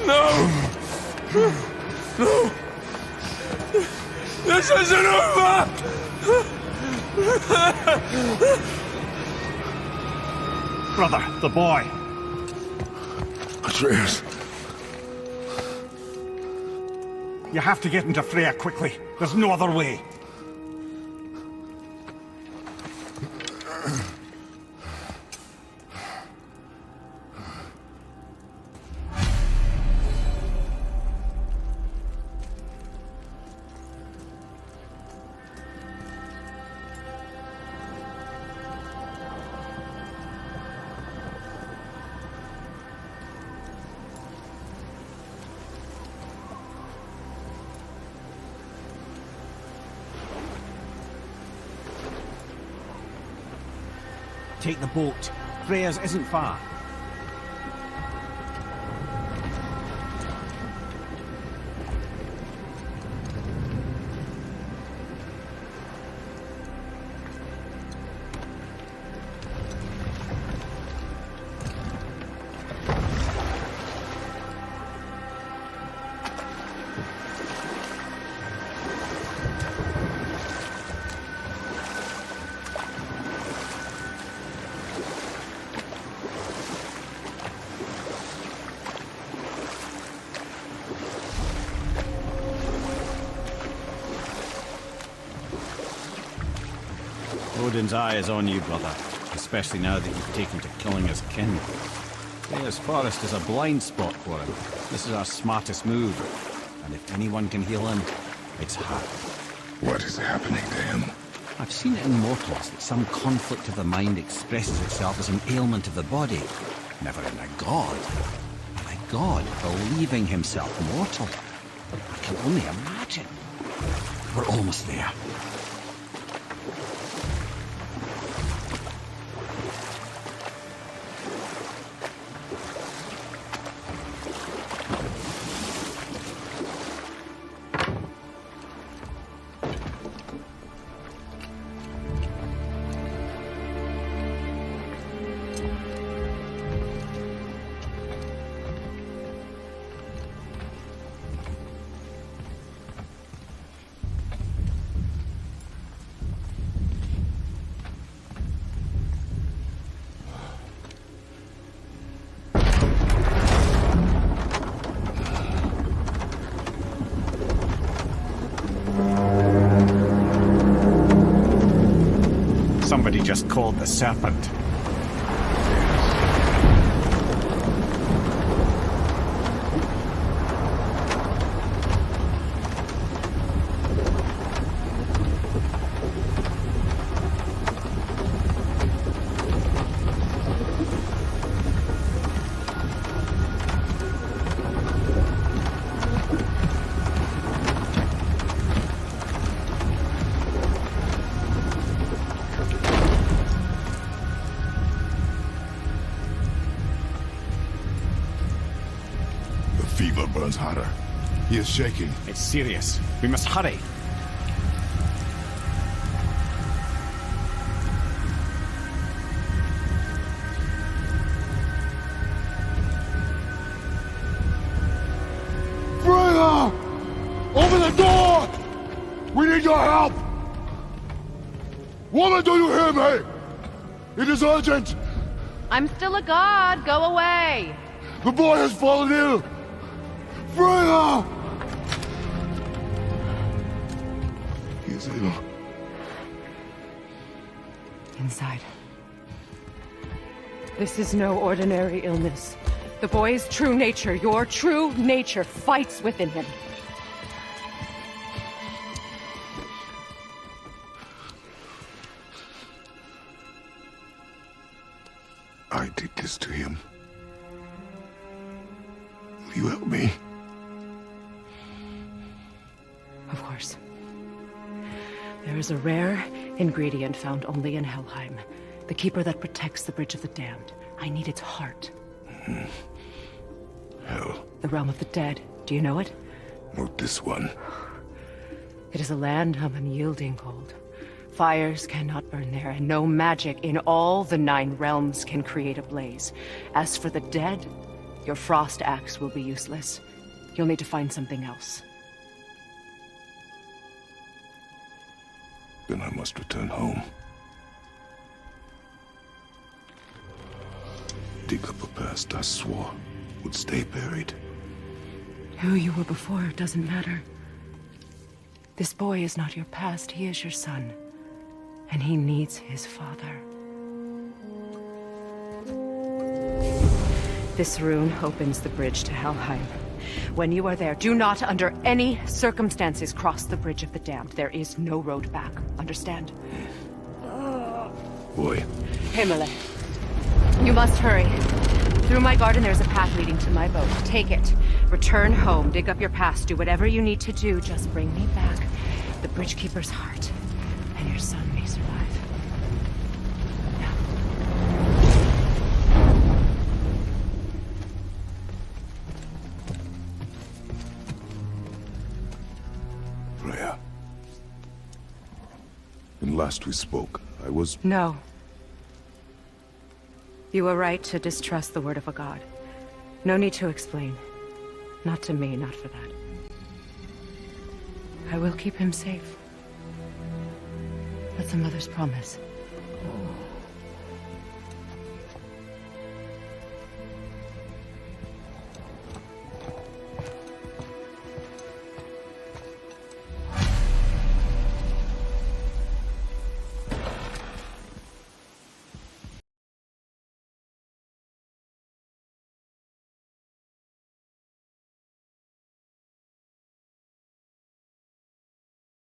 No! No! This isn't over! Brother, the boy. Atreus. You have to get into Freya quickly. There's no other way. Take the boat. Freya's isn't far. Odin's eye is on you, brother. Especially now that you've taken to killing his kin. Freya's forest is a blind spot for him. This is our smartest move. And if anyone can heal him, it's her. What is happening to him? I've seen it in mortals that some conflict of the mind expresses itself as an ailment of the body. Never in a god. A god believing himself mortal. I can only imagine. We're almost there. Somebody just called the serpent. fever burns hotter. He is shaking. It's serious. We must hurry. Freya! Open the door! We need your help! Woman, do you hear me? It is urgent! I'm still a god. Go away. The boy has fallen ill! Freya! He is ill. Inside. This is no ordinary illness. The boy's true nature, your true nature, fights within him. I did this to him. Will you help me? Of course. There is a rare ingredient found only in Helheim. The keeper that protects the Bridge of the Damned. I need its heart. Hell. The realm of the dead. Do you know it? Not this one. It is a land of unyielding cold. Fires cannot burn there, and no magic in all the 9 realms can create a blaze. As for the dead, your frost axe will be useless. You'll need to find something else. Then I must return home. Dig up a past I swore would stay buried. Who you were before doesn't matter. This boy is not your past, he is your son. And he needs his father. This rune opens the bridge to Helheim. When you are there, do not under any circumstances cross the Bridge of the Damned. There is no road back. Understand? Boy. Himmele, you must hurry. Through my garden there's a path leading to my boat. Take it. Return home. Dig up your past. Do whatever you need to do. Just bring me back the Bridgekeeper's heart. And your son may survive. Freya. When last we spoke, I was... No. You were right to distrust the word of a god. No need to explain. Not to me, not for that. I will keep him safe. That's a mother's promise.